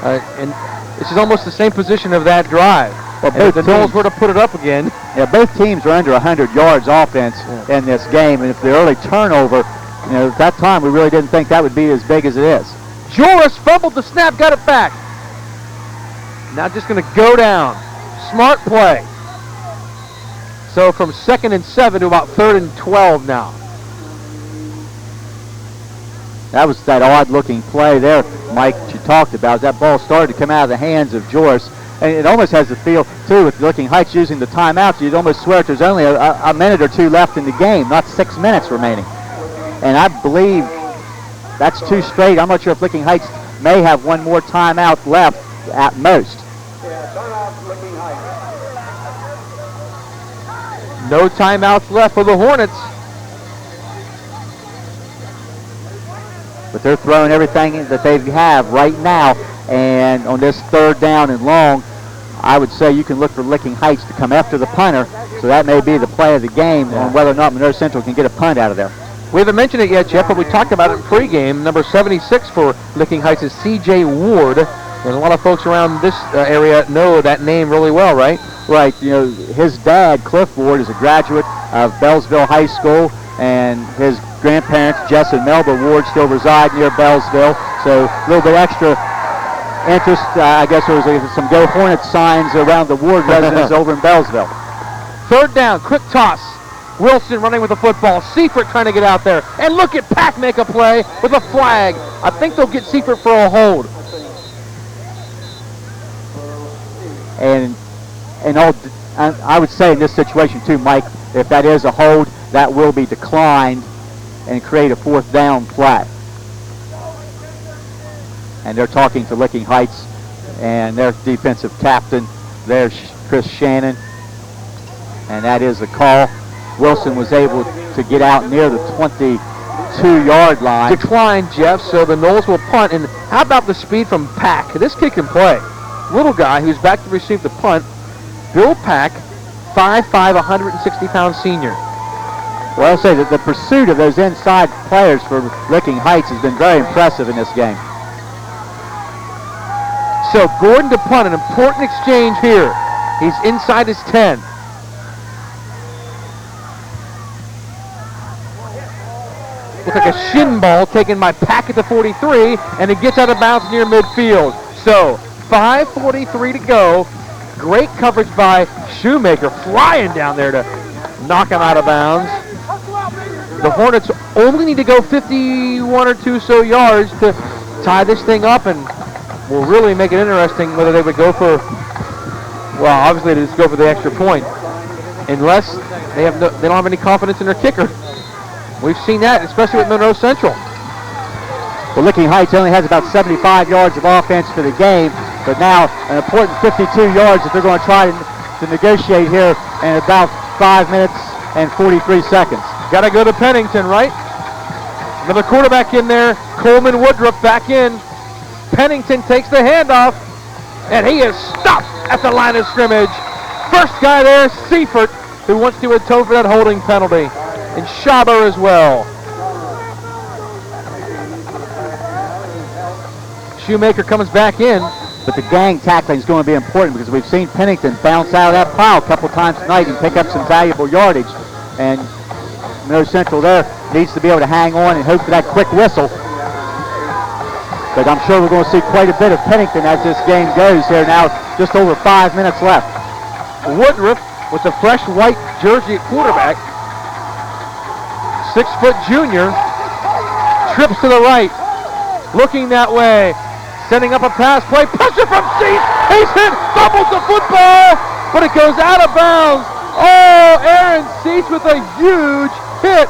And this is almost the same position of that drive. Well, if the Knolls were to put it up again. Yeah, both teams are under 100 yards offense in this game, and if the early turnover, at that time we really didn't think that would be as big as it is. Joris fumbled the snap, got it back. Now just going to go down. Smart play. So from 2nd and 7 to about 3rd and 12 now. That was that odd-looking play there, Mike, that you talked about. That ball started to come out of the hands of Joris. And it almost has the feel, too, with Licking Heights using the timeouts. You'd almost swear there's only a minute or two left in the game, not 6 minutes remaining. And I believe that's 2 straight. I'm not sure if Licking Heights may have one more timeout left at most. No timeouts left for the Hornets. But they're throwing everything that they have right now. And on this 3rd down and long, I would say you can look for Licking Heights to come after the punter. So that may be the play of the game on whether or not Monroe Central can get a punt out of there. We haven't mentioned it yet, Jeff, but we talked about it in pregame. Number 76 for Licking Heights is C.J. Ward. And a lot of folks around this area know that name really well, right? Right. You know, his dad, Cliff Ward, is a graduate of Bellsville High School, and his grandparents, Jess and Melba Ward, still reside near Bellsville. So a little bit extra interest. I guess there was some Go Hornets signs around the Ward residence over in Bellsville. Third down, quick toss. Wilson running with the football. Seifert trying to get out there. And look at Pack make a play with a flag. I think they'll get Seifert for a hold. And I would say in this situation too, Mike, if that is a hold, that will be declined and create a 4th down play. And they're talking to Licking Heights and their defensive captain, there's Chris Shannon, and that is a call. Wilson was able to get out near the 22-yard line. Declined, Jeff, so the Noles will punt. And how about the speed from Pack? This kid can play. Little guy who's back to receive the punt. Bill Pack, 5'5", 160-pound senior. Well, I'll say that the pursuit of those inside players for Licking Heights has been very impressive in this game. So Gordon to punt, an important exchange here. He's inside his 10. Looks like a shin ball taken by Pack at the 43, and it gets out of bounds near midfield. So 5:43 to go. Great coverage by Shoemaker, flying down there to knock him out of bounds. The Hornets only need to go 51 or 2 so yards to tie this thing up, and will really make it interesting whether they would go for, well, obviously they just go for the extra point, unless they don't have any confidence in their kicker. We've seen that, especially with Monroe Central. Well, Licking Heights only has about 75 yards of offense for the game, but now an important 52 yards if they're going to try to negotiate here in about 5 minutes and 43 seconds. Got to go to Pennington, right? Another quarterback in there. Coleman Woodruff back in. Pennington takes the handoff, and he is stopped at the line of scrimmage. First guy there, Seifert, who wants to atone for that holding penalty. And Schaber as well. Shoemaker comes back in. But the gang tackling is going to be important because we've seen Pennington bounce out of that pile a couple times tonight and pick up some valuable yardage. And Monroe Central there needs to be able to hang on and hope for that quick whistle. But I'm sure we're going to see quite a bit of Pennington as this game goes here now. Just over 5 minutes left. Woodruff with the fresh white jersey at quarterback. 6-foot junior. Trips to the right. Looking that way. Sending up a pass play. Pressure from Cease. He's hit. Fumbles the football. But it goes out of bounds. Oh, Aaron Cease with a huge hit.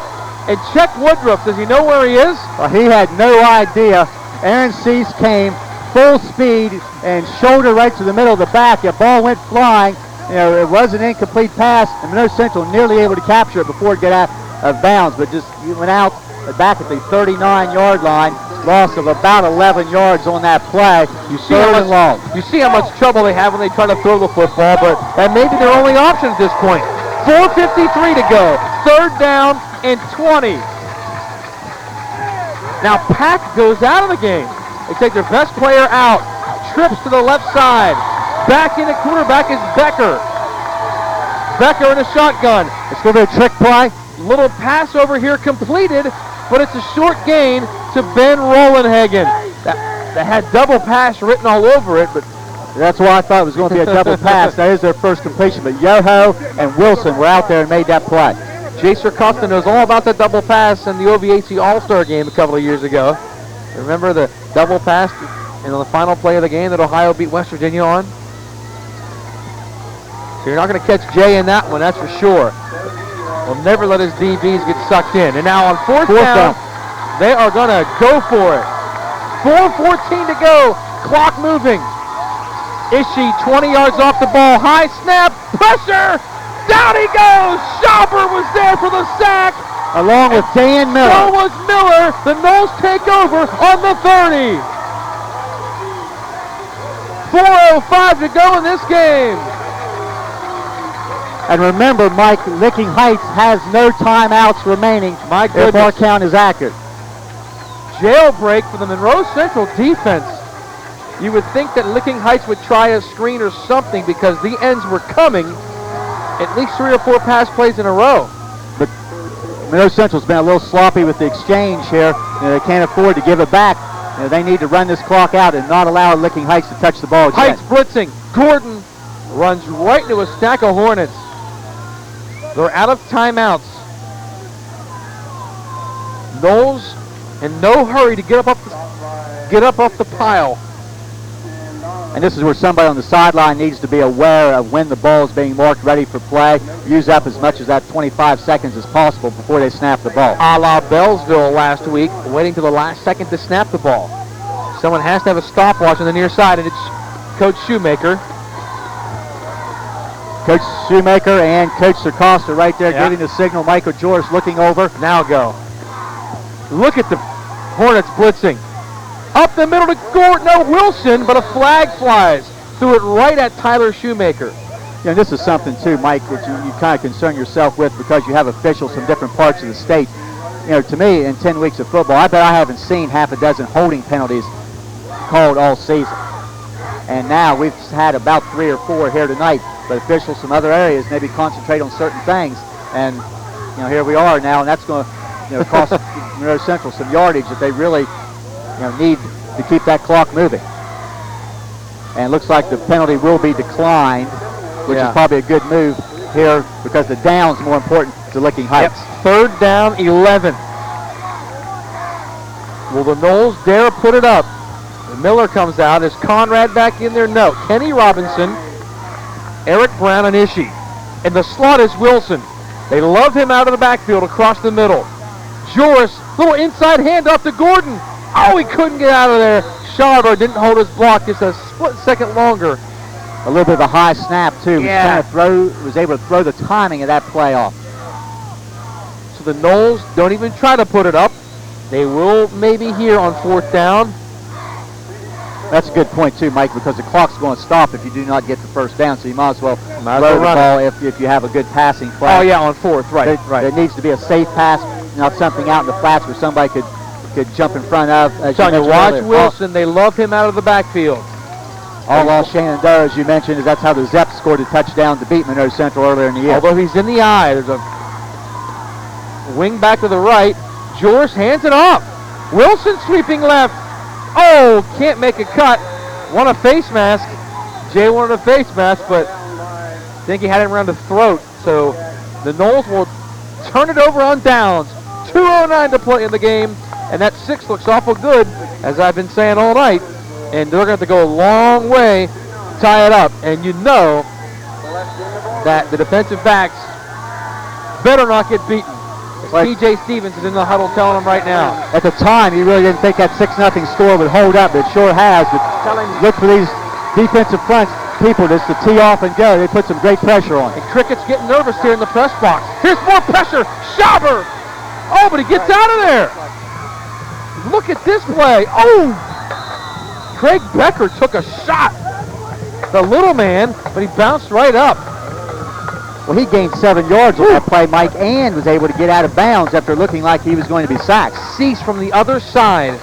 And check Woodruff. Does he know where he is? Well, he had no idea. Aaron Cease came full speed and shoulder right to the middle of the back. The ball went flying. You know, it was an incomplete pass, and Monroe Central nearly able to capture it before it got out of bounds, but just went out back at the 39-yard line. Loss of about 11 yards on that play. You see how much trouble they have when they try to throw the football, but that may be their only option at this point. 4:53 to go. 3rd down and 20. Now Pack goes out of the game. They take their best player out. Trips to the left side. Back in at quarterback is Becker. Becker in a shotgun. It's going to be a trick play. Little pass over here completed, but it's a short gain to Ben Rollenhagen. That had double pass written all over it, but that's why I thought it was going to be a double pass. That is their first completion, but Yoho and Wilson were out there and made that play. Jaser Costa knows all about that double pass in the OVAC All-Star game a couple of years ago. Remember the double pass in the final play of the game that Ohio beat West Virginia on? So you're not going to catch Jay in that one, that's for sure. Will never let his DBs get sucked in. And now on fourth down, they are going to go for it. 4:14 to go. Clock moving. Ishii 20 yards off the ball. High snap. Pressure. Down he goes. Schaber was there for the sack. Along with Dan Miller. So was Miller. The Noles take over on the 30. 4:05 to go in this game. And remember, Mike, Licking Heights has no timeouts remaining. My goodness. If our count is accurate. Jailbreak for the Monroe Central defense. You would think that Licking Heights would try a screen or something because the ends were coming at least 3 or 4 pass plays in a row. But Monroe Central's been a little sloppy with the exchange here. They can't afford to give it back. They need to run this clock out and not allow Licking Heights to touch the ball again. Heights blitzing. Gordon runs right into a stack of Hornets. They're out of timeouts. Knowles in no hurry to get up off the pile. And this is where somebody on the sideline needs to be aware of when the ball is being marked ready for play. Use up as much as that 25 seconds as possible before they snap the ball. A la Bellsville last week, waiting till the last second to snap the ball. Someone has to have a stopwatch on the near side, and it's Coach Shoemaker. Coach Shoemaker and Coach Sircosta right there giving the signal. Michael Joris looking over. Now go. Look at the Hornets blitzing. Up the middle to Gordon, no, Wilson, but a flag flies. Threw it right at Tyler Shoemaker. Yeah, this is something too, Mike, that you kind of concern yourself with because you have officials from different parts of the state. To me, in 10 weeks of football, I bet I haven't seen half a dozen holding penalties called all season. And now we've had about 3 or 4 here tonight, but officials from other areas maybe concentrate on certain things. And, here we are now, and that's going to cost Monroe Central some yardage that they really need to keep that clock moving. And it looks like the penalty will be declined, which is probably a good move here because the down's more important to Licking Heights. Yep. 3rd down, 11. Will the Knowles dare put it up? Miller comes out. Is Conrad back in there? No. Kenny Robinson, Eric Brown, and Ishii. And the slot is Wilson. They love him out of the backfield across the middle. Joris, little inside handoff to Gordon. Oh, he couldn't get out of there. Sharber didn't hold his block just a split second longer. A little bit of a high snap, too. Yeah. Was able to throw the timing of that play off. So the Knowles don't even try to put it up. They will maybe here on 4th down. That's a good point, too, Mike, because the clock's going to stop if you do not get the 1st down, so you might as well throw the ball if you have a good passing play. Oh, yeah, on 4th, right. There needs to be a safe pass, not something out in the flats where somebody could jump in front of. Watch Wilson. They love him out of the backfield. All lost Shenandoah, as you mentioned, is that's how the Zeps scored a touchdown to beat Monroe Central earlier in the year. Although he's in the eye, there's a wing back to the right. Joris hands it off. Wilson sweeping left. Oh, can't make a cut. Want a face mask. Jay wanted a face mask, but I think he had him around the throat. So the Knowles will turn it over on downs. 2:09 to play in the game, and that 6 looks awful good, as I've been saying all night. And they're going to have to go a long way to tie it up. And you know that the defensive backs better not get beaten. P.J. Stevens is in the huddle telling them right now. At the time, you really didn't think that 6-0 score would hold up, but it sure has. But look for these defensive front people just to tee off and go. They put some great pressure on. And Crickett's getting nervous here in the press box. Here's more pressure. Schaber. Oh, but he gets out of there. Look at this play. Oh! Craig Becker took a shot. The little man, but he bounced right up. Well, he gained 7 yards on that play, Mike, and was able to get out of bounds after looking like he was going to be sacked. Cease from the other side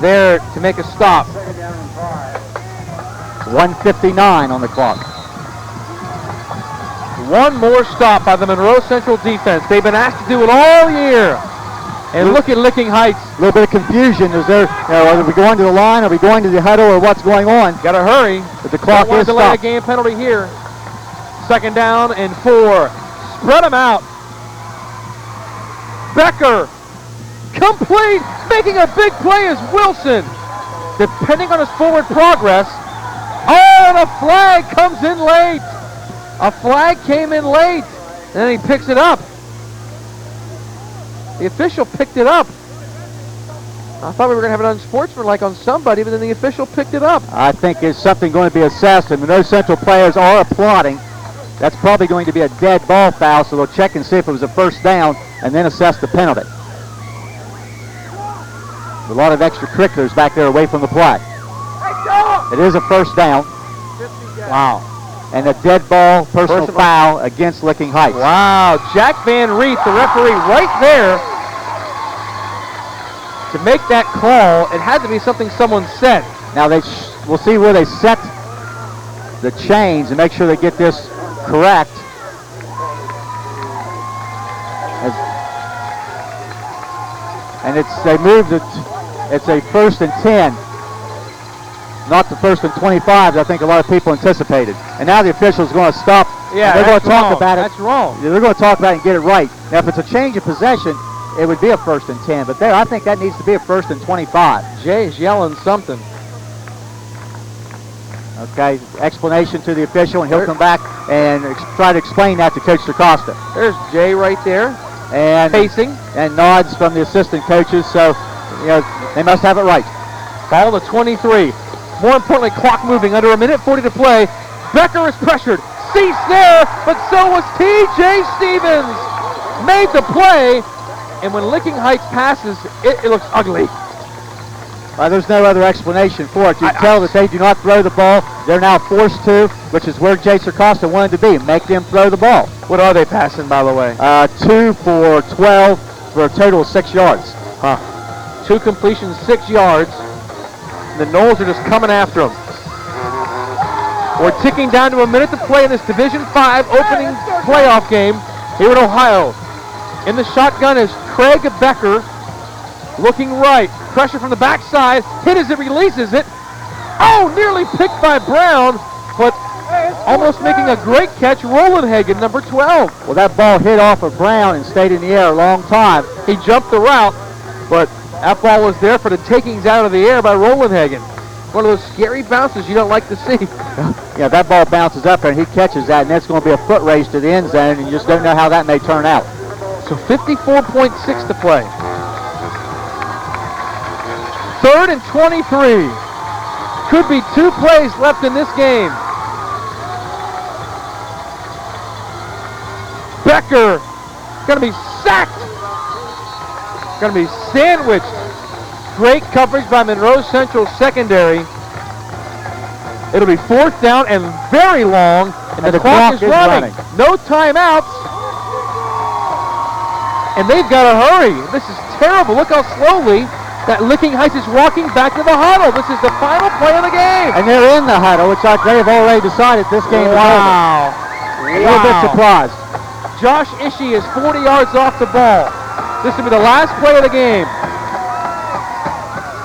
there to make a stop. 1:59 on the clock. One more stop by the Monroe Central defense. They've been asked to do it all year. And look at Licking Heights. A little bit of confusion. Is there? Are we going to the line? Are we going to the huddle? Or what's going on? Got to hurry. But the clock is stopped. Delay a game penalty here. 2nd down and 4. Spread them out. Becker. Complete. Making a big play is Wilson. Depending on his forward progress. Oh, and a flag comes in late. A flag came in late. And then he picks it up. The official picked it up. I thought we were going to have an unsportsmanlike on somebody, but then the official picked it up. I think there's something going to be assessed, and Monroe Central players are applauding. That's probably going to be a dead ball foul, so they'll check and see if it was a 1st down and then assess the penalty. A lot of extracurriculars back there away from the play. It is a 1st down. Wow. And a dead ball personal foul against Licking Heights. Wow. Jack Van Reeth, the referee, right there to make that call. It had to be something someone said. Now they we'll see where they set the chains and make sure they get this correct. And they moved it. It's a 1st and 10, not the 1st and 25 that I think a lot of people anticipated. And now the official's going to stop. Yeah, they're going to talk wrong. about it. That's wrong. They're going to talk about it and get it right. Now, if it's a change of possession, it would be a 1st and 10. But there, I think that needs to be a 1st and 25. Jay's yelling something. Okay, explanation to the official, and he'll come back and try to explain that to Coach DeCosta. There's Jay right there, and pacing, and nods from the assistant coaches. So, they must have it right. Ball to 23. More importantly, clock moving. Under a minute 40 to play. Becker is pressured. Cease there, but so was T.J. Stevens. Made the play, and when Licking Heights passes, it looks ugly. There's no other explanation for it. You can tell that they do not throw the ball. They're now forced to, which is where Jason Costa wanted to be, make them throw the ball. What are they passing, by the way? 2 for 12 for a total of 6 yards. 2 completions, 6 yards. The Noles are just coming after them. We're ticking down to a minute to play in this Division 5 opening playoff game here in Ohio. In the shotgun is Craig Becker, looking right. Pressure from the backside. Hit as it releases it. Oh, nearly picked by Brown, but almost making a great catch, Rollenhagen, number 12. Well, that ball hit off of Brown and stayed in the air a long time. He jumped the route, but that ball was there for the takings out of the air by Rollenhagen. One of those scary bounces you don't like to see. Yeah, that ball bounces up there and he catches that, and that's going to be a foot race to the end zone, and you just don't know how that may turn out. So 54.6 to play. 3rd and 23. Could be 2 plays left in this game. Becker going to be sacked. Going to be sandwiched. Great coverage by Monroe Central secondary. It'll be 4th down and very long, and the clock is running. No timeouts. And they've got to hurry. This is terrible. Look how slowly that Licking Heights is walking back to the huddle. This is the final play of the game. And they're in the huddle, which they have already decided this game is over. A little bit surprised. Josh Ishii is 40 yards off the ball. This will be the last play of the game.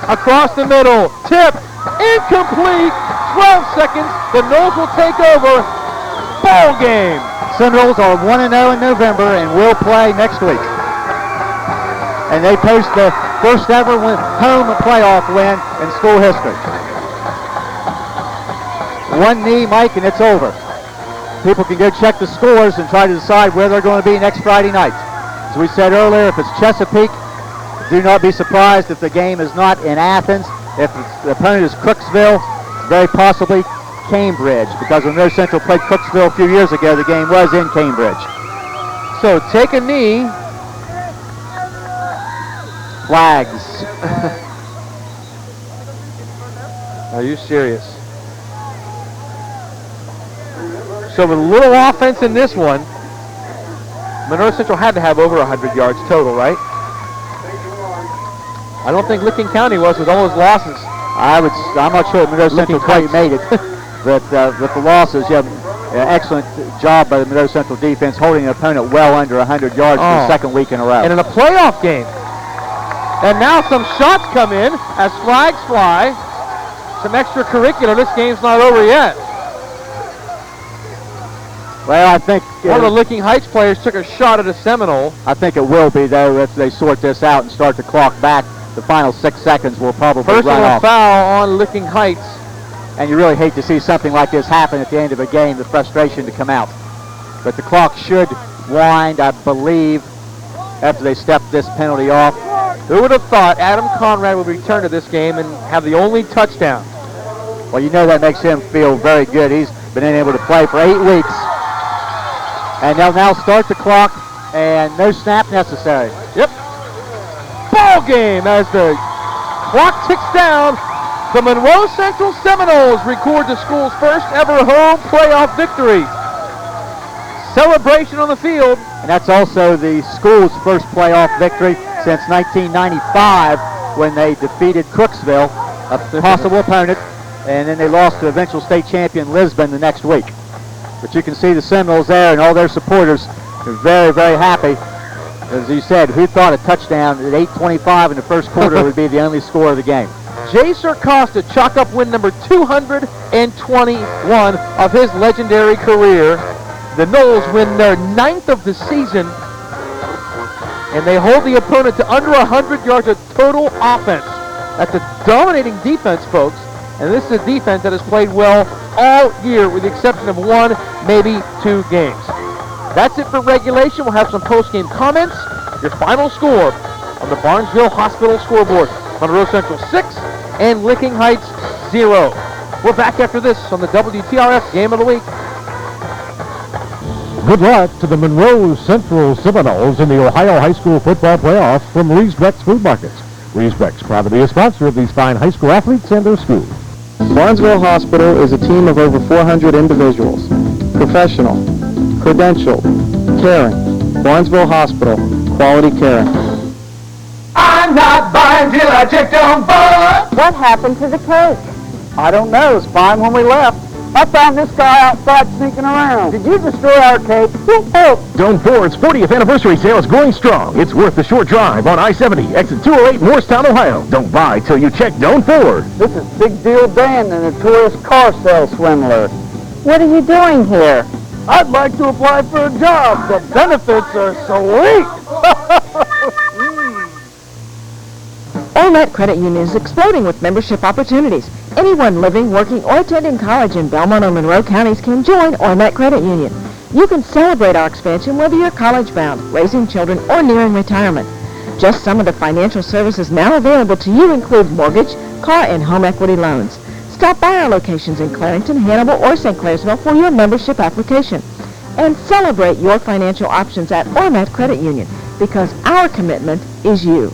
Across the middle, tip, incomplete, 12 seconds, the Noles will take over, ball game. Seminoles are 1-0 in November and will play next week. And they post the first ever home playoff win in school history. 1 knee, Mike, and it's over. People can go check the scores and try to decide where they're going to be next Friday night. As we said earlier, if it's Chesapeake, do not be surprised if the game is not in Athens. If the opponent is Crooksville, very possibly Cambridge, because when Monroe Central played Crooksville a few years ago, the game was in Cambridge. So take a knee. Flags. Are you serious? So with a little offense in this one, Monroe Central had to have over 100 yards total, right? I don't think Licking County was with all his losses. I'm not sure that Monroe Central quite made it. But with the losses, excellent job by the Monroe Central defense holding an opponent well under 100 yards for the second week in a row. And in a playoff game. And now some shots come in as flags fly. Some extracurricular. This game's not over yet. Well, I think one of the Licking Heights players took a shot at a Seminole. I think it will be, though, if they sort this out and start the clock back. The final 6 seconds will probably run off. Personal foul on Licking Heights. And you really hate to see something like this happen at the end of a game, the frustration to come out. But the clock should wind, I believe, after they step this penalty off. Who would have thought Adam Conrad would return to this game and have the only touchdown? Well, you know that makes him feel very good. He's been able to play for 8 weeks. And they'll now start the clock, and no snap necessary. Yep. Ball game as the clock ticks down. The Monroe Central Seminoles record the school's first ever home playoff victory. Celebration on the field. And that's also the school's first playoff victory since 1995 when they defeated Crooksville, a possible opponent. and then they lost to eventual state champion Lisbon the next week. But you can see the Seminoles there and all their supporters are very, very happy. As you said, who thought a touchdown at 8:25 in the first quarter would be the only score of the game? Jaser Costa, chalk-up win number 221 of his legendary career. The Noles win their 9th of the season, and they hold the opponent to under 100 yards of total offense. That's a dominating defense, folks, and this is a defense that has played well all year with the exception of one, maybe 2 games. That's it for regulation. We'll have some post-game comments. Your final score on the Barnesville Hospital scoreboard. Monroe Central 6 and Licking Heights 0. We're back after this on the WTRF Game of the Week. Good luck to the Monroe Central Seminoles in the Ohio High School Football Playoff from Reesbeck's Food Markets. Reesbeck's proud to be a sponsor of these fine high school athletes and their schools. Barnesville Hospital is a team of over 400 individuals. Professional, credentialed, caring. Barnesville Hospital, quality caring. I'm not buying till I check on board. What happened to the cake? I don't know. It was fine when we left. I found this guy outside sneaking around. Did you destroy our cake? Zone 4's 40th anniversary sale is going strong. It's worth the short drive on I-70, exit 208, Morristown, Ohio. Don't buy till you check Zone 4. This is Big Deal Dan, the notorious car sale swindler. What are you doing here? I'd like to apply for a job. The benefits are sweet. Belmont Credit Union is exploding with membership opportunities. Anyone living, working, or attending college in Belmont or Monroe counties can join Ormet Credit Union. You can celebrate our expansion whether you're college-bound, raising children, or nearing retirement. Just some of the financial services now available to you include mortgage, car, and home equity loans. Stop by our locations in Clarington, Hannibal, or St. Clairsville for your membership application. And celebrate your financial options at Ormet Credit Union because our commitment is you.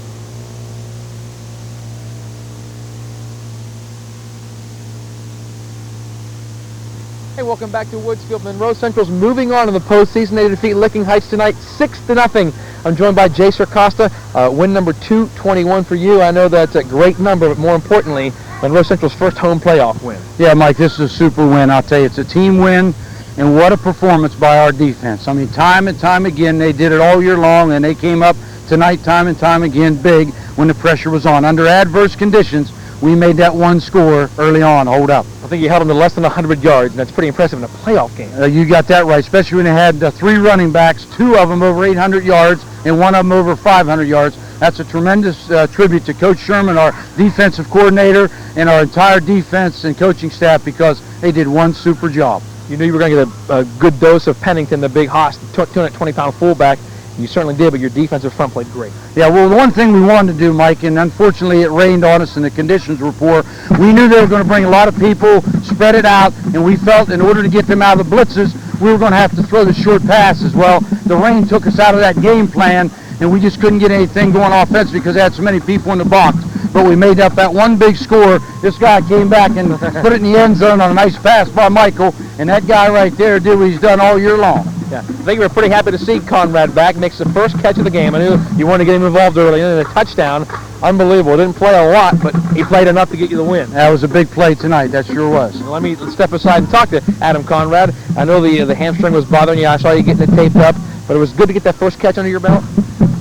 Hey, welcome back to Woodsfield. Monroe Central's moving on to the postseason. They defeat Licking Heights tonight 6-0. I'm joined by Jaser Costa. Win number 221 for you. I know that's a great number, but more importantly, Monroe Central's first home playoff win. Yeah, Mike, this is a super win. I'll tell you, it's a team win, and what a performance by our defense. I mean, time and time again, they did it all year long, and they came up tonight time and time again big when the pressure was on. Under adverse conditions, we made that one score early on hold up. I think you held them to less than 100 yards, and that's pretty impressive in a playoff game. You got that right, especially when they had 3 running backs, 2 of them over 800 yards, and 1 of them over 500 yards. That's a tremendous tribute to Coach Sherman, our defensive coordinator, and our entire defense and coaching staff because they did one super job. You knew you were going to get a good dose of Pennington, the big hoss, the 220-pound fullback. You certainly did, but your defensive front played great. Yeah, well, the one thing we wanted to do, Mike, and unfortunately it rained on us and the conditions were poor, we knew they were going to bring a lot of people, spread it out, and we felt in order to get them out of the blitzes, we were going to have to throw the short passes. Well, the rain took us out of that game plan, and we just couldn't get anything going offense because they had so many people in the box. But we made up that one big score. This guy came back and put it in the end zone on a nice pass by Michael, and that guy right there did what he's done all year long. Yeah, I think we were pretty happy to see Conrad back. Makes the first catch of the game. I knew you wanted to get him involved early, and then a touchdown. Unbelievable. Didn't play a lot, but he played enough to get you the win. That was a big play tonight. That sure was. Well, let's step aside and talk to Adam Conrad. I know the hamstring was bothering you. I saw you getting it taped up, but it was good to get that first catch under your belt.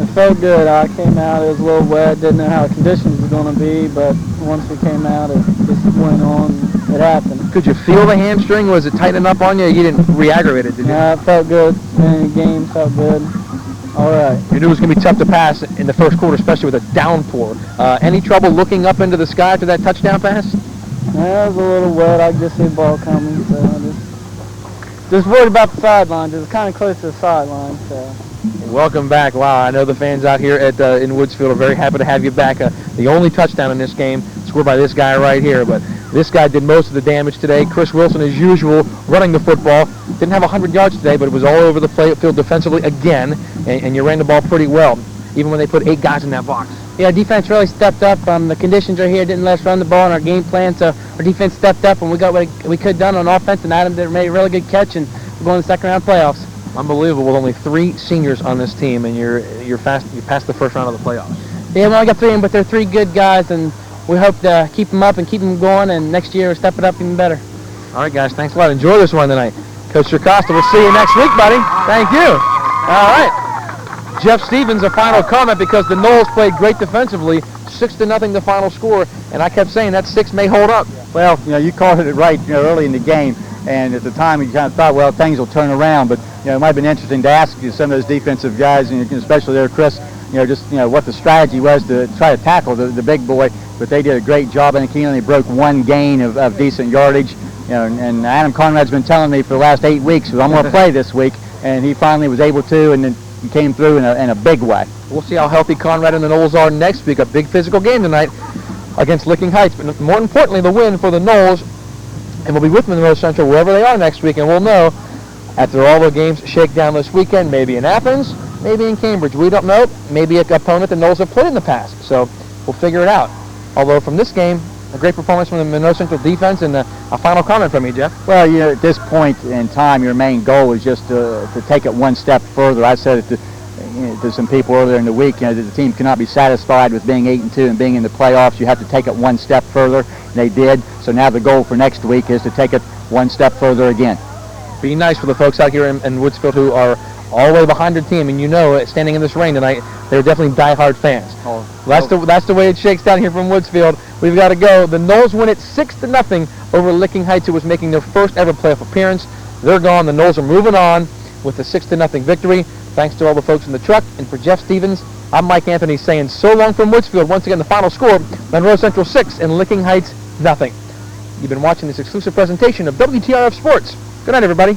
It felt good. I came out, it was a little wet, didn't know how the conditions were going to be, but once we came out, it just went on. It happened. Could you feel the hamstring? Was it tightening up on you? You didn't re-aggravate it, did you? Yeah, it felt good. In the game, felt good. All right. You knew it was going to be tough to pass in the first quarter, especially with a downpour. Any trouble looking up into the sky after that touchdown pass? Yeah, it was a little wet. I could just see the ball coming, so I just worried about the sidelines. It was kind of close to the sideline, so. Welcome back. Wow, I know the fans out here at in Woodsfield are very happy to have you back. The only touchdown in this game scored by this guy right here, but this guy did most of the damage today. Chris Wilson, as usual, running the football. Didn't have 100 yards today, but it was all over the field defensively again, and you ran the ball pretty well, even when they put 8 guys in that box. Yeah, defense really stepped up. The conditions are here didn't let us run the ball in our game plan, so our defense stepped up, and we got what we could have done on offense, and Adam made a really good catch, and we're going to the second round playoffs. Unbelievable, with only 3 seniors on this team, and you're past the first round of the playoffs. Yeah, we only got 3 of them, but they're 3 good guys, and we hope to keep them up and keep them going, and next year we'll step it up even better. All right, guys, thanks a lot. Enjoy this one tonight. Coach Costa, we'll see you next week, buddy. Thank you. All right. Jeff Stevens, a final comment, because the Noles played great defensively. 6-0 the final score, and I kept saying that 6 may hold up. Well, you called it right, early in the game, and at the time you kind of thought, well, things will turn around, but it might have been interesting to ask some of those defensive guys, and especially there, Chris, just what the strategy was to try to tackle the big boy. But they did a great job, and he only broke 1 gain of decent yardage. And Adam Conrad's been telling me for the last 8 weeks, I'm going to play this week, and he finally was able to, and then he came through in a big way. We'll see how healthy Conrad and the Noles are next week. A big physical game tonight against Licking Heights, but more importantly, the win for the Noles. And we'll be with Monroe Central wherever they are next week, and we'll know after all the games shake down this weekend, maybe in Athens, maybe in Cambridge. We don't know. Maybe an opponent the Noles have played in the past. So we'll figure it out. Although from this game, a great performance from the Monroe Central defense, and a final comment from you, Jeff. Well, at this point in time, your main goal is just to take it 1 step further. I said it to some people earlier in the week, that the team cannot be satisfied with being 8-2 and being in the playoffs. You have to take it 1 step further, and they did. So now the goal for next week is to take it 1 step further again. Be nice for the folks out here in Woodsfield who are all the way behind their team, and standing in this rain tonight, they're definitely diehard fans. That's the way it shakes down here from Woodsfield. We've got to go. The Noles win it 6-0 over Licking Heights, who was making their first ever playoff appearance. They're gone. The Noles are moving on with a 6-0 victory. Thanks to all the folks in the truck. And for Jeff Stevens, I'm Mike Anthony saying so long from Woodsfield. Once again, the final score, Monroe Central 6 and Licking Heights 0. You've been watching this exclusive presentation of WTRF Sports. Good night, everybody.